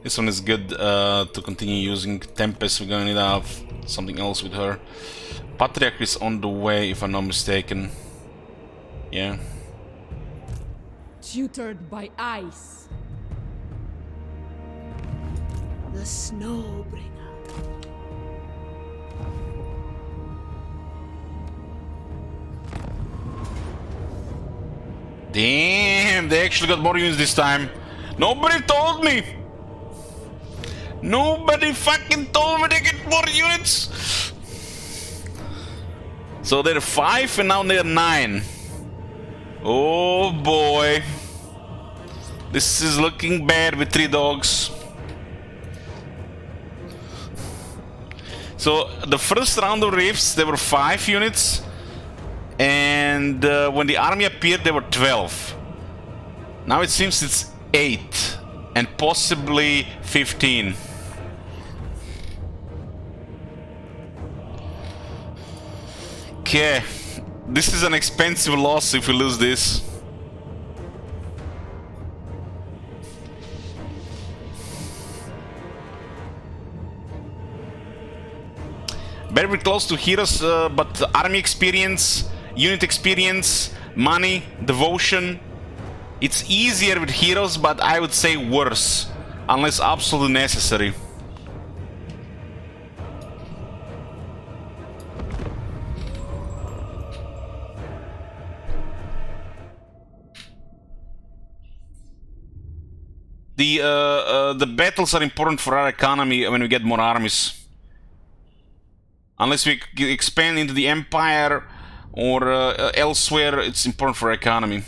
This one is good to continue using. Tempest, we're gonna need to have something else with her. Patriarch is on the way, if I'm not mistaken. Yeah. Tutored by ice. The Snowbringer. Damn, they actually got more units this time. Nobody told me! Nobody fucking told me they get more units! So they're 5 and now they're 9. Oh boy. This is looking bad with 3 dogs. So the first round of rifts, there were 5 units. And when the army appeared, there were 12. Now it seems it's 8. And possibly 15. Okay. This is an expensive loss if we lose this. Very close to heroes, but army experience, unit experience, money, devotion. It's easier with heroes, but I would say worse, unless absolutely necessary. The battles are important for our economy when we get more armies. Unless we expand into the empire or elsewhere, it's important for our economy.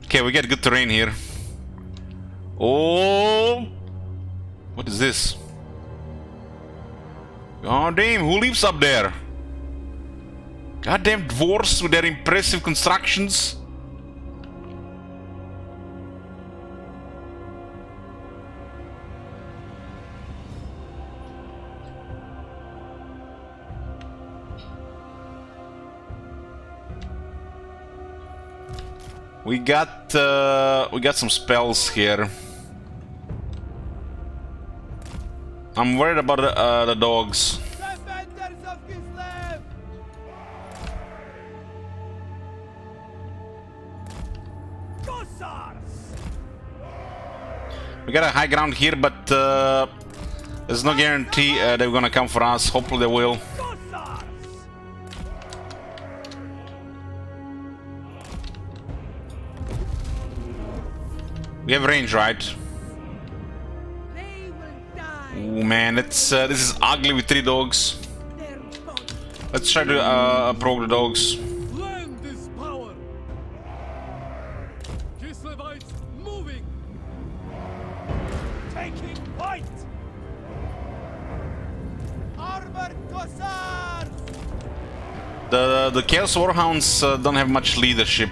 Okay, we get good terrain here. Oh, what is this? God damn, who lives up there? Goddamn dwarves with their impressive constructions. We got some spells here. I'm worried about the dogs. We got a high ground here, but there's no guarantee they're gonna come for us. Hopefully they will. We have range, right? Oh man, this is ugly with 3 dogs. Let's try to provoke the dogs. Land is power. Kislevites moving. Taking point. Armored Cossars. The Chaos Warhounds don't have much leadership.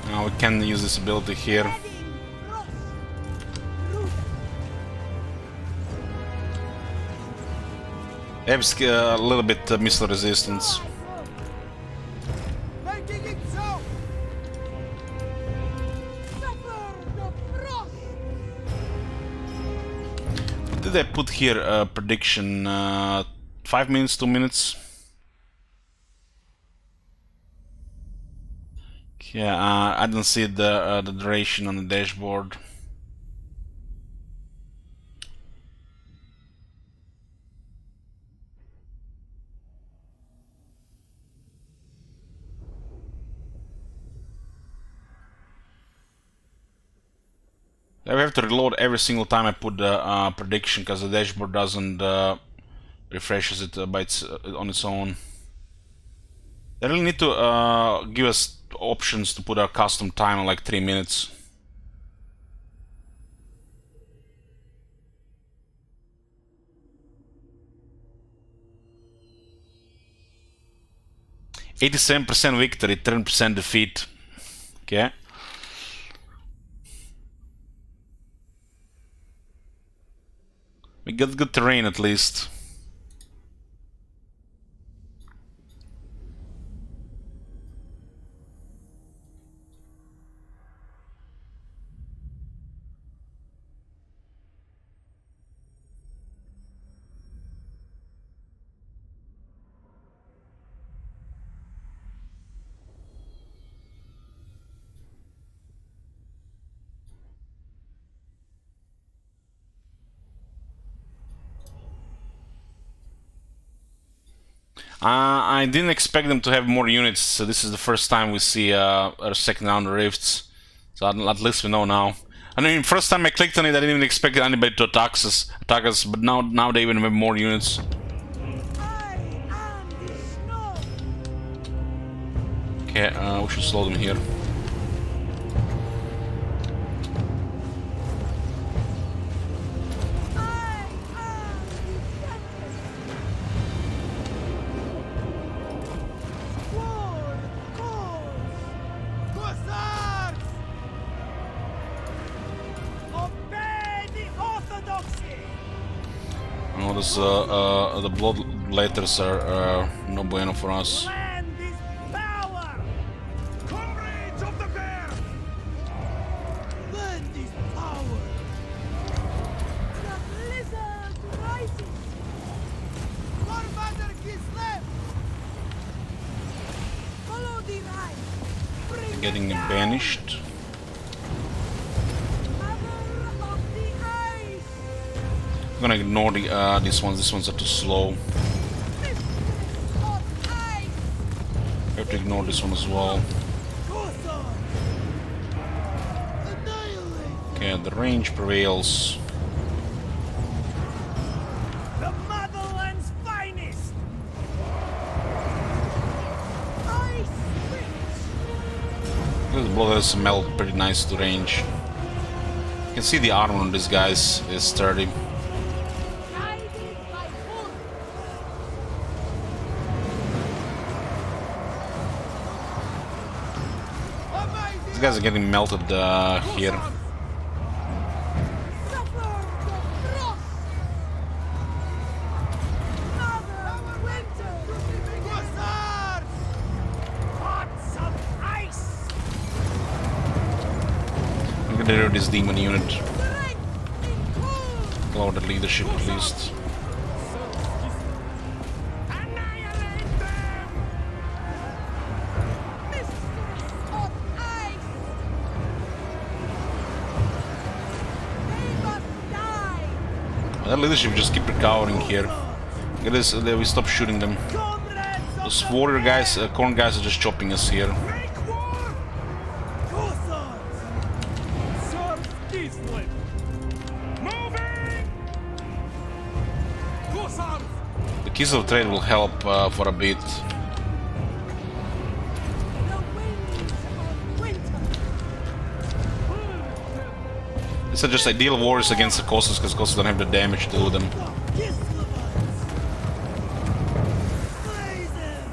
Now we can use this ability here. They have a little bit missile resistance. What did I put here? Prediction 5 minutes, 2 minutes. Yeah, I don't see the duration on the dashboard. I have to reload every single time I put the prediction because the dashboard doesn't refreshes it on its own. They really need to give us options to put a custom timer like 3 minutes. %87 victory, 10% defeat. Okay. We got good terrain at least. I didn't expect them to have more units, so this is the first time we see a second round of rifts. So at least we know now. I mean, first time I clicked on it, I didn't even expect anybody to attack us, but now they even have more units. Okay, we should slow them here. Oh, there's the letters are no bueno for us. Land is power! Comrades of the bear! Land is power! The blizzard rises. Forefather Kislev! Follow the line. Bring Getting them down. banished. Mother of the ice. I'm gonna ignore the these ones. These ones are too slow. Mistress of ice. I have to ignore this one as well. Kosa! Annihilate! Okay, the range prevails. The motherland's finest! Ice witch. This blood has melt pretty nice to range. You can see the armor on these guys is sturdy. Guided by force. These guys are getting melted here. Suffer the frost. Mother winter. Hussars! Pots of ice! I'm gonna get rid of this demon unit. Strength in cold. Allow the leadership at least. Annihilate them! Mistress of ice. They must die. That leadership just keep recovering here. Get this, we stop shooting them. Comrades of Those the warrior guys, corn guys are just chopping us here. Make war! Hussars! Serve Kislev! Moving! Hussars! The keys of trade will help for a bit. The winds of winter. These are just ideal warriors against the Cossacks because Cossacks don't have the damage to do them. Kislevites! Slay them!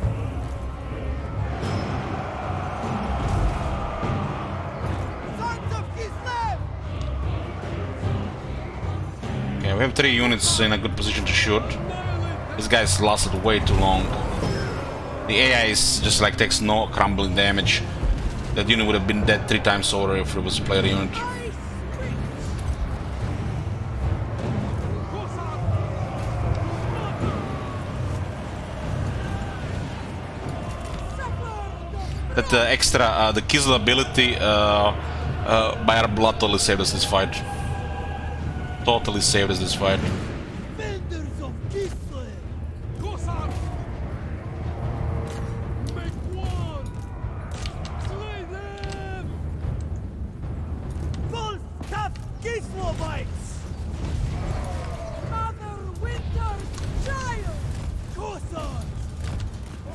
Sons of Kislev! Okay, we have 3 units in a good position to shoot. This guy's lasted way too long. The AI is just like takes no crumbling damage. That unit would have been dead 3 times over if it was a player unit. Ice witch. Suffer the That extra, the Kizel ability by our blood totally saved us this fight. Totally saved us this fight. Defenders of Kislev! Hussars! Make war! Slay them! Volstav Kislevites! Mother winter's child. Hussars!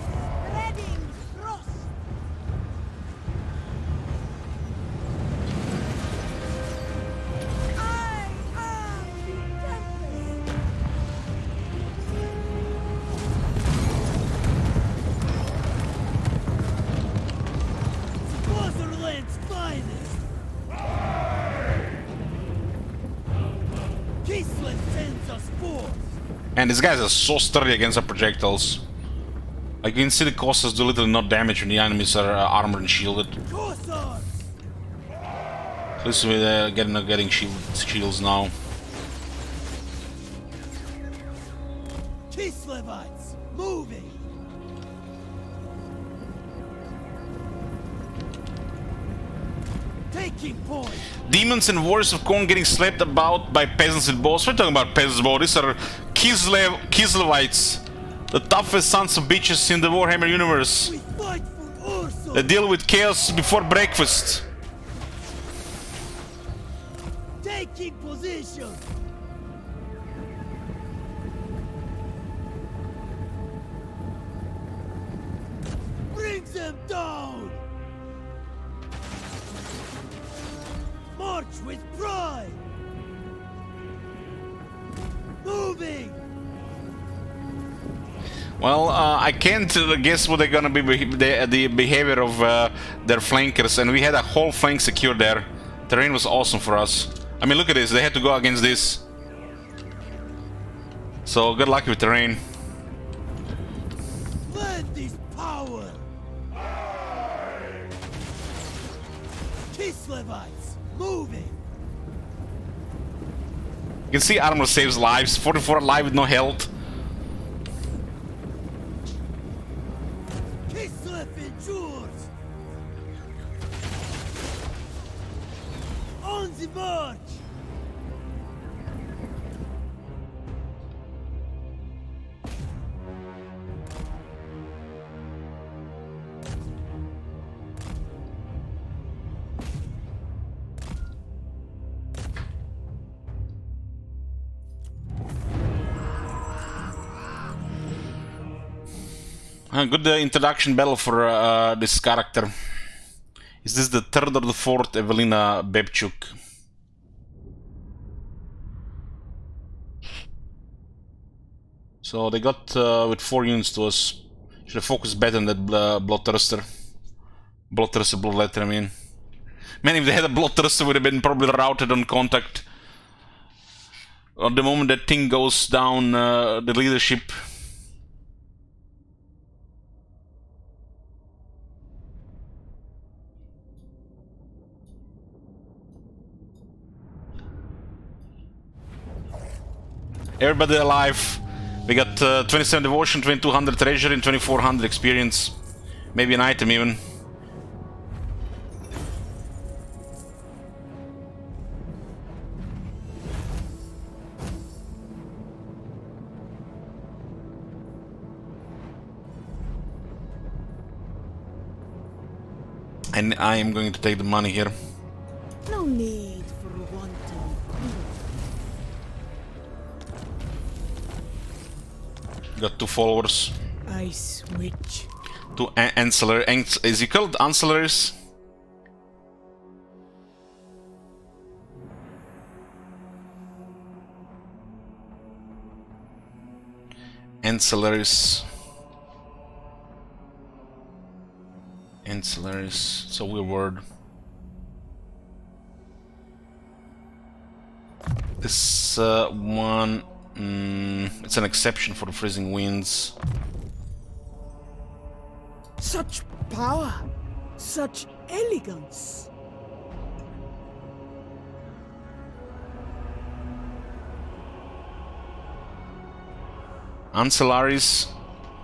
Spreading frost. I am the tempest. Motherland's finest! Kislev sends us forth! And these guys are so sturdy against our projectiles. Like you can see the Cossacks do literally no damage when the enemies are armored and shielded. Hussars! At least we're getting shields now. Kislevites! Moving! Taking point! Demons and warriors of Khorne getting slapped about by peasants with bows. We're talking about peasants bows. These are Kislevites, the toughest sons of bitches in the Warhammer universe. We fight for Ursul! They deal with chaos before breakfast. Taking position! Bring them down! March with pride! Moving! Well, I can't guess what they're gonna be the behavior of their flankers, and we had a whole flank secured there. Terrain was awesome for us. I mean, look at this. They had to go against this. So good luck with terrain. End this power! Kiss Levites! Move it! You can see armor saves lives. 44 alive with no health. Kislev endures! On the march! Good introduction battle for this character. Is this the third or the fourth Evelina Bebchuk? So they got with 4 units to us. Should have focused better on that Bloodthirster. Bloodletter, I mean. Man, if they had a Bloodthirster, would have been probably routed on contact. At the moment that thing goes down, the leadership. Everybody alive. We got 27 devotion, 2200 treasure, and 2400 experience. Maybe an item even. And I am going to take the money here. No need for wanton. Got 2 followers. Ice Witch. 2 ancillary. Is he called ancillaries? Ancillaries. Ancillaries. It's a weird word. This one. It's an exception for the freezing winds. Such power! Such elegance! Ancillaries.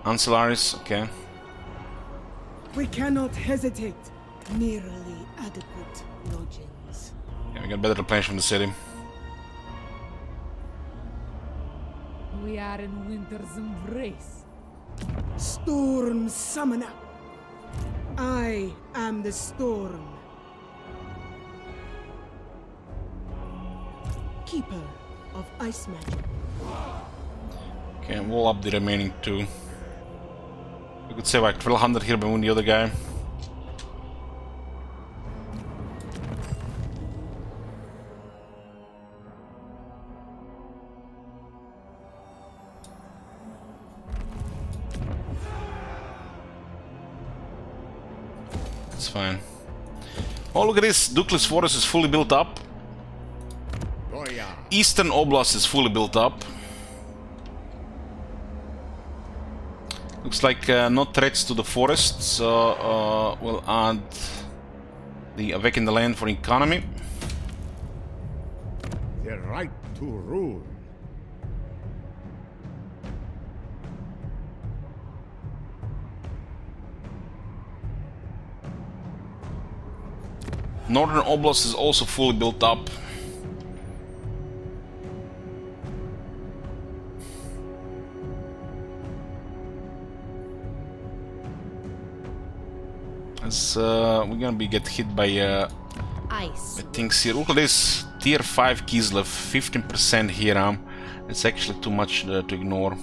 Ancillaries, okay. We cannot hesitate. Merely adequate lodgings. Yeah, we got better replenishment from the city. We are in winter's embrace. Storm Summoner. I am the storm. Keeper of Ice Magic. Okay, we'll up the remaining 2. We could save like 1200 here by moving the other guy. It's fine. Oh, look at this! Dukless Forest is fully built up. Eastern Oblast is fully built up. Looks like no threats to the forest, so we'll add the Awaken the Land for economy. The right to rule. Northern Oblast is also fully built up. As we're gonna get hit by Ice. things here. Look at this tier 5 Kislev, 15% here. It's actually too much to ignore.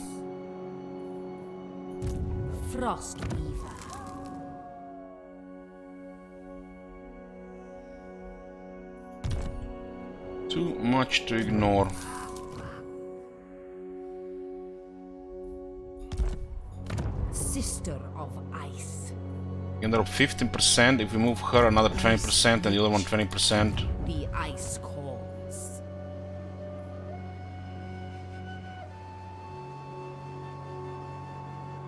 Frost Weaver. Too much to ignore. Sister of Ice. We can drop 15%. If we move her, another 20%, and the other one 20%. The Ice calls.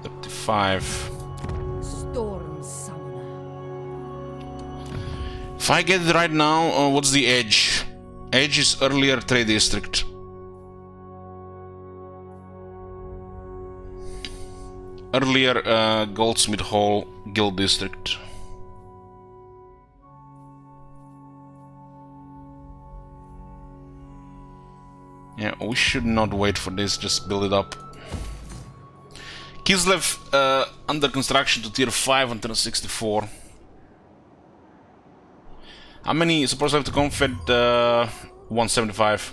$35. If I get it right now, what's the edge? Edge is earlier trade district. Earlier Goldsmith Hall Guild district. Yeah, we should not wait for this, just build it up. Kislev under construction to tier 5 until 64. How many supporters have to confed? 175.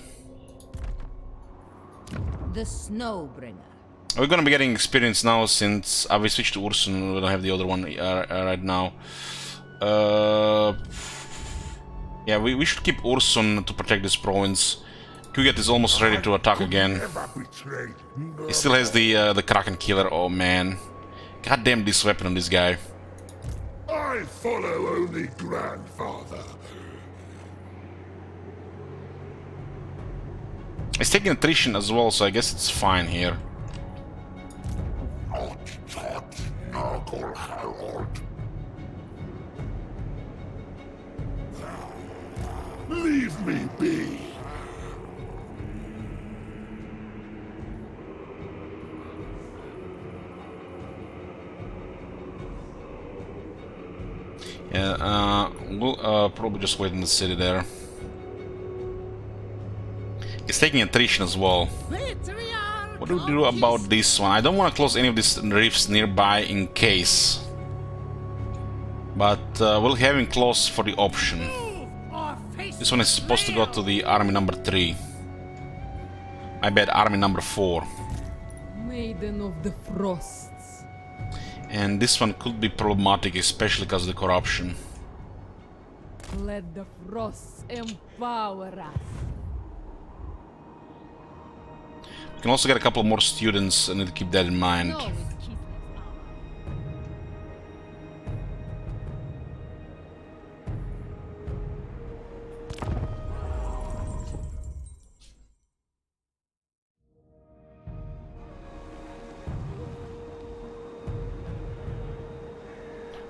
The Snowbringer. We're gonna be getting experience now since we switched to Ursun. We don't have the other one right now. Yeah, we should keep Ursun to protect this province. Kuget is almost ready to attack again. He still has the Kraken Killer. Oh man, god damn this weapon on this guy. I follow only grandfather. He's taking attrition as well, so I guess it's fine here. Leave me be. Yeah, we'll probably just wait in the city there. He's taking attrition as well. What do we do about this one? I don't want to close any of these rifts nearby in case. But we'll have him close for the option. This one is supposed to go to the army number 3. I bet army number 4. Maiden of the Frosts. And this one could be problematic, especially because of the corruption. Let the Frosts empower us. We can also get a couple more students, I need to keep that in mind. No, it's Kislev.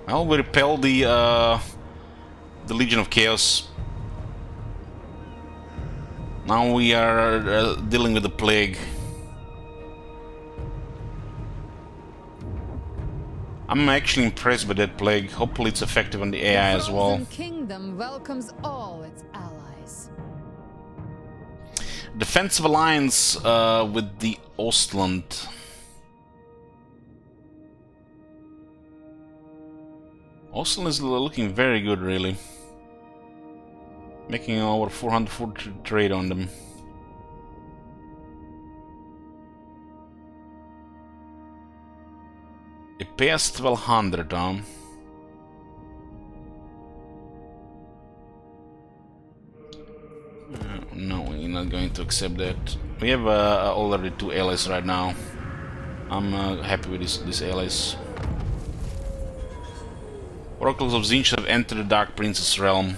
Well, we repel the Legion of Chaos. Now we are dealing with the plague. I'm actually impressed by that plague. Hopefully it's effective on the AI as well. The Kingdom welcomes all its allies. Defensive alliance with the Ostland. Ostland is looking very good, really. Making over 440 trade on them. It pays 1200, no, we're not going to accept that. We have already 2 allies right now. I'm happy with this allies. Oracles of Zinch have entered the Dark Princess realm.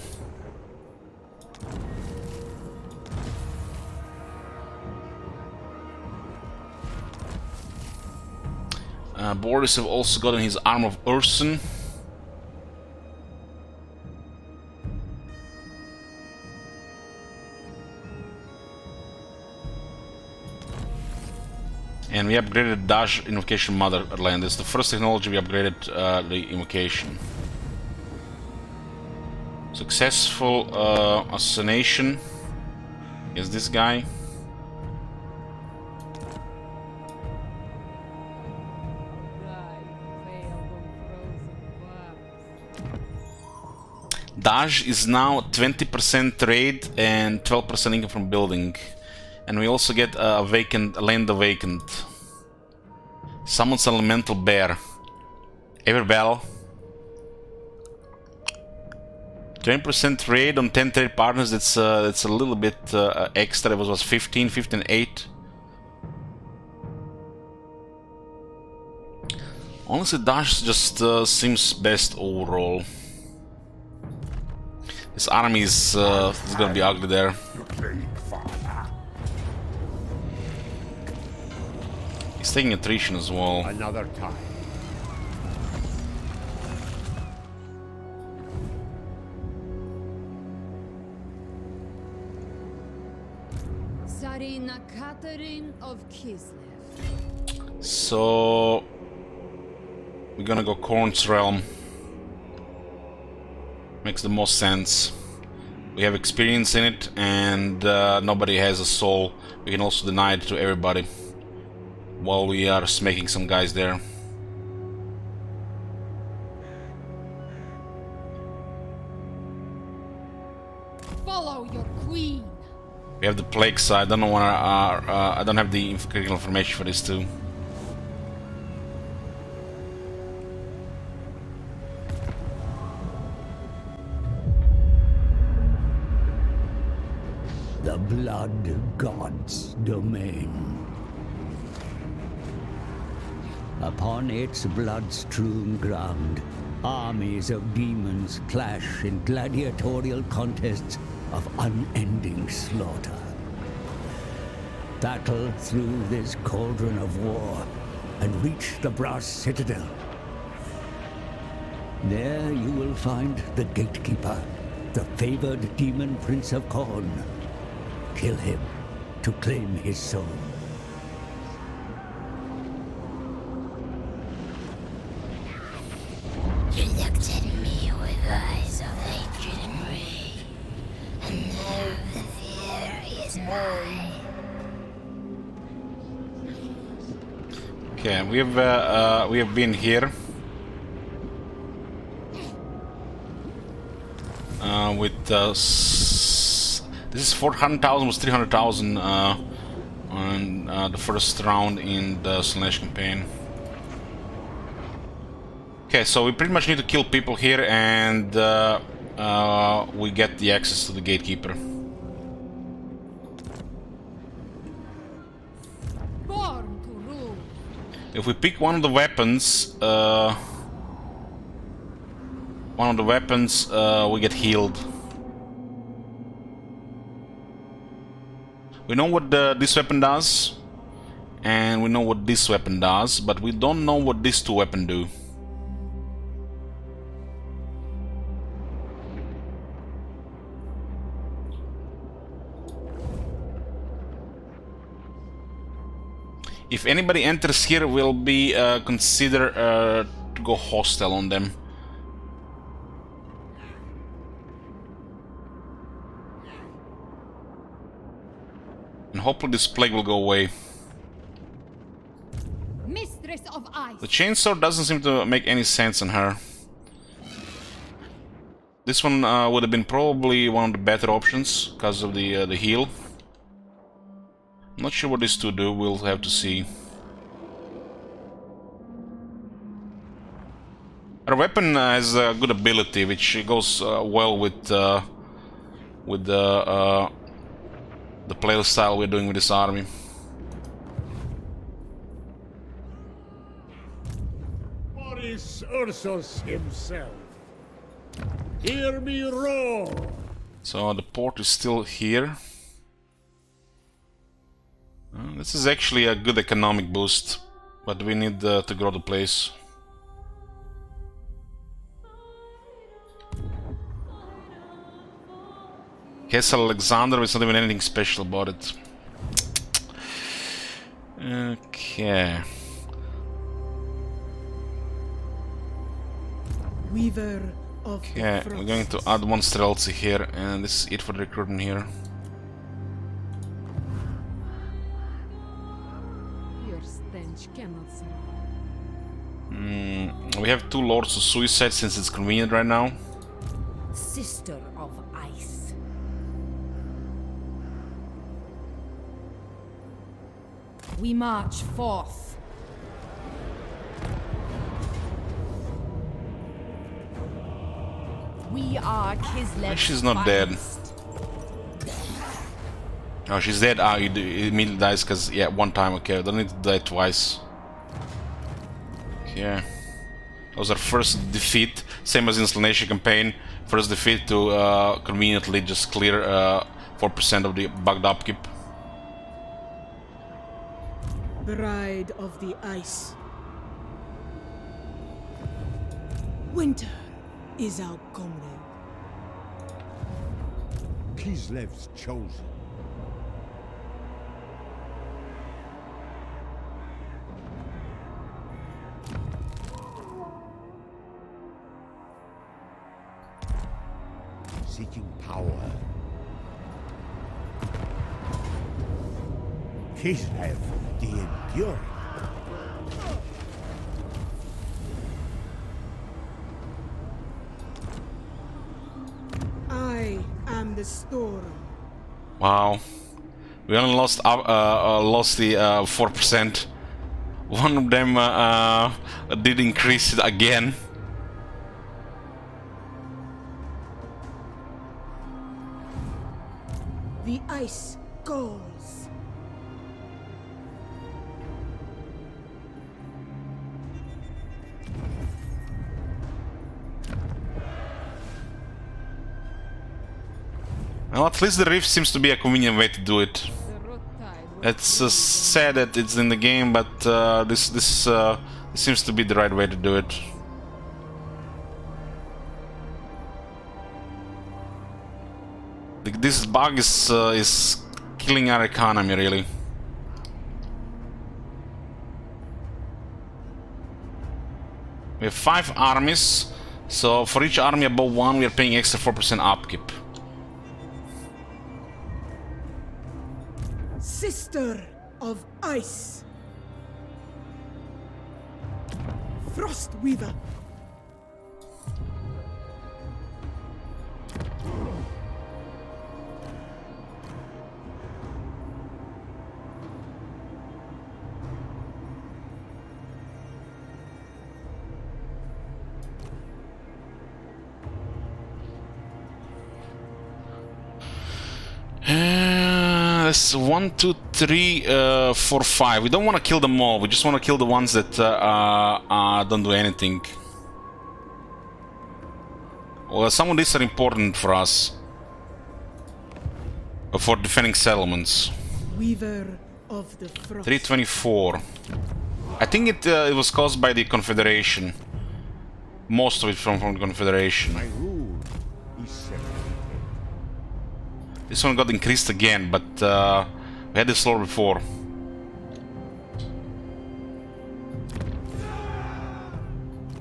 Boris have also gotten his Arm of Ursun. And we upgraded Dash Invocation Motherland. It's the first technology we upgraded the invocation. Successful assassination against this guy. Daj is now 20% trade and 12% income from building. And we also get a land vacant. Summons an elemental bear. Everbell. 20% trade on 10 trade partners, that's a little bit extra. It was 15, 8. Honestly, Dash just seems best overall. This army is gonna be ugly there. He's taking attrition as well. Another time. Tsarina Catherine of Kislev. So we're gonna go Korn's realm. Makes the most sense. We have experience in it, and nobody has a soul. We can also deny it to everybody while we are making some guys there. Follow your queen. We have the plague side. I don't know what I don't have the critical information for this too. The blood god's domain. Upon its blood-strewn ground, armies of demons clash in gladiatorial contests of unending slaughter. Battle through this cauldron of war and reach the brass citadel. There you will find the gatekeeper, the favored demon prince of Korn. Kill him to claim his soul. You looked at me with eyes of hatred and rage, and now the fear is mine. Okay, we have been here with this is 400,000 was 300,000 on the first round in the Slanesh campaign. Okay, so we pretty much need to kill people here, and we get the access to the gatekeeper. Born to rule. If we pick one of the weapons, we get healed. We know what this weapon does, and we know what this weapon does, but we don't know what these two weapons do. If anybody enters here, we'll be considered to go hostile on them. And hopefully this plague will go away. Mistress of Ice. The chainsaw doesn't seem to make any sense on her. This one would have been probably one of the better options because of the heal. I'm not sure what these two do, we'll have to see. Our weapon has a good ability, which goes well with the playstyle we're doing with this army. Boris Ursus himself. Hear me roar! So the port is still here. This is actually a good economic boost, but we need to grow the place. Castle Alexander, it's not even anything special about it. Okay. Weaver of Okay, we're going to add one Streltsy here, and this is it for the recruitment here. Your stench cannot smell. We have two Lords of Suicide since it's convenient right now. Sister of Ice. We march forth. We are Kislev. She's not dead. Oh, she's dead. Ah, it immediately dies because, yeah, one time. Okay, I don't need to die twice. Okay. That was our first defeat. Same as in Slanesh campaign. First defeat to conveniently just clear 4% of the bugged upkeep. Bride of the Ice. Winter is our comrade. Kislev's chosen. seeking power. Kislev the Enduring. I am the storm. Wow. We only lost the 4%. One of them did increase it again. The ice calls. Well, at least the rift seems to be a convenient way to do it. The road tide was It's sad that it's in the game, but this seems to be the right way to do it. This bug is killing our economy, really. We have 5 armies, so for each army above 1 we are paying extra 4% upkeep. Sister of ice. Frost Weaver. That's 1, 2, 3, 4, 5. We don't want to kill them all. We just want to kill the ones that don't do anything. Well, some of these are important for us. For defending settlements. Weaver of the Frost. 324. I think it was caused by the Confederation. Most of it from the Confederation. My rule is separated. This one got increased again, but we had this lore before.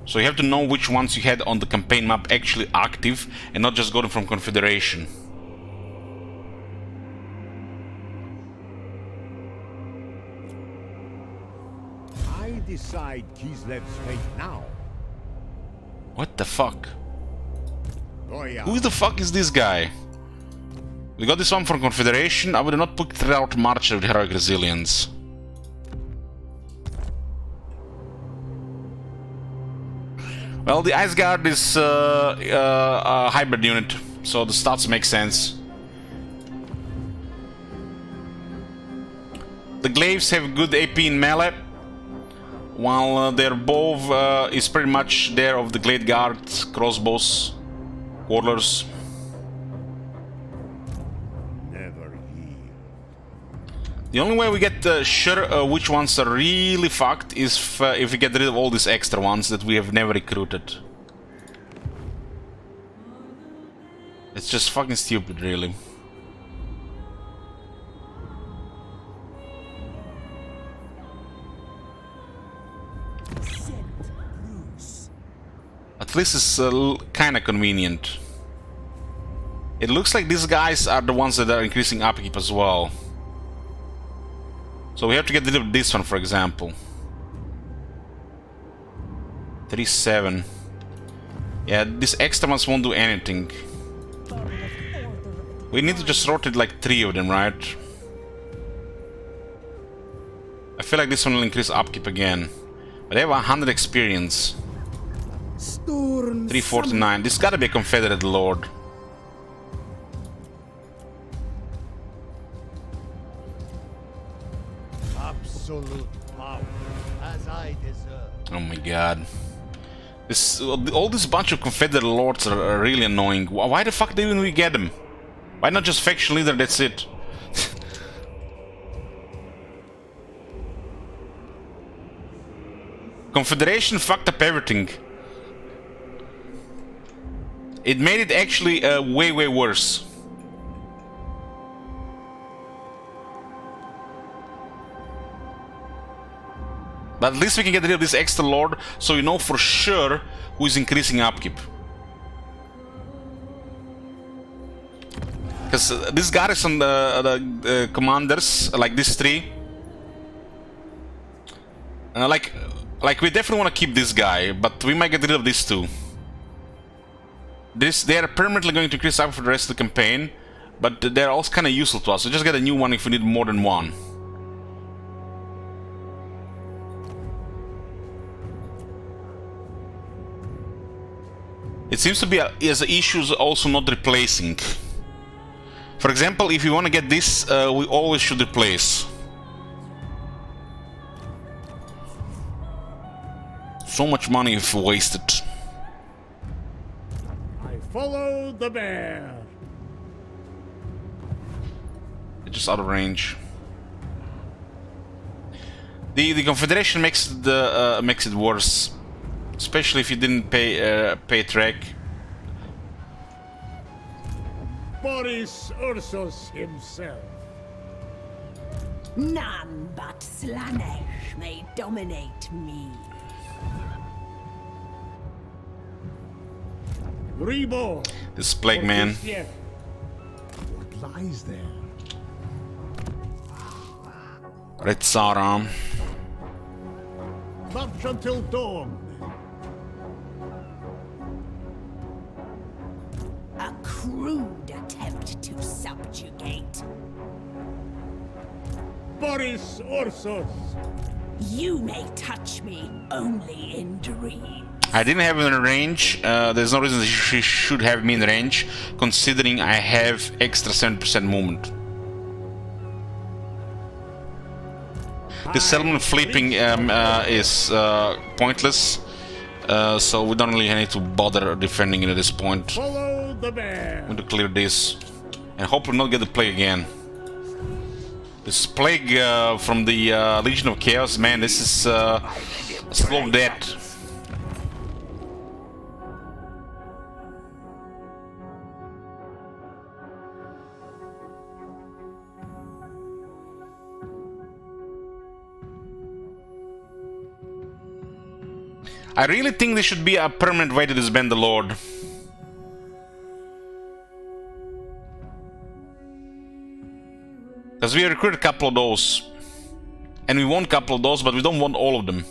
So you have to know which ones you had on the campaign map actually active and not just got them from Confederation. I decide Kislev's fate now. What the fuck? Goya. Who the fuck is this guy? We got this one from Confederation. I would not put Throughout March with Heroic Resilience. Well, the Ice Guard is a hybrid unit, so the stats make sense. The Glaives have good AP in melee, while their bow is pretty much there of the Glade Guard, crossbows, warlords. The only way we get sure which ones are really fucked is if we get rid of all these extra ones that we have never recruited. It's just fucking stupid, really. At least it's kinda convenient. It looks like these guys are the ones that are increasing upkeep as well. So we have to get rid of this one, for example. 37. Yeah, these extra ones won't do anything. We need to just rotate like 3 of them, right? I feel like this one will increase upkeep again. But they have 100 experience. Storm 349. This gotta be a Confederate Lord. Absolute power, as I deserve. Oh my god. This, all this bunch of Confederate Lords are really annoying. Why the fuck didn't we get them? Why not just faction leader, that's it? Confederation fucked up everything. It made it actually way worse. But at least we can get rid of this extra lord, so you know for sure who is increasing upkeep. Because this garrison, the commanders, like these three, like we definitely want to keep this guy, but we might get rid of these two. They are permanently going to increase up for the rest of the campaign, but they're also kind of useful to us. So just get a new one if we need more than one. It seems to be as issues also not replacing. For example, if you want to get this, we always should replace. So much money if wasted. I follow the bear. It's just out of range. The Confederation makes it worse, especially if you didn't pay track. Boris Ursus himself. None but Slanesh may dominate me. Reborn. This plague man. Yeah. What lies there? Red Tsara. March until dawn. A crude attempt to subjugate. Boris Ursus. You may touch me only in dreams. I didn't have him in range. There's no reason she should have me in range, considering I have extra 7% movement. This settlement flipping is pointless, so we don't really need to bother defending it at this point. Follow the bear. I'm going to clear this and hopefully not get the plague again. This plague from the Legion of Chaos, man, this is a slow death. I really think there should be a permanent way to disband the Lord. Because we recruited a couple of those. And we want a couple of those, but we don't want all of them.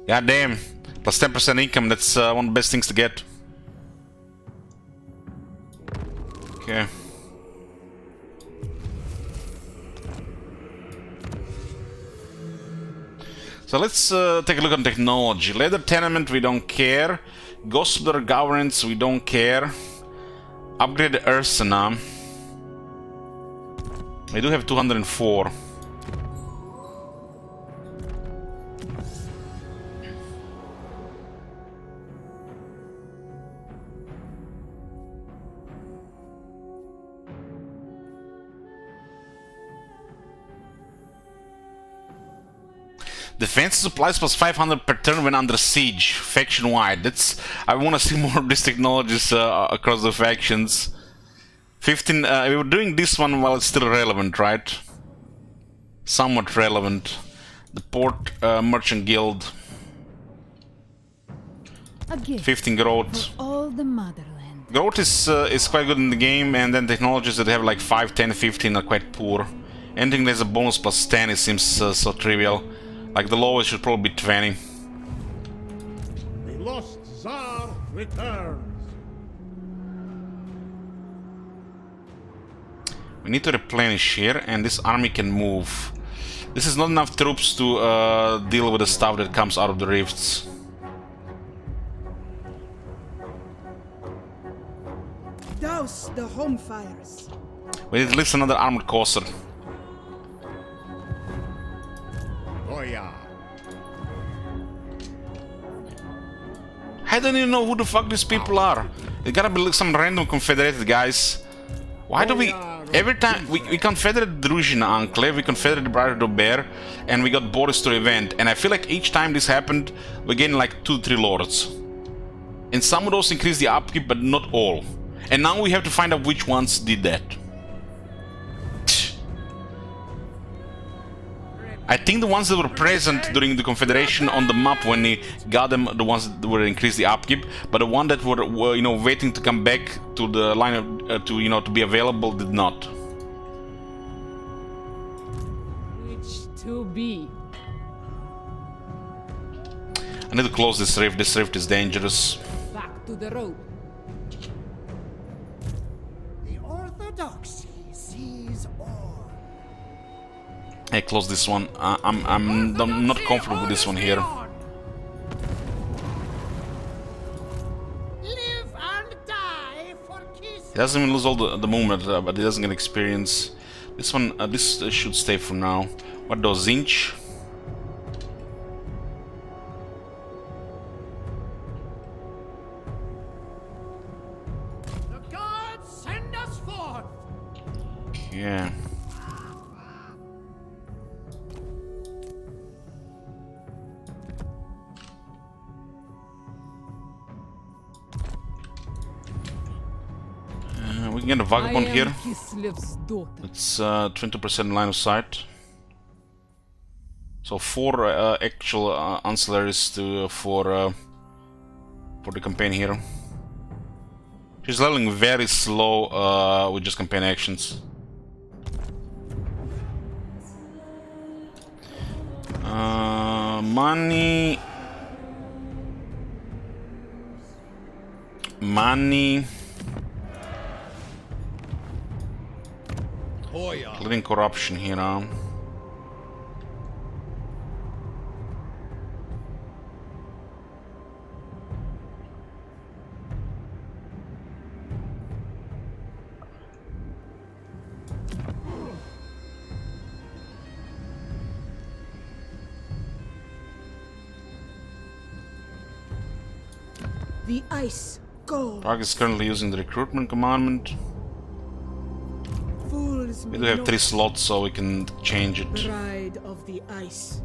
God damn, plus 10% income, that's one of the best things to get. Okay. So let's take a look on technology. Leather Tenement, we don't care. Gospel Governance, we don't care. Upgrade the Ursina. I do have 204. Defense supplies plus 500 per turn when under siege, faction wide. That's, I want to see more of these technologies across the factions. 15. We were doing this one while it's still relevant, right? Somewhat relevant. The Port Merchant Guild. A gift 15 growth. for all the motherland. Growth is quite good in the game, and then technologies that have like 5, 10, 15 are quite poor. Anything that's a bonus plus 10, it seems so trivial. Like the lowest should probably be 20. The lost Tsar returns. We need to replenish here, and this army can move. This is not enough troops to deal with the stuff that comes out of the rifts. Douse the home fires. We need at least another armored courser. Oh yeah. I don't even know who the fuck these people are. It gotta be like some random confederated guys. Why do we... Every time we confederate Druzhina Enclave, we confederate Brother Robert, and we got Boris to event, and I feel like each time this happened, we gained like 2-3 lords. And some of those increase the upkeep, but not all. And now we have to find out which ones did that. I think the ones that were present during the Confederation on the map when they got them, the ones that were increased the upkeep, but the one that were you know, waiting to come back to the line of, to, you know, to be available did not. Which to be? I need to close this rift. This rift is dangerous. Back to the road. The orthodoxy sees all. Hey, close this one. I'm not comfortable with this one here. Live and die for kiss. He doesn't even lose all the movement, but he doesn't get experience. This one, this should stay for now. What does Zinch? The gods send us forth. Yeah. We can get a vagabond here. Kislev's daughter. It's 20% line of sight. So 4 actual ancillaries to for the campaign here. She's leveling very slow with just campaign actions. Money. Clearing corruption here now. The ice gold. Prague is currently using the recruitment commandment. Fools We do have 3 slots, so we can change it. Bride of the ice.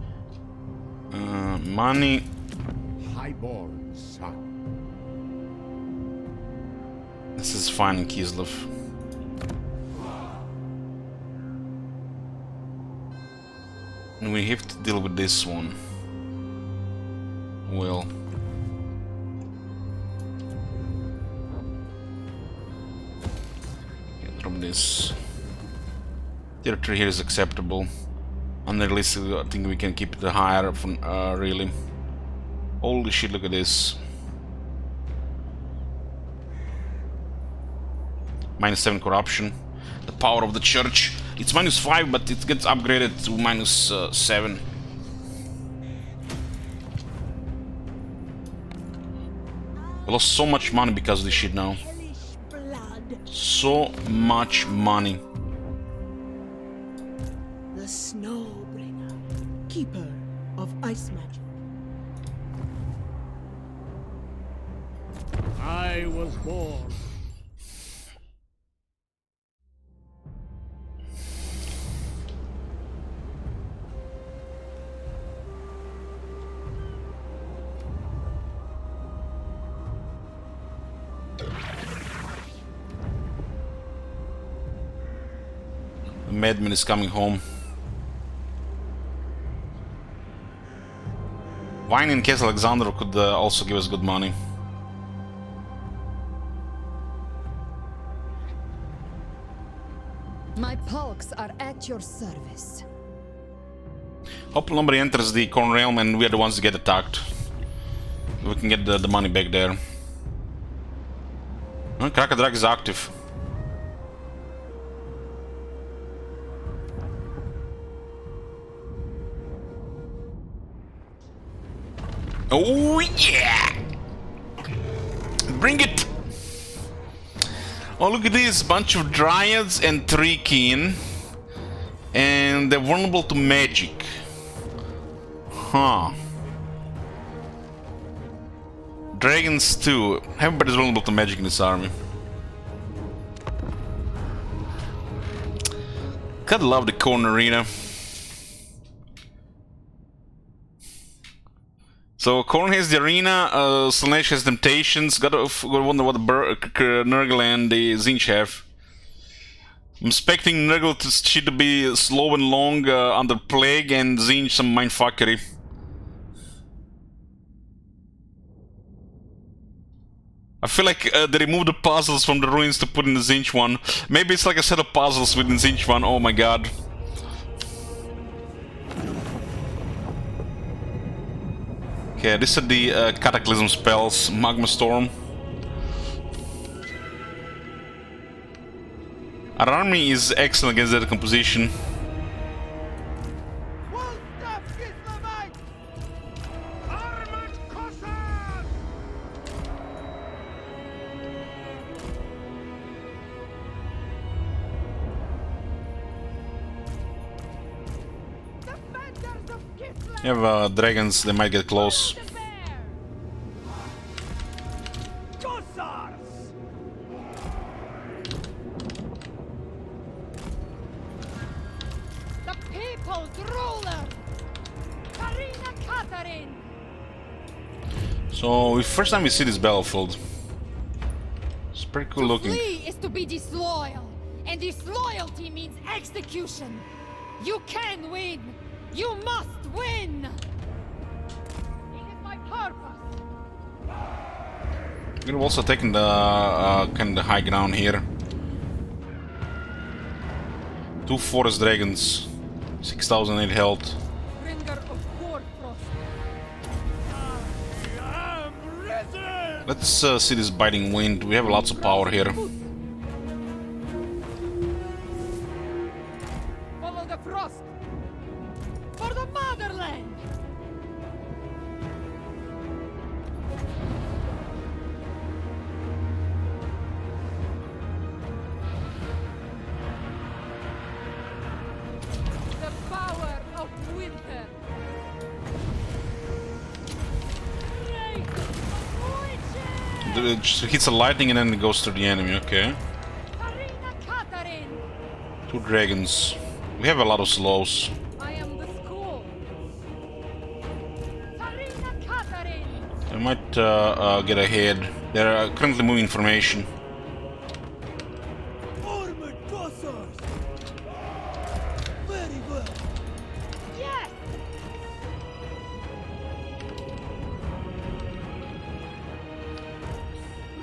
Money. Highborn son. This is fine in Kislev. And we have to deal with this one. Well. Drop this. Territory here is acceptable. Unrealistic, I think we can keep it higher from, really. Holy shit, look at this. -7 corruption. The power of the church. It's -5, but it gets upgraded to -7. We lost so much money because of this shit now. Hellish blood. So much money. The Snowbringer. Keeper of ice magic. I was born. The madman is coming home. Wine in Case Alexander could also give us good money. My pulks are at your service. Hope nobody enters the Corn Realm and we are the ones to get attacked. We can get the money back there. Krakadrag is active. Oh yeah! Bring it! Oh, look at this, bunch of dryads and 3 kin. And they're vulnerable to magic. Huh. Dragons too. Everybody's vulnerable to magic in this army. God love the Corn Arena. So Korn has the arena, Slanesh has temptations. Gotta wonder what the Nurgle and the Zinch have. I'm expecting Nurgle to be slow and long under Plague, and Zinch some mindfuckery. I feel like they removed the puzzles from the ruins to put in the Zinch one. Maybe it's like a set of puzzles within Zinch one. Oh my god. Okay, this is the Cataclysm spells. Magma Storm. Our army is excellent against that composition. You have dragons, they might get close. The people's ruler, Karina Katarin. So, first time we see this battlefield. It's pretty cool looking. To flee is to be disloyal, and disloyalty means execution. You can win. You must win! It is my purpose! We're also taking the kind of high ground here. 2 forest dragons, 6,008 health. Bringer of Warfrost. Let's see this biting wind. We have lots of power here. Follow the frost. For the motherland! The power of winter. It just hits a lightning and then it goes to the enemy, okay. Karina Katarin! 2 dragons. We have a lot of slows. I am the school. Karina Katarin! They might get ahead. They're currently moving information. Armored Gossars! Very well. Yes!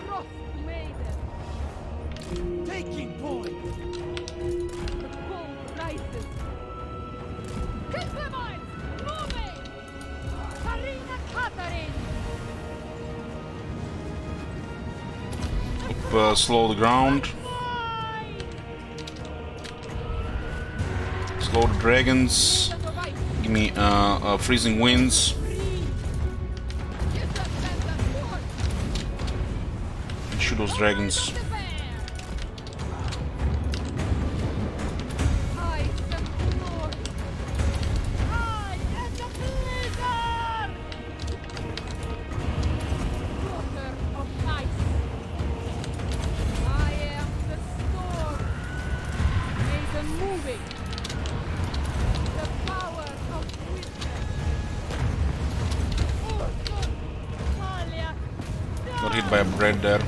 Frost maiden. Taking point. The cold rises. Keep them on! Moving! Karina Katarin! Slow the ground. Slow the dragons. Give me freezing winds. And shoot those dragons. Got hit by a bread there.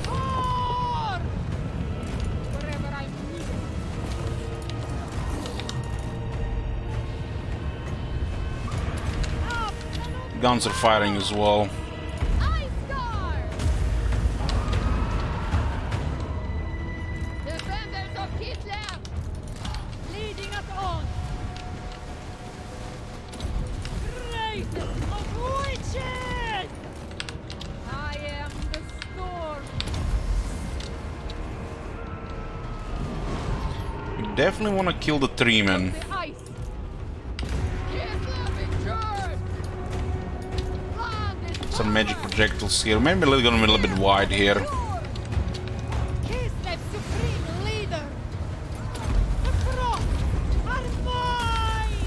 Wherever I'm needed. Guns are firing as well. Defenders of Kitlev! Leading us on! Race of witches! I am the storm. We definitely want to kill the 3 men. The ice. Kitlev in charge! Land is Some magic projectiles here. Maybe a little bit wide here. Kislev's supreme leader! The Frost are mine!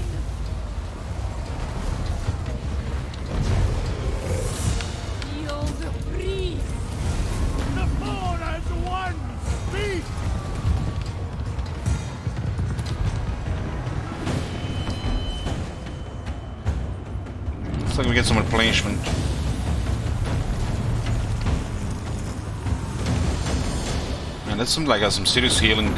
Feel the breeze. The four as one! Speak! Looks like we get some replenishment. That seems like some serious healing.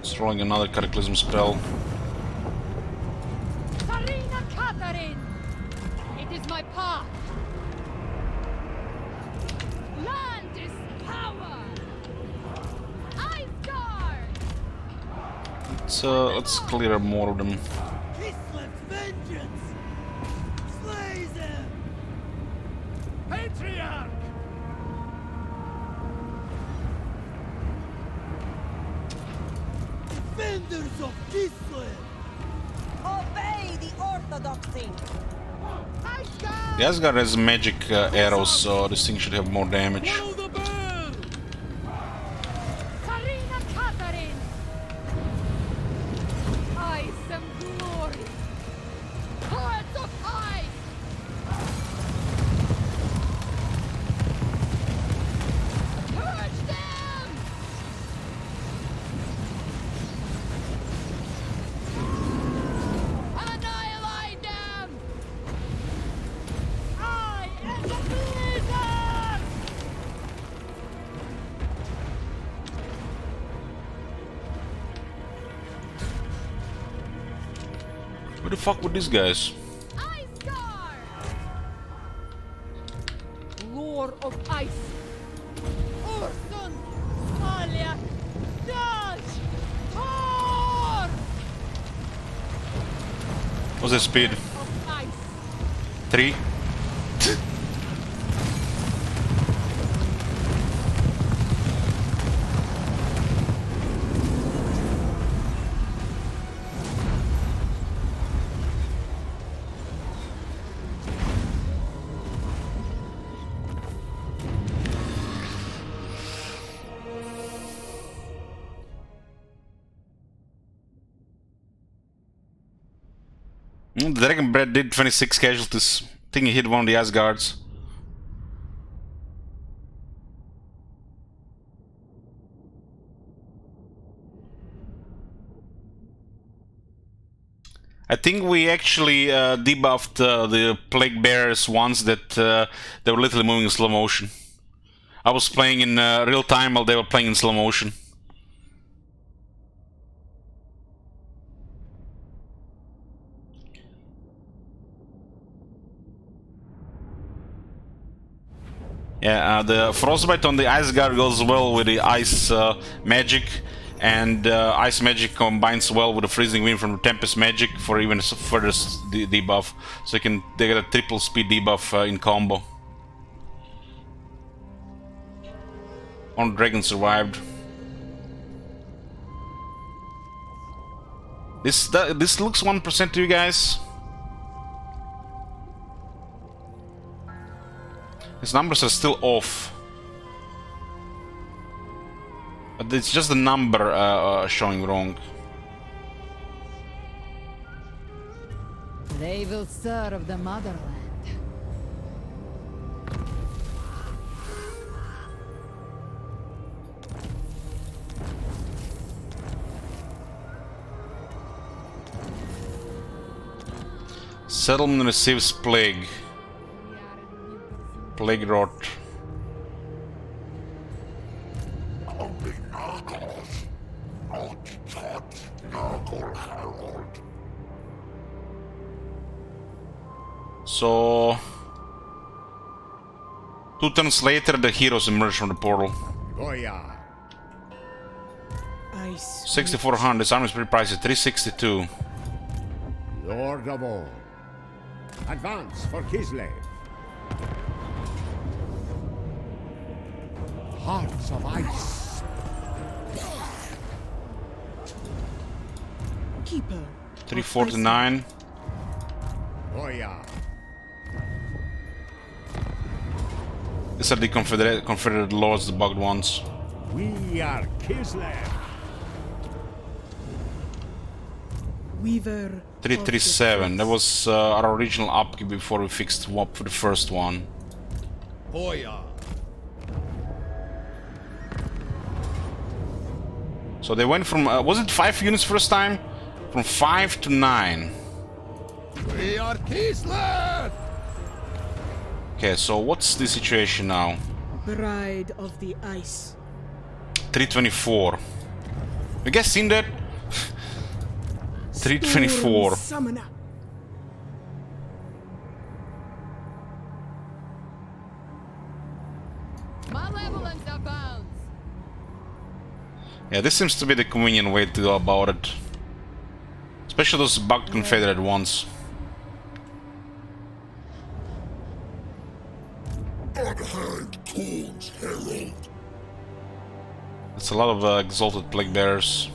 It's rolling another cataclysm spell. It is my path. Land is power. Let's clear more of them. Kislet's vengeance! Slay them! Patriarch! Defenders of Kislet! Obey the orthodoxy! The Asgard has magic arrows, so this thing should have more damage. Follow the bell! Sarina Catherine! Ice and glory! Hordes of ice! Purge them! Annihilate them! I am the blizzard! Who the fuck were these guys? Iceguard! Lord of Ice! Ursun! Aliak! Dash! Thor! What's the speed? Of Ice! 3? The Dragon Bread did 26 casualties. I think he hit one of the Asgards. I think we actually debuffed the Plague Bears ones that they were literally moving in slow motion. I was playing in real time while they were playing in slow motion. Yeah, the frostbite on the Iceguard goes well with the ice magic, and ice magic combines well with the freezing wind from the Tempest magic for even further debuff. So they get a triple speed debuff in combo. One dragon survived. This looks 1% to you guys. His numbers are still off, but it's just the number showing wrong. They will serve the motherland. Settlement receives plague. Plague rot. So 2 turns later, the heroes emerge from the portal. 6,400. This army is pretty pricey. 362. Lord of all. Advance for Kislev. Hearts of ice. Keeper. 349. Oya. These are the Confederate Lords, the bugged ones. We are Kislev. Weaver. 337. That was our original upkeep before we fixed swap for the first one. Hoya! So they went from, was it 5 units first time? From 5 to 9. We are Kislev! Okay, so what's the situation now? Bride of the Ice. 324. You guys seen that? 324. Storm Summoner. Malevolence abounds. Yeah, this seems to be the convenient way to go about it. Especially those bugged Confederate ones. Unhand Corn's herald. It's a lot of exalted plague bearers.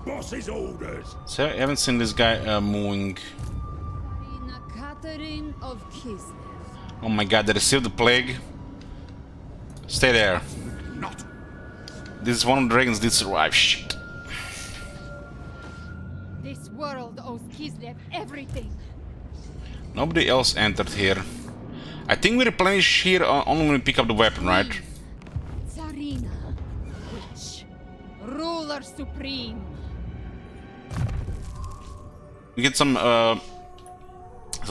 Boss's orders. So I haven't seen this guy moving. Marina Catherine of Kislev. Oh my god, they received the plague. Stay there. Not. This one of the dragons did survive. Shit. This world owes Kislev everything. Nobody else entered here. I think we replenish here only when we pick up the weapon, right? Tsarina, witch, ruler supreme. We get some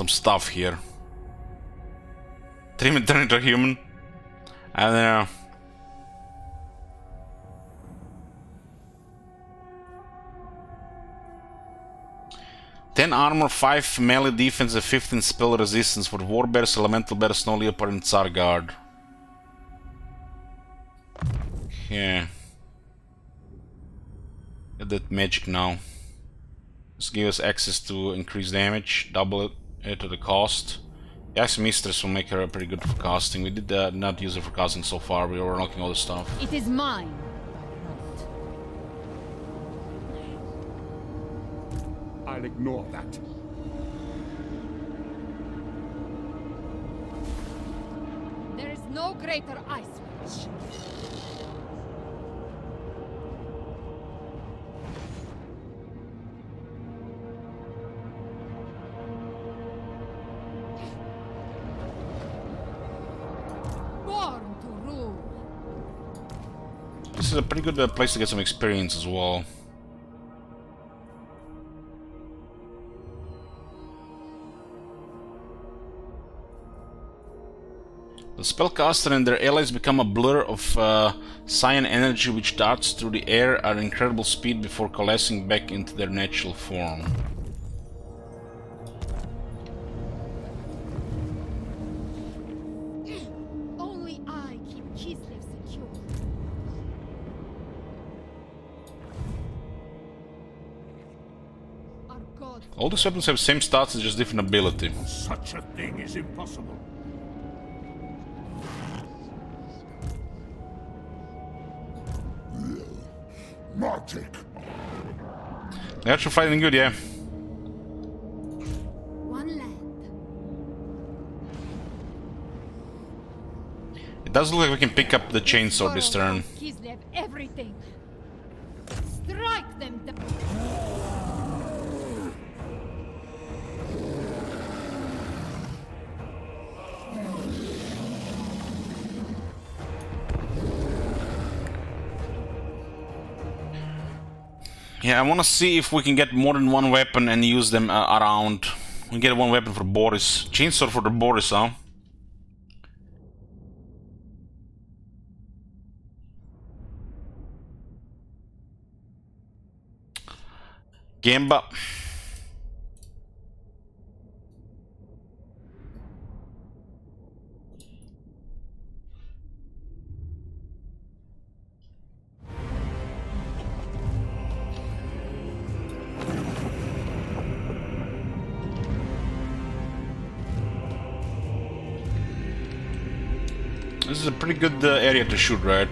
stuff here. Turn into a human. And 10 armor, 5 melee defense, and 15 spell resistance for war bears, elemental bears, snow leopard, and Tsar guard. Okay. Get that magic now. This gives us access to increased damage, double it to the cost. The Ice Mistress will make her pretty good for casting. We did not use her for casting so far, we were unlocking all the stuff. It is mine. I'll ignore that. There is no greater ice witch. Born to rule. This is a pretty good place to get some experience as well. The spellcaster and their allies become a blur of cyan energy which darts through the air at incredible speed before coalescing back into their natural form. Only I keep Kislev secure. Our gods. All these weapons have same stats, it's just different ability. Such a thing is impossible. Magic. They're actually fighting good, yeah. One land. It does look like we can pick up the chainsaw this turn. Kislev everything. Strike them down. Yeah, I want to see if we can get more than one weapon and use them around. We get one weapon for Boris. Chainsaw for the Boris, huh? Gamba. This is a pretty good area to shoot, right?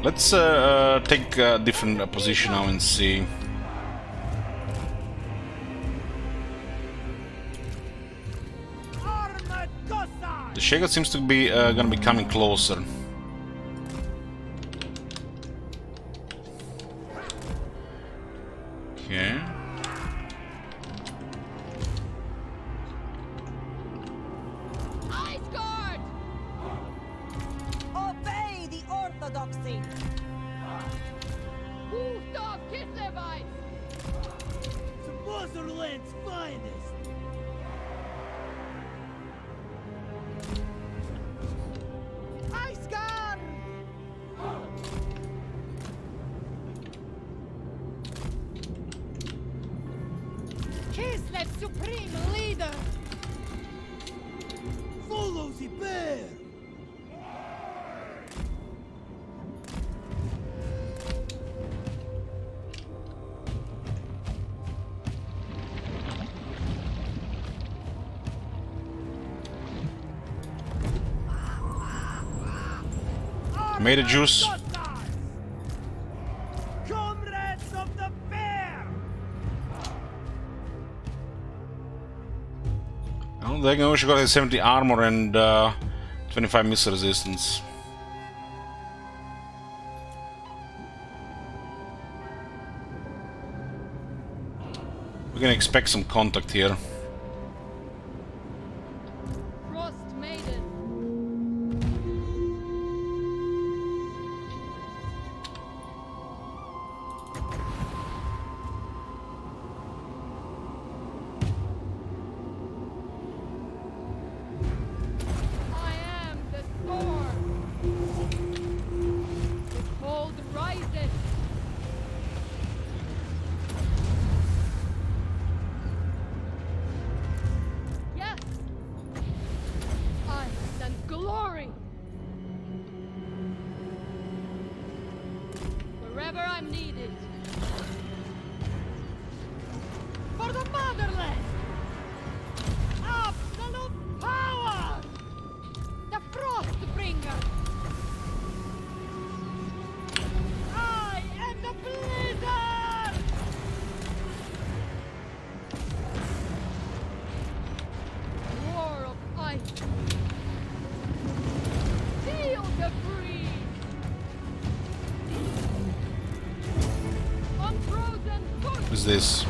Let's take a different position now and see. The Shago seems to be gonna be coming closer. Okay. I Rosserland's finest! Ice Guard! Kislev supreme leader! Follow the bear! Made a juice. Comrades of the bear! Oh, they can also got 70 armor and 25 missile resistance. We can expect some contact here. Frost Maiden. I am the storm. The cold rises. Yes. I send glory. Wherever I'm needed. For the motherland! Absolute power! The Frostbringer! I am the Blizzard! War of ice. Feel the breeze. Unfrozen foot. What is this?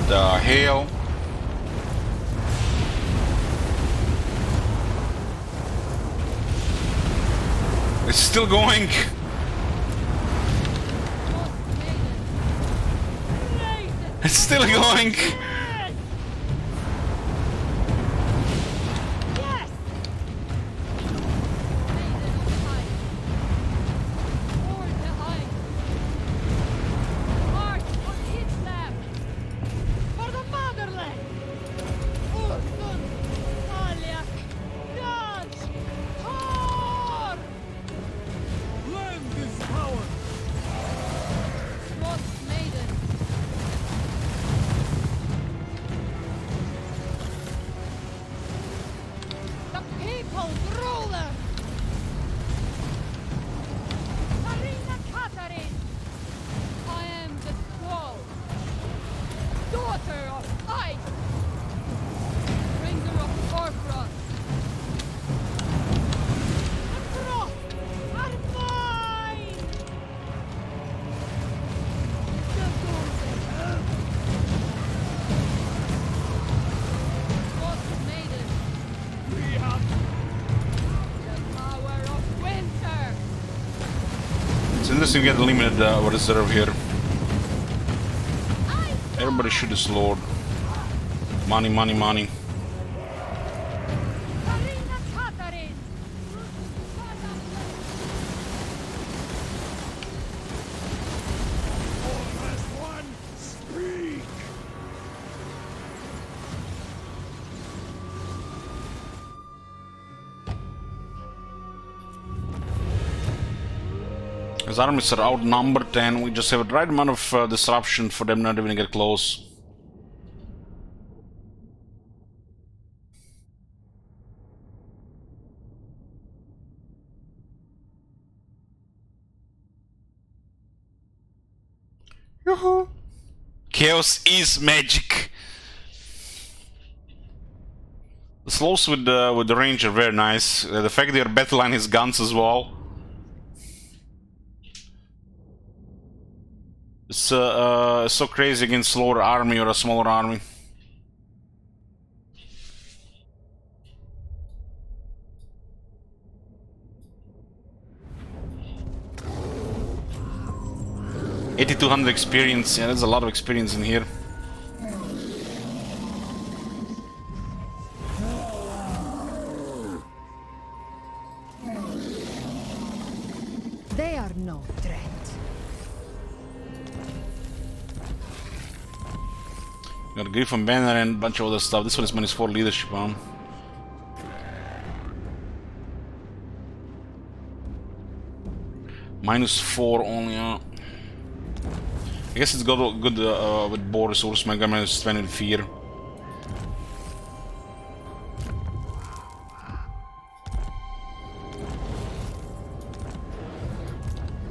The hail. It's still going. Frost Maiden. It's still going. Yes! Maiden of ice. Or the ice. March on Islam. For the motherland! Ursun! Alyak! Dodge! Thor! Land is power! Frost Maiden. The people's ruler! Marina Catherine! I am the squall. Daughter of ice. Bringer of Orfrost. The frost are mine! The golden earth. Frost Maiden. We have The power of winter. It's interesting we get limited reserve here. I Everybody shoot this lord. Money, money, money. Marina Catherine! as one speak! His armies are outnumbered and we just have the right amount of disruption for them not even to get close. Yoo-hoo. Chaos is magic. The slows with the range are very nice. The fact they're battle line his guns as well. It's so crazy against slower army or a smaller army. 8200 experience. Yeah, there's a lot of experience in here. They are no threat. Got Griffin banner and a bunch of other stuff. This one is -4 leadership, huh? -4 only, yeah. I guess it's got good with boar resource. My guy -20 with fear.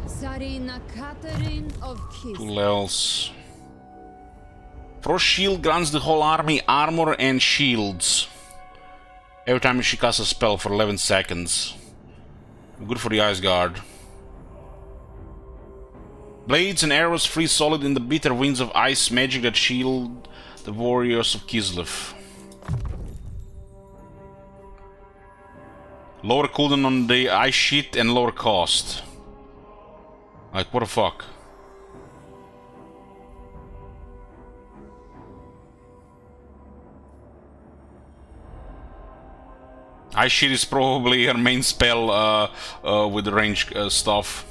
Sarina Catherine of Kiss. 2 levels. Frost Shield grants the whole army armor and shields every time she casts a spell for 11 seconds. Good for the Ice Guard. Blades and arrows freeze solid in the bitter winds of ice magic that shield the warriors of Kislev. Lower cooldown on the ice sheet and lower cost. Like, what the fuck? Ice sheet is probably her main spell with the range stuff.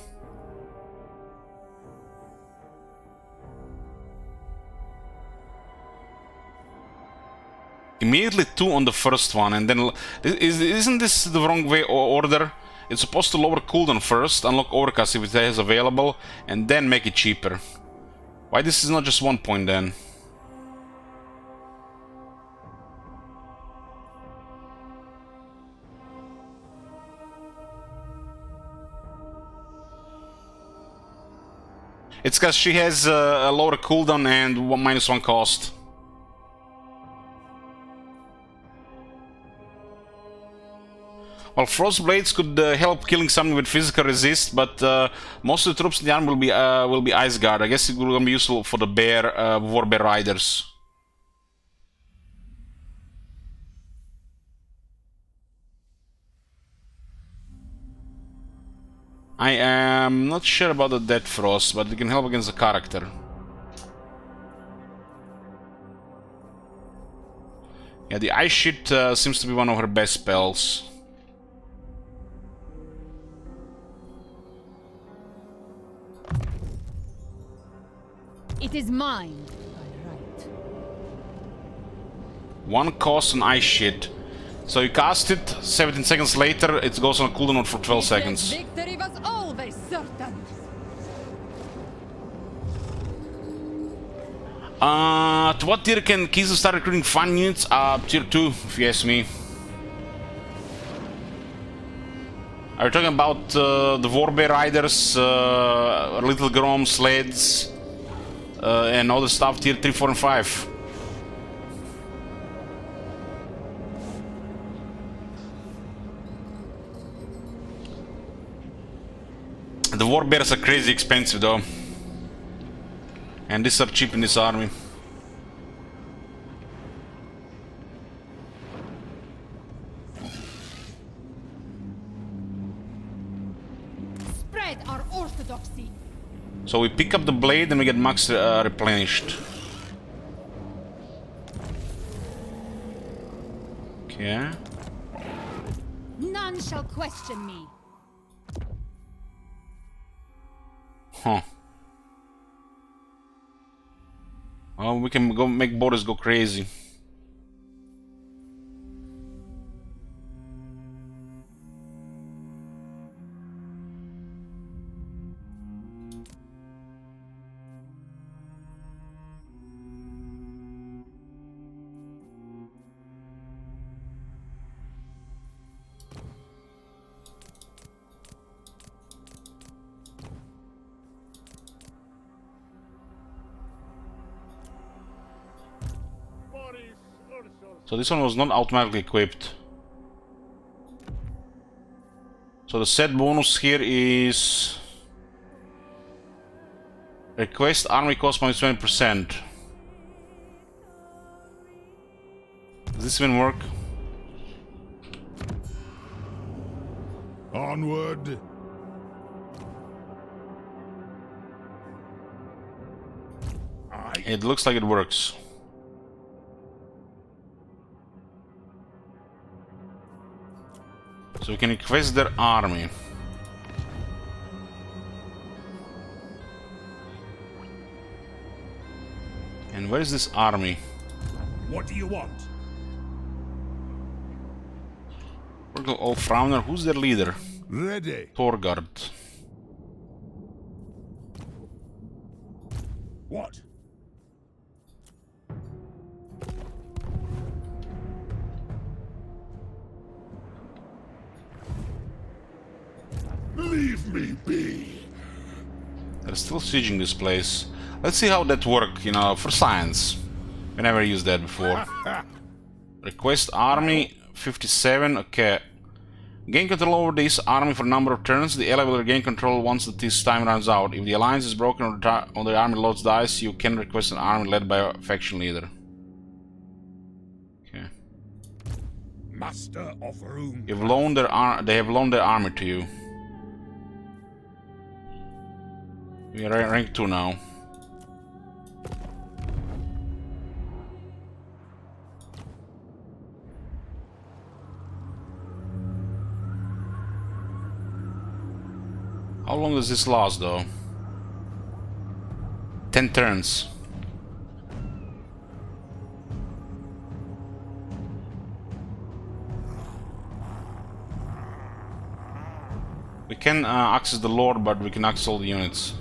Immediately 2 on the first one, and then isn't this the wrong way order? It's supposed to lower cooldown first, unlock overcast if it is available, and then make it cheaper. Why this is not just 1 point then? It's because she has a lower cooldown and -1 cost. Well, Frost Blades could help killing something with physical resist, but most of the troops in the army will be Ice Guard. I guess it will be useful for the War Bear Riders. I am not sure about the Dead Frost, but it can help against the character. Yeah, the Ice Sheet seems to be one of her best spells. It is mine by right. 1 cost on Ice Sheet. So you cast it, 17 seconds later it goes on a cooldown for 12 seconds. Victory was always certain. To what tier can Kislev start recruiting fun units? Tier 2, if you ask me. Are you talking about the Warbear Riders, Little Grom sleds, and other stuff, tier 3, 4, and 5? The Warbears are crazy expensive though. And these are cheap in this army. Spread our orthodoxy. So we pick up the blade and we get max replenished. Okay. None shall question me. Huh. Well, we can go make borders go crazy. So this one was not automatically equipped. So the set bonus here is request army cost minus 20%. Does this even work? Onward. It looks like it works. So we can request their army. And where is this army? What do you want? Oh, Frowner, who's their leader? Ready. Torgard. What? Leave me be. They're still sieging this place. Let's see how that works, you know, for science. We never used that before. Request army 57, okay. Gain control over this army for a number of turns. The ally will regain control once this time runs out. If the alliance is broken or the army loads dice, you can request an army led by a faction leader. Okay. Master of Room. They have loaned their army to you. We are rank 2 now. How long does this last, though? 10 turns. We can access the Lord, but we can access all the units.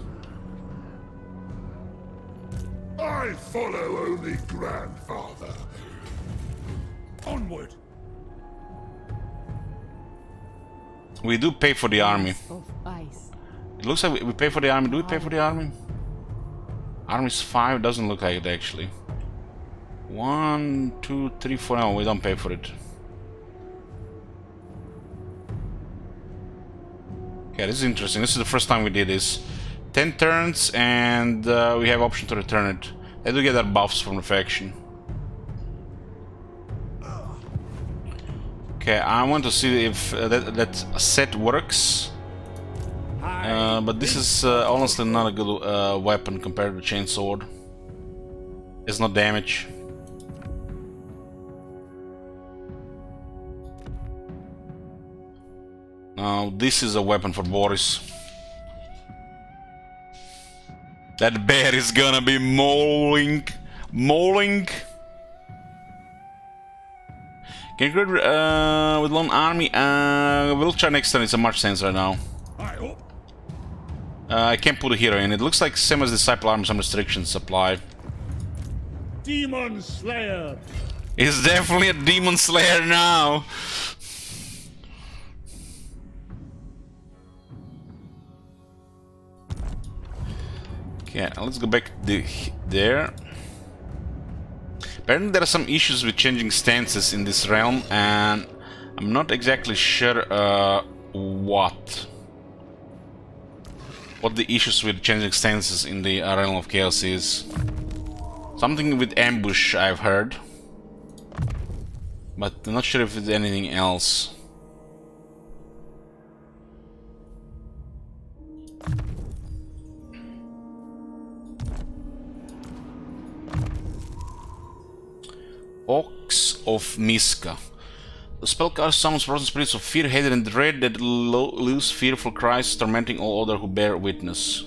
I follow only grandfather. Onward. We do pay for the army. Of ice. It looks like we pay for the army. Do we pay for the army? Army's 5. Doesn't look like it, actually. 1, 2, 3, 4. No, we don't pay for it. Okay, this is interesting. This is the first time we did this. 10 turns, and we have option to return it. They do get our buffs from the faction. Okay, I want to see if that set works. But this is honestly not a good weapon compared to chainsword. It's not damage. Now this is a weapon for Boris. That bear is gonna be mauling. Can you create with lone army? We'll try next turn. It's a March sense right now. I hope. I can't put a hero in. It looks like same as Disciple Army, some restrictions apply. Demon Slayer. It's definitely a Demon Slayer now. Okay, let's go back there. Apparently there are some issues with changing stances in this realm, and I'm not exactly sure what the issues with changing stances in the realm of chaos is. Something with ambush, I've heard, but I'm not sure if it's anything else. Ox of Miska. The spellcaster summons frozen spirits of fear, hatred, and dread that loose fearful cries, tormenting all other who bear witness.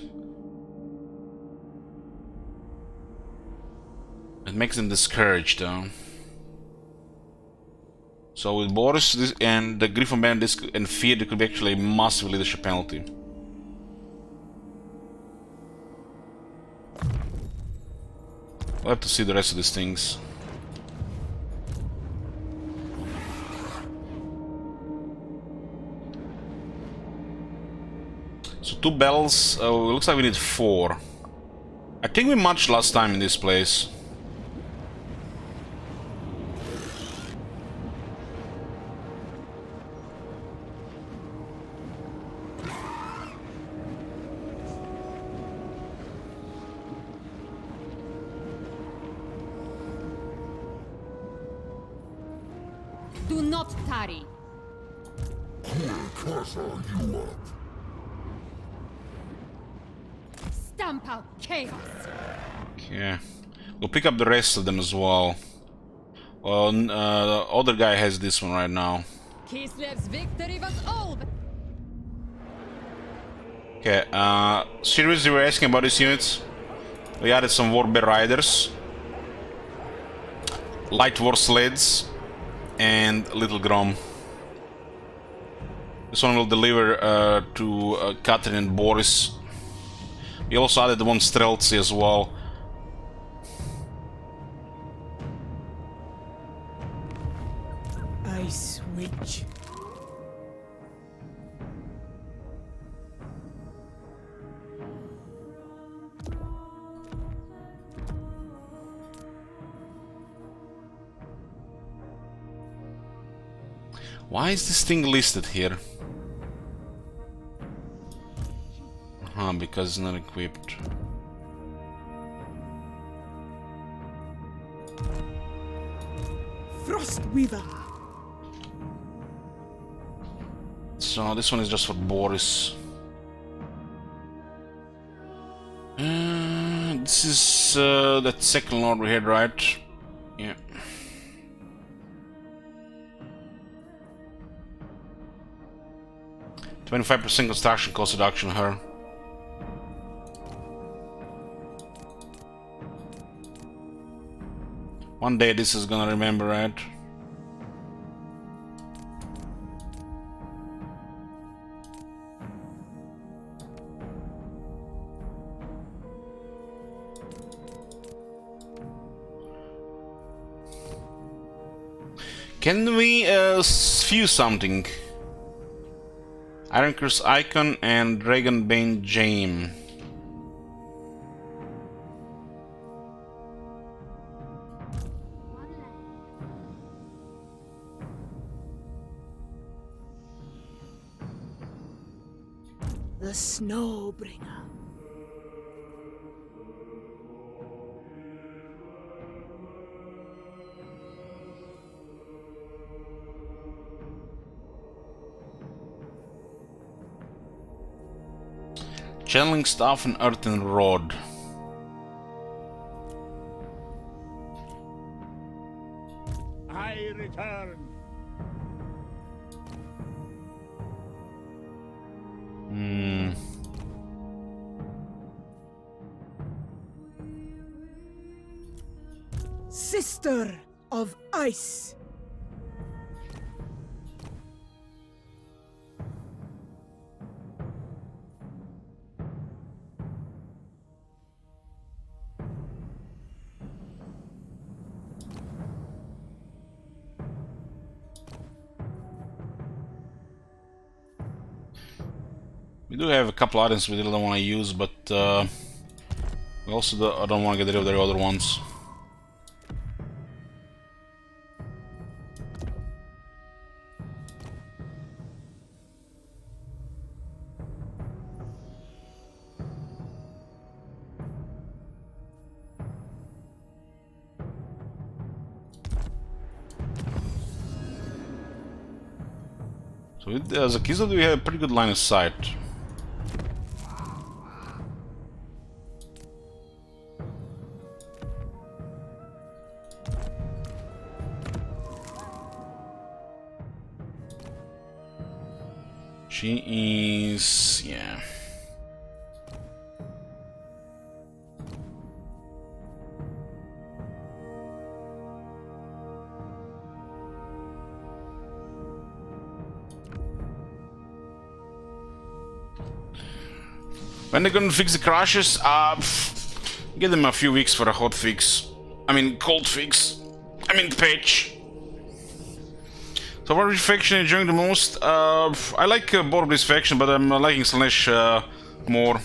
It makes them discouraged, though. So with Boris and the Griffon Band and fear, there could be actually a massive leadership penalty. We'll have to see the rest of these things. So 2 bells, looks like we need 4. I think we marched last time in this place. Do not tarry. Curse you up. Stamp out chaos. Okay. We'll pick up the rest of them as well. Well, the other guy has this one right now. Kislev's victory was all but Okay, seriously, we were asking about these units. We added some Warbear Riders, Light War Sleds, and Little Grom. This one will deliver to Catherine and Boris. We also added one Streltsy as well. Ice Witch. Why is this thing listed here? Because it's not equipped. Frostweaver. So this one is just for Boris. This is that second lord we had, right? Yeah. %25% construction cost reduction on her. One day this is gonna remember, right? Can we fuse something? Iron Curse Icon and Dragonbane Jame. The Snowbringer. Channeling Staff and Earthen Rod. I return. Sister of Ice. We do have a couple items we don't want to use, but we also I don't want to get rid of the other ones. So as a Kizel, we have a pretty good line of sight. She is, yeah. When they're gonna fix the crashes? Give them a few weeks for a hot fix. I mean, cold fix. I mean, patch. So what faction are you enjoying the most? I like both of these factions, but I'm liking Slanesh more.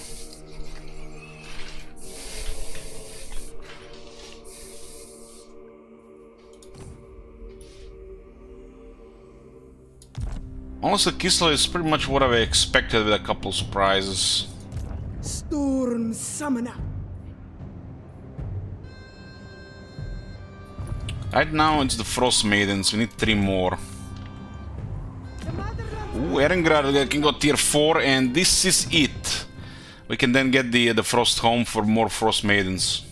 Honestly, Kislev is pretty much what I expected with a couple of surprises. Storm Summoner. Right now it's the Frost Maidens, we need 3 more. Ooh, Erengrad can go tier 4 and this is it. We can then get the Frost home for more Frost Maidens.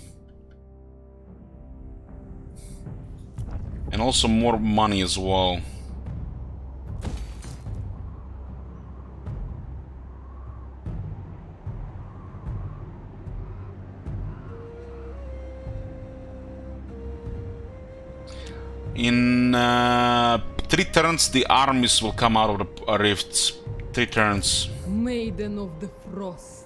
And also more money as well. In 3 turns, the armies will come out of the rifts. 3 turns. Maiden of the Frosts.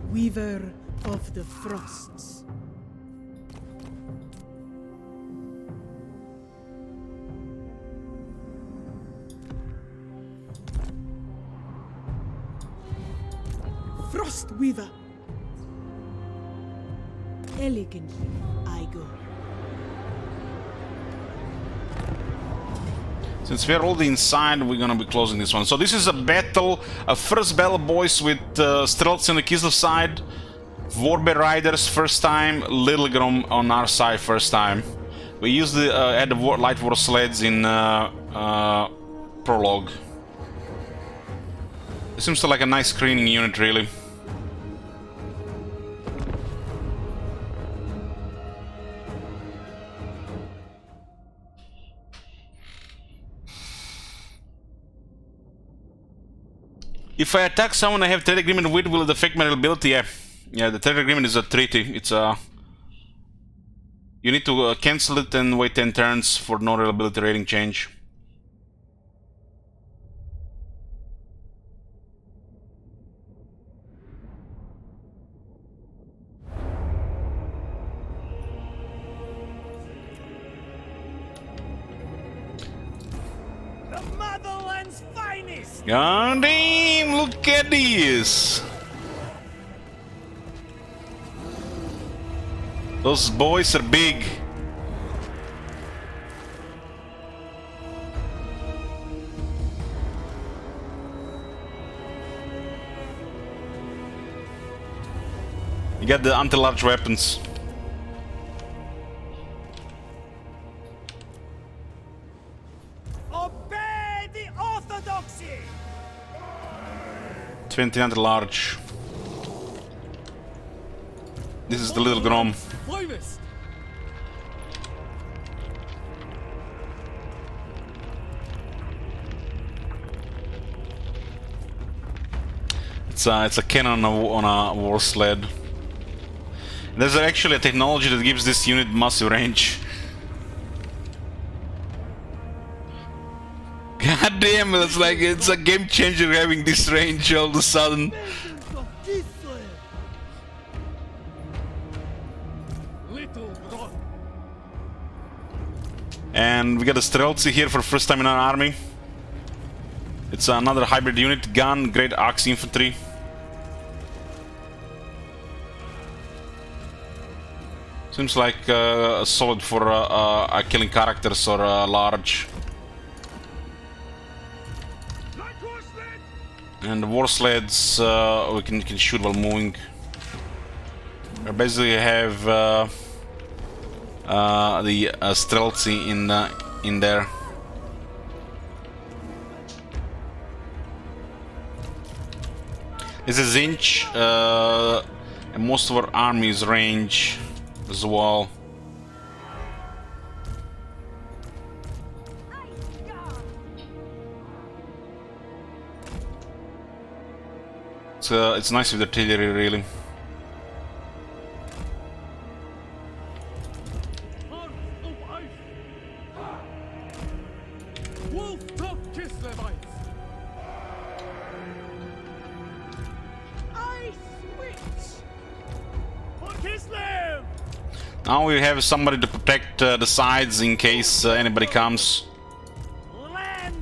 Weaver of the Frosts. Frost Weaver. Elegantly I go. Since we're already inside, we're gonna be closing this one. So this is a battle, a first battle, boys, with Strelts on the Kislev side, Warbear Riders first time, Little Grom on our side first time. We used the add the light war sleds in prologue. It seems to like a nice screening unit, really. If I attack someone I have trade agreement with, will it affect my ability? Yeah, the trade agreement is a treaty. It's a... You need to cancel it and wait 10 turns for no reliability rating change. The motherland's finest! God damn, look at this! Those boys are big. You got the anti-large weapons. Obey the orthodoxy! 20 anti-large. This is the little Grom. Finest. It's a cannon on a war sled. There's actually a technology that gives this unit massive range. God damn, it's a game changer having this range all of a sudden. And we got a Streltsy here for first time in our army. It's another hybrid unit, gun, great axe infantry. Seems like solid for killing characters or large. And the war sleds we can shoot while moving. We basically have the Streltsy in there. This is Zinch, and most of our army's range as well. It's nice with artillery, really. Now we have somebody to protect the sides in case anybody comes.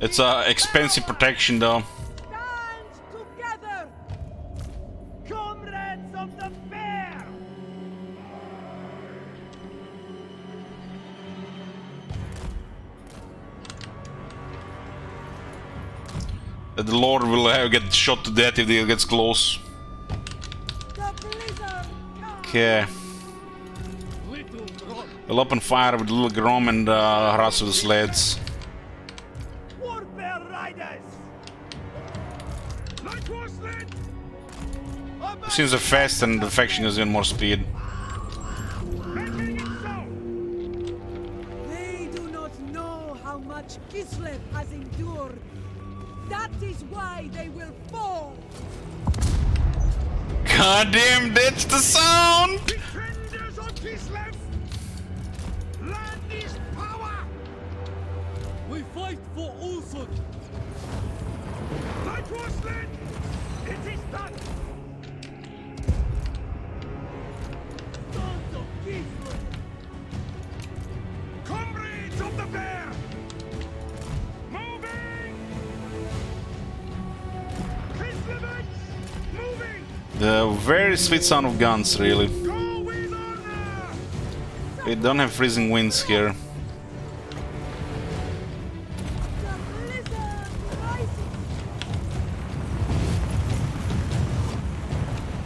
It's a expensive protection though. Together, comrades of the fair. The Lord will get shot to death if he gets close. Okay. We'll open fire with Little Grom and harass with the sleds. Since they're fast and the faction is in more speed. They do not know how much Kislev has endured. That is why they will fall. God damn, that's the sound! Defenders of Kislev! Land is power! We fight for Ulsuk. Like Rusland! It is done! Sons of Kislev. Comrades of the bear! Moving! Kislevets! Moving! The very sweet sound of guns, really. Go with honor! We don't have freezing winds here. The blizzard rising.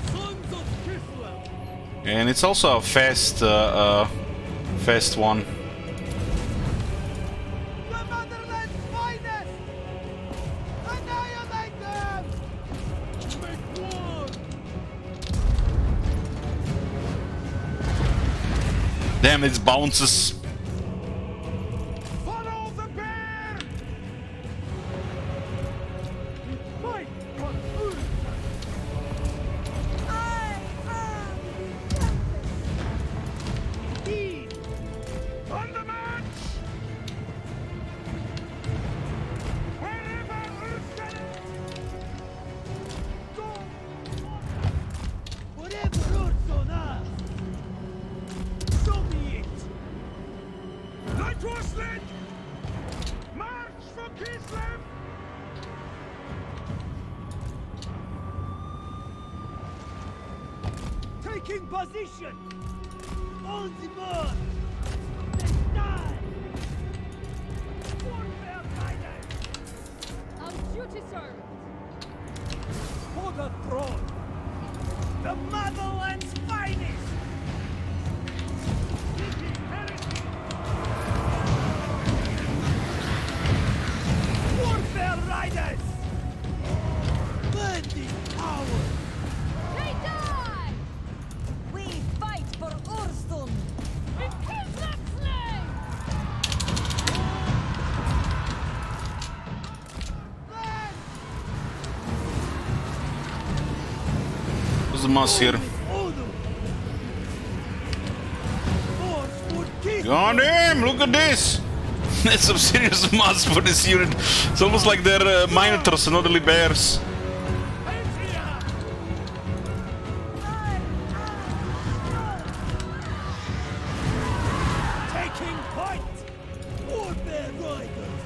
Sons of Kislev. And it's also a fast one. The motherland's finest. Annihilate them. Make war. Damn, it bounces. Follow the bear! Fight for Ulsuk. I am the captain. Speed! On the march! Wherever Rusland! Go. Whatever Urson asks. So be it. Like Rusland! March for Kislev! Taking position. On the march. They die. Warfare guidance. Our duty served. For the throne. The motherland's finest. Warfare riders. Land is power. They die! We fight for Urston. In Kislev's name! What's the moss here? God damn, look at this! That's some serious moss for this unit. It's almost like they're minotaurs and not really bears. Taking point! Warfare riders!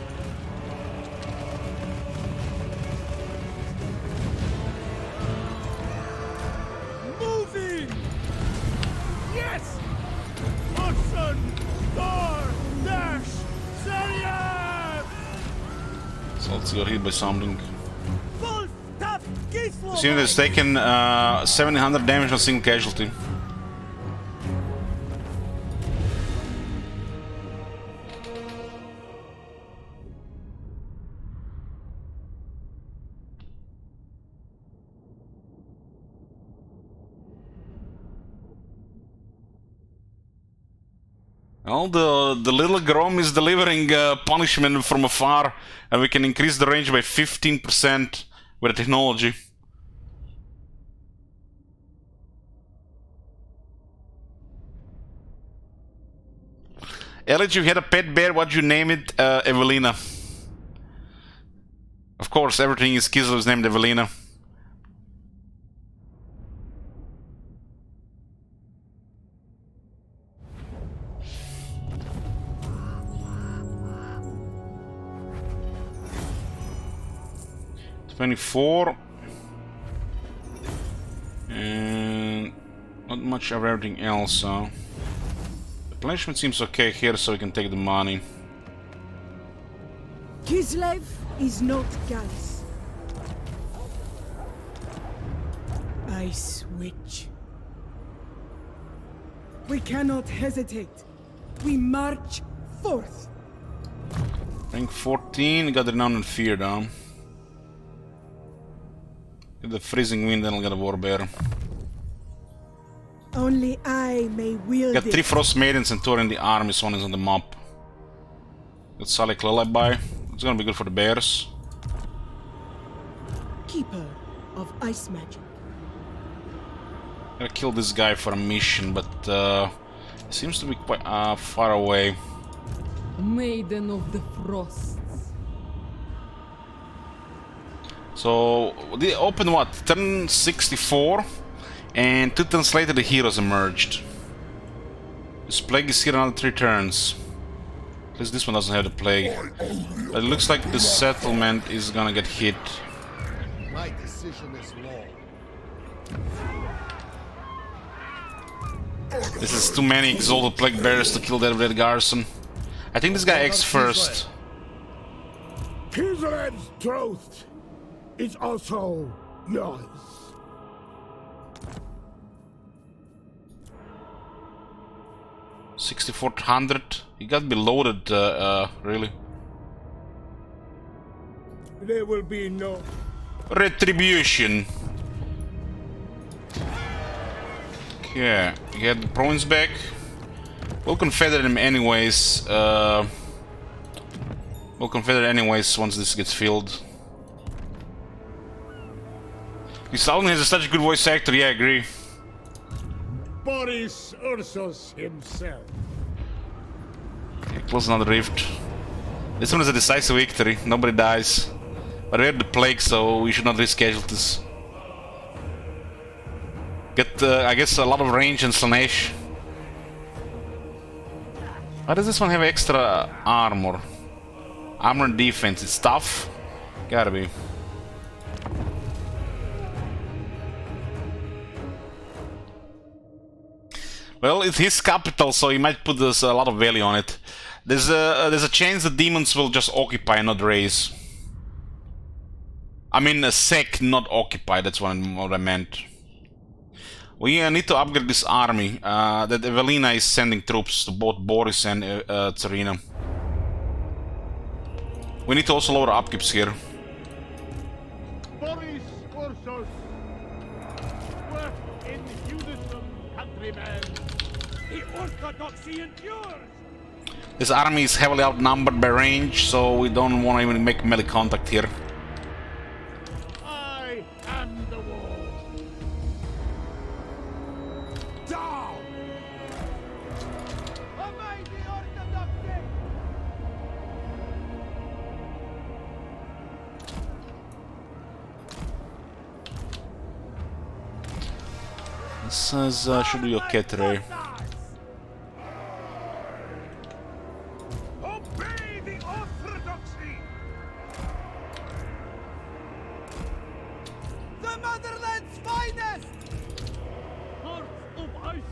Moving! Yes! Hudson! Thor! Dash! Serious! So let's get hit by something. Full stop! Gislo! This unit has taken 700 damage on single casualty. Well, the little Grom is delivering punishment from afar, and we can increase the range by 15% with the technology. Elliot, you had a pet bear, what'd you name it? Evelina. Of course, everything is Kislev's named Evelina. $24 and not much of everything else. The replenishment seems okay here, so we can take the money. Kislev is not Gallus. I switch. We cannot hesitate. We march forth. Rank 14, got the renown and fear down. Get the freezing wind, then I'll get a war bear. Only I may wield Got it. 3 Frost Maidens and 2 in the army, so one is on the mob. Got Salik Lullaby. It's gonna be good for the bears. Keeper of ice magic. Gotta kill this guy for a mission, but he seems to be quite far away. Maiden of the Frosts. So they opened what? Turn 64, and 2 turns later the heroes emerged. This plague is here another 3 turns. At least this one doesn't have the plague. But it looks like the settlement is gonna get hit. My decision is law. This is too many exalted plague bearers to kill that red garrison. I think this guy acts first. Kislev's truth is also yours. $6,400. He got be loaded, really. There will be no Retribution. Okay, get the province back. We'll confederate him anyways. We'll confederate anyways once this gets filled. This Alden has such a good voice actor, yeah, I agree. Boris Ursus himself. Okay, close another rift. This one is a decisive victory, nobody dies. But we have the plague, so we should not risk casualties. Get, I guess, a lot of range and Slanesh. Why does this one have extra armor? Armor and defense, it's tough? Gotta be. Well, it's his capital, so he might put a lot of value on it. There's a chance the demons will just occupy, not raise. I mean, sack, not occupy, that's what I meant. We need to upgrade this army. That Evelina is sending troops to both Boris and Tsarina. We need to also lower upkeeps here. Boris Ursus. Work in unison, countrymen. The orthodoxy endures. This army is heavily outnumbered by range, so we don't want to even make melee contact here. I am the war. Down! Obey the orthodoxy! This is, should be okay today. Obey the orthodoxy! The motherland's finest! Hearts of ice!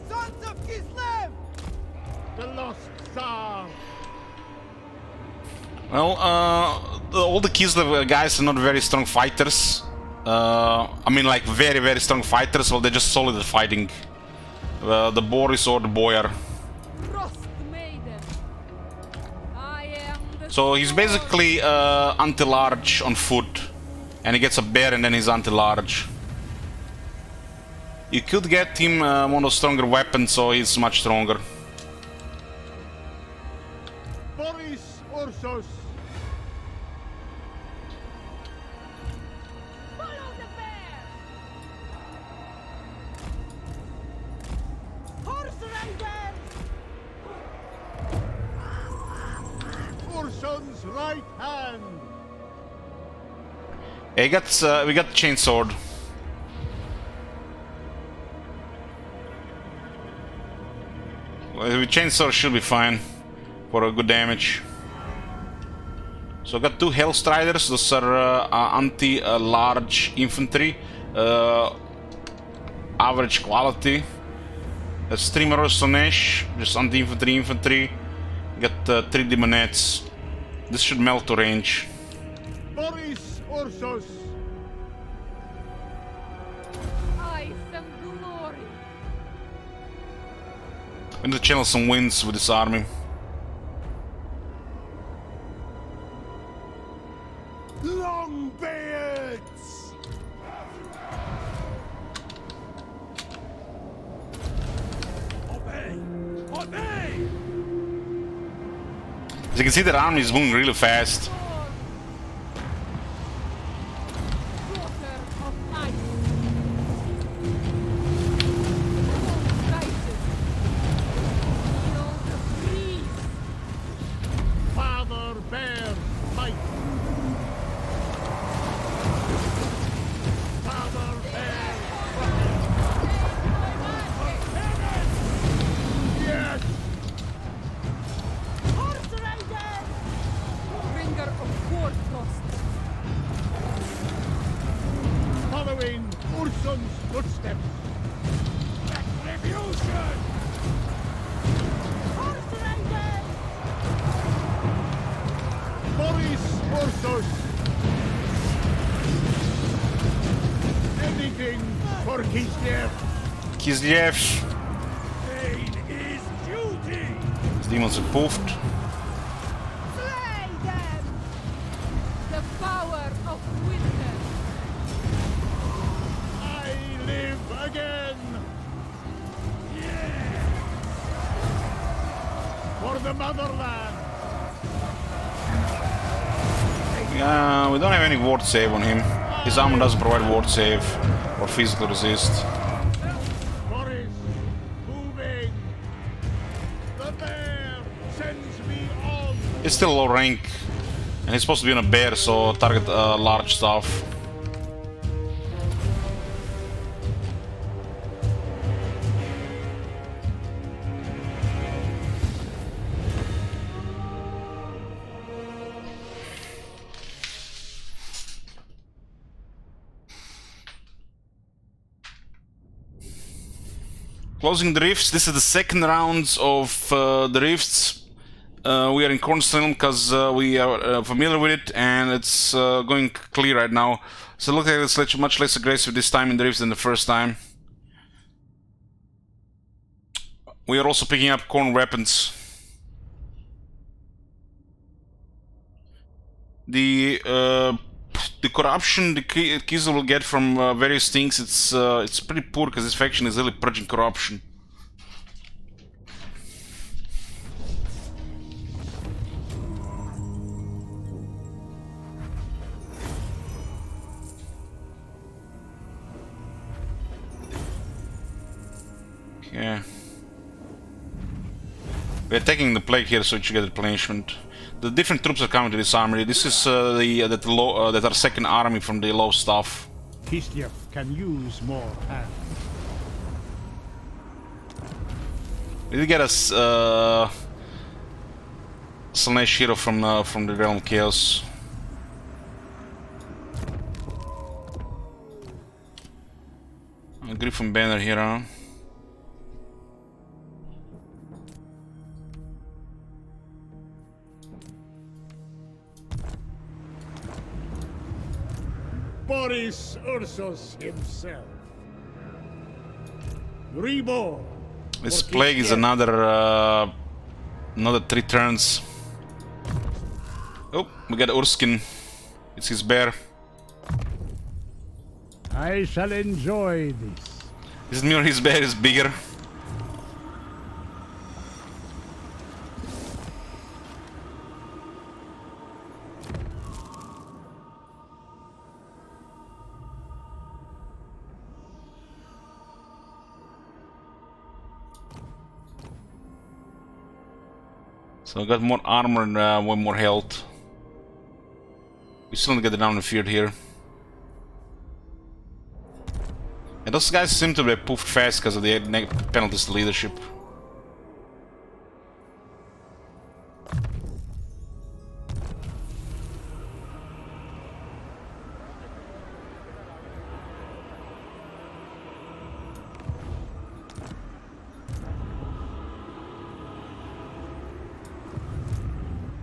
Sons of Kislev! The lost Tsar. Well, all the Kislev guys are not very strong fighters. I mean, like, very, very strong fighters, well, they're just solid at fighting. The Boris or the Boyar. Frost Maiden. I am the So he's basically anti-large on foot. And he gets a bear and then he's anti-large. You could get him one of those stronger weapons, so he's much stronger. Boris Ursus. Follow the bear! Horse riders! Ursun's right hand. Hey, we got chainsword. With chainsword should be fine for a good damage. So I got 2 Hellstriders. Those are anti-large infantry, average quality. A Streamer Slanesh, just anti-infantry. Got 3 Demonettes. This should melt to range. Boris Ursus. I am glory. We need to channel some winds with this army. Longbeards. As you can see, their army is moving really fast. Father bear, fight. Father bear, yes. Horse rider! Bringer of Warfrost. Following Urson's footsteps. Retribution! Horse rider! Boris Ursus! Anything for Kislev! Kislev. Pain is duty! His demons are poofed. Slay them! The power of wisdom. I live again! For the motherland! We don't have any ward save on him. His armor doesn't provide ward save or physical resist. Boris, moving! The bear sends me on! He's still low rank, and he's supposed to be on a bear, so target large stuff. Closing the rifts. This is the second round of the rifts. We are in Cornerstone because we are familiar with it, and it's going clear right now. So it looks like it's much less aggressive this time in the rifts than the first time. We are also picking up corn weapons. The corruption the Kizel will get from various things, it's pretty poor because this faction is really purging corruption. Okay. We're taking the plague here so we should get replenishment. The different troops are coming to this armory. This is that are second army from the low stuff. Kislev can use more hands. We did get a Slanesh hero from the Realm of Chaos. A Griffin banner here, huh? Boris Ursus himself. Reborn. This plague is another 3 turns. Oh, we got Urskin. It's his bear. I shall enjoy this. Isn't mere his bear is bigger? So I got more armor and 1 more health. We still need to get down the field here. And those guys seem to be poofed fast because of the penalties to leadership.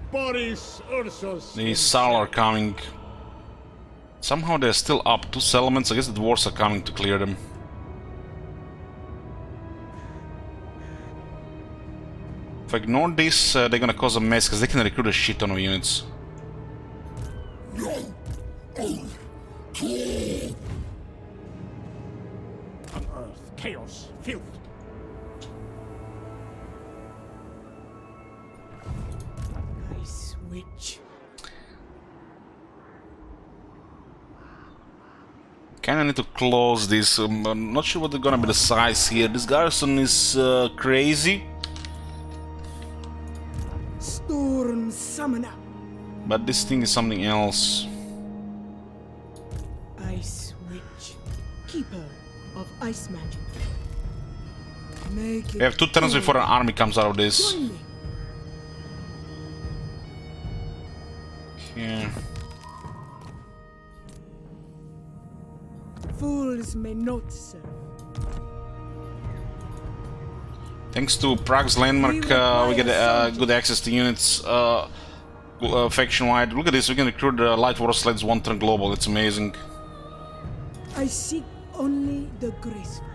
Boris Ursus. The Sarl are coming. Somehow they're still up. 2 settlements. I guess the dwarves are coming to clear them. If I ignore this, they're gonna cause a mess because they can recruit a shit ton of units. On earth, chaos, filth. witch. Kinda need to close this. I'm not sure what gonna be the size here. This garrison is crazy. Storm summoner. But this thing is something else. Ice witch. Keeper of ice magic. Make We have 2 turns before an army comes out of this. Join me. Yeah. Fools may not serve. Thanks to Prague's landmark, we get good access to units faction-wide. Look at this, we can recruit light war sleds 1 turn global, it's amazing. I seek only the graceful.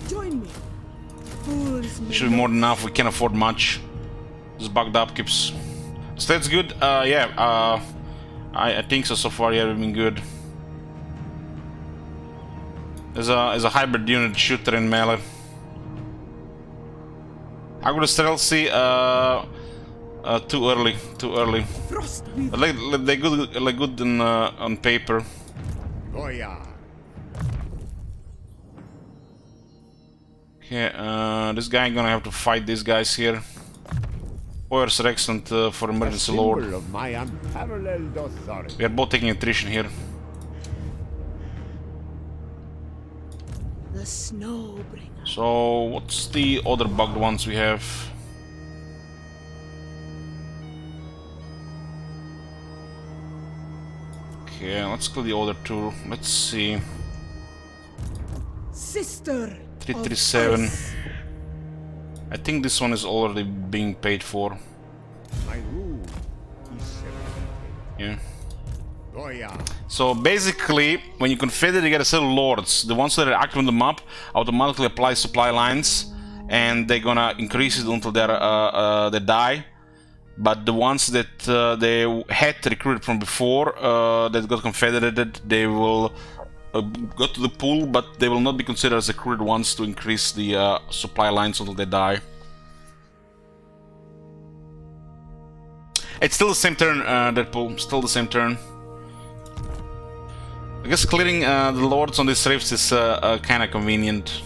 Join me. Fools may It should be more than enough, we can't afford much. Just bugged upkeeps. So that's good, yeah, I think so far, yeah, we've been good. As a hybrid unit shooter in melee. I would still see too early. frost with But they good on paper. Goya. Okay, this guy gonna have to fight these guys here. Warriors are excellent for emergency lord. Symbol of my unparalleled authority. We are both taking attrition here. the snowbringer. So what's the other bugged ones we have? Okay, let's kill the other 2. Let's see. Sister. 337. Of ice. I think this one is already being paid for. My rule is celebrated. Yeah. Goya. So basically, when you confederate, you get a set of lords. The ones that are active on the map automatically apply supply lines, and they're gonna increase it until they die. But the ones that they had recruited from before that got confederated, they will go to the pool, but they will not be considered as recruited ones to increase the supply lines until they die. It's still the same turn, Deadpool. Still the same turn. I guess clearing the lords on these rifts is kind of convenient.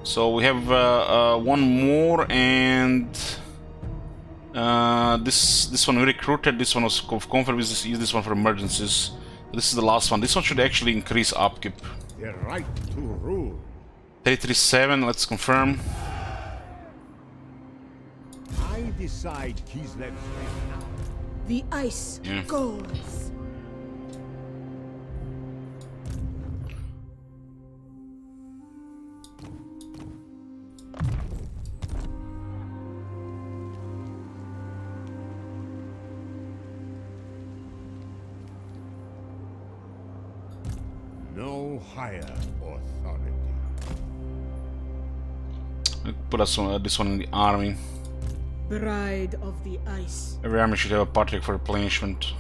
So we have one more, and this one we recruited. This one was confirmed. We just use this one for emergencies. This is the last one. This one should actually increase upkeep. The right to rule. 337. Let's confirm. I decide Kislev's fate now. The ice Yeah. calls. No higher authority. Put us on this one in the army. Bride of the ice. Every army should have a patriarch for replenishment.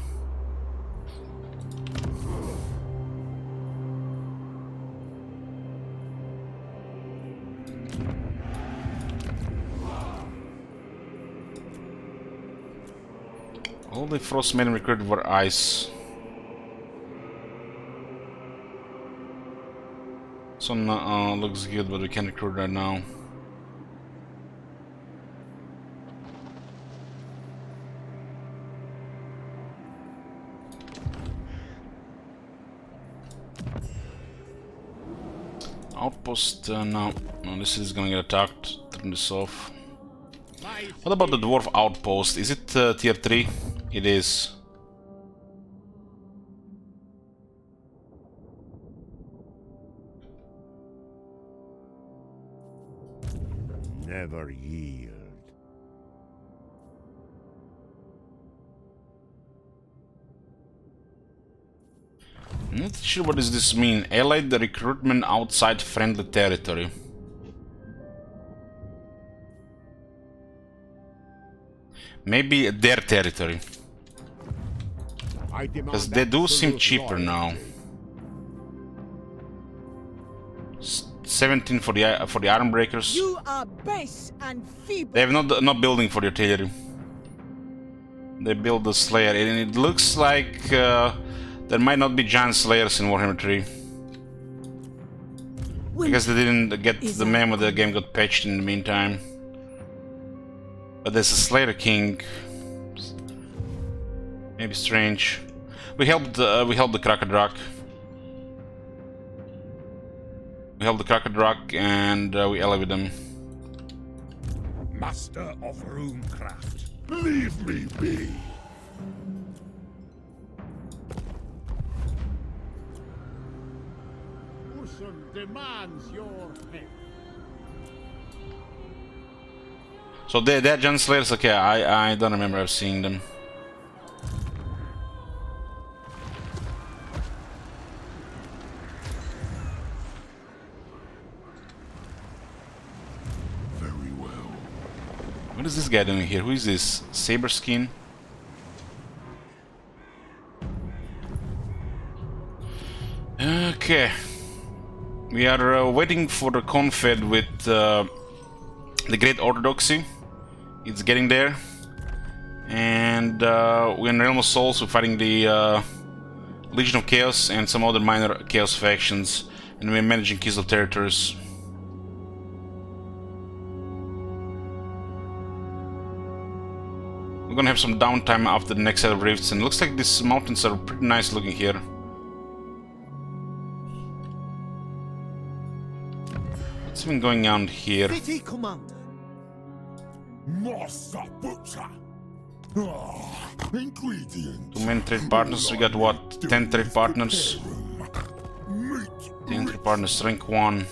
All the frostmen recruited were ice. This one looks good, but we can't recruit right now. Outpost, no, this is gonna get attacked. Turn this off. What about the dwarf outpost? Is it tier 3? It is. Never yield. Not sure what does this mean. Allied the recruitment outside friendly territory. Maybe their territory. Because they do seem cheaper now. 17 for the iron breakers. You are base and feeble. They have not building for the artillery. They build the Slayer, and it looks like there might not be giant Slayers in Warhammer 3. Because they didn't get the memo, the game got patched in the meantime. But there's a Slayer King. Maybe strange. We helped the Krakadrak. We helped the Krakadrak and we elevated them. Master of runecraft, leave me be. Ursun demands your head. So they're Giant Slayers. Okay, I don't remember ever seeing them. What is this guy doing here? Who is this? Saber Skin? Okay. We are waiting for the confed with the Great Orthodoxy. It's getting there. And we're in Realm of Souls. We're fighting the Legion of Chaos and some other minor Chaos factions. And we're managing Kislev territories. We're gonna have some downtime after the next set of rifts, and it looks like these mountains are pretty nice looking here. What's even going on here? City Commander. Master Butcher. Ingredient. 2 main trade partners. We got what? 10 trade partners. 10 trade partners, rank 1.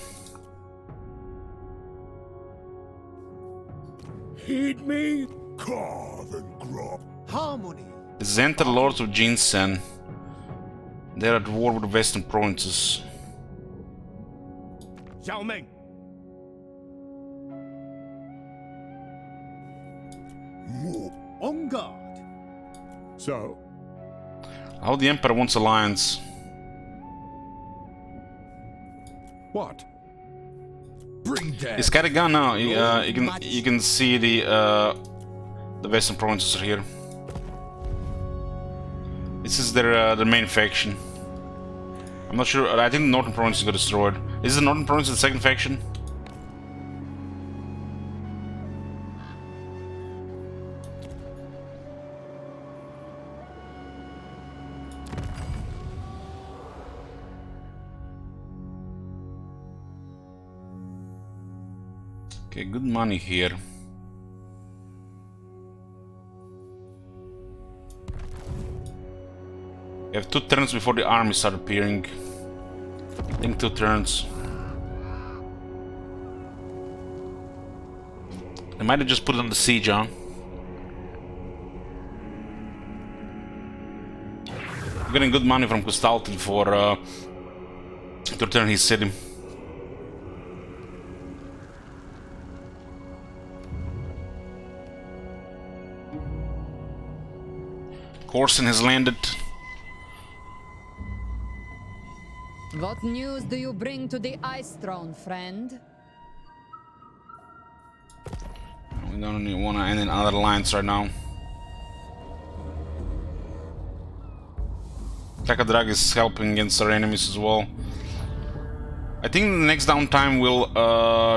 Heed me. Carve and grub. Harmony. The Zenta Lords of Jinsen. They're at war with the Western provinces. Xiao Meng. More. On guard. So, How the Emperor wants alliance. what? Bring death. It's got a gun now. You can see the Western provinces are here. This is their main faction. I'm not sure. I think the Northern provinces got destroyed. Is the Northern province the second faction? Okay, good money here. You have 2 turns before the armies start appearing. I think 2 turns. They might have just put it on the siege, huh? I'm getting good money from Kustaltin for to return his city. Corson has landed. What news do you bring to the Ice Throne, friend? We don't want to end in other lines right now. Kakadrag is helping against our enemies as well. I think the next downtime we'll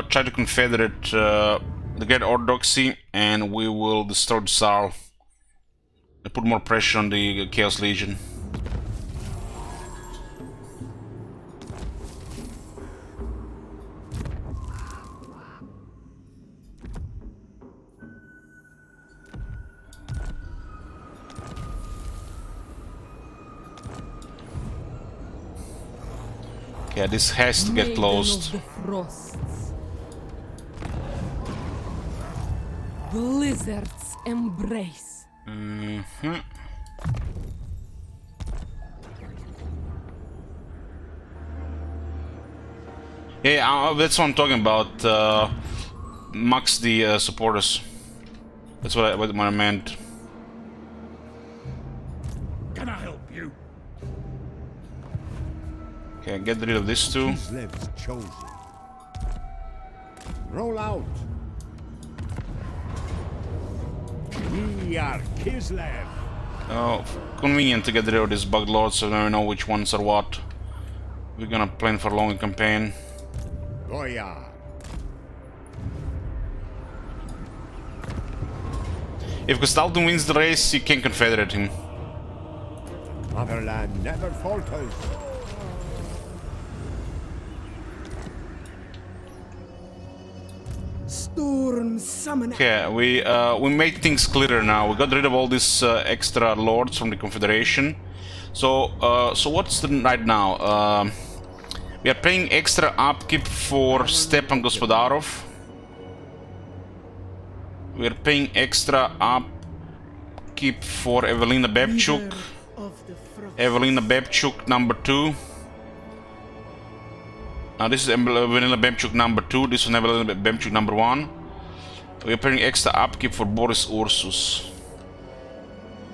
try to confederate the Great Orthodoxy, and we will destroy the Tsar. And put more pressure on the Chaos Legion. Yeah, this has to get closed. Maiden of the Frosts. Blizzard's embrace. Yeah, that's what I'm talking about. Max the supporters. That's what I meant. Can I help you? Okay, get rid of this too. Kislev's chosen. Roll out. We are Kislev. Oh, convenient to get rid of these bug lords so now we know which ones are what. We're gonna plan for a long campaign. Goya. If Gustaldon wins the race, you can confederate him. Motherland never falters. Storm summoner. Okay, we made things clearer now. We got rid of all these extra lords from the Confederation. So what's the right now? We are paying extra upkeep for Stepan Gospodarov. We are paying extra upkeep for Evelina Bebchuk. Evelina Bebchuk number 2. Now this is Evelina Bebchuk number 2. This is Evelina Bebchuk number 1. We are paying extra upkeep for Boris Ursus.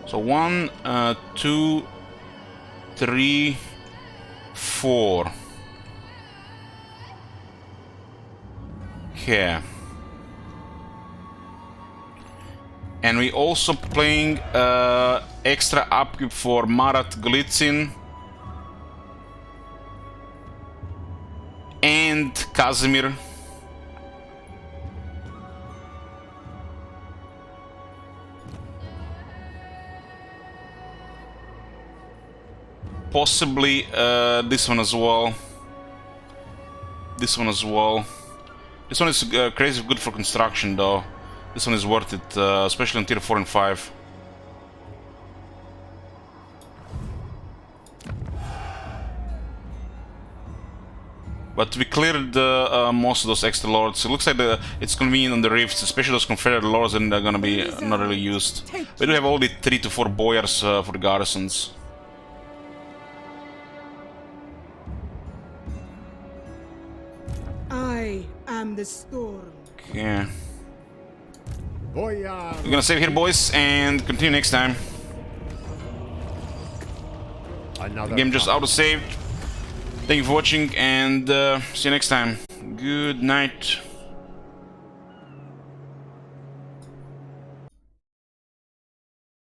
So 1, 2, 3, 4. Okay. And we also playing extra upkeep for Marat Golitsyn and Kazimir. Possibly this one as well. This one as well. This one is crazy good for construction though. This one is worth it, especially on tier 4 and 5. But we cleared most of those extra lords. It looks like it's convenient on the rifts, especially those Confederate lords, and they're gonna be not really used. We do have only 3 to 4 boyars for the garrisons. I am the storm. Okay. Goya. We're gonna save here, boys, and continue next time. Another Game just auto-saved. Thank you for watching, and see you next time. Good night.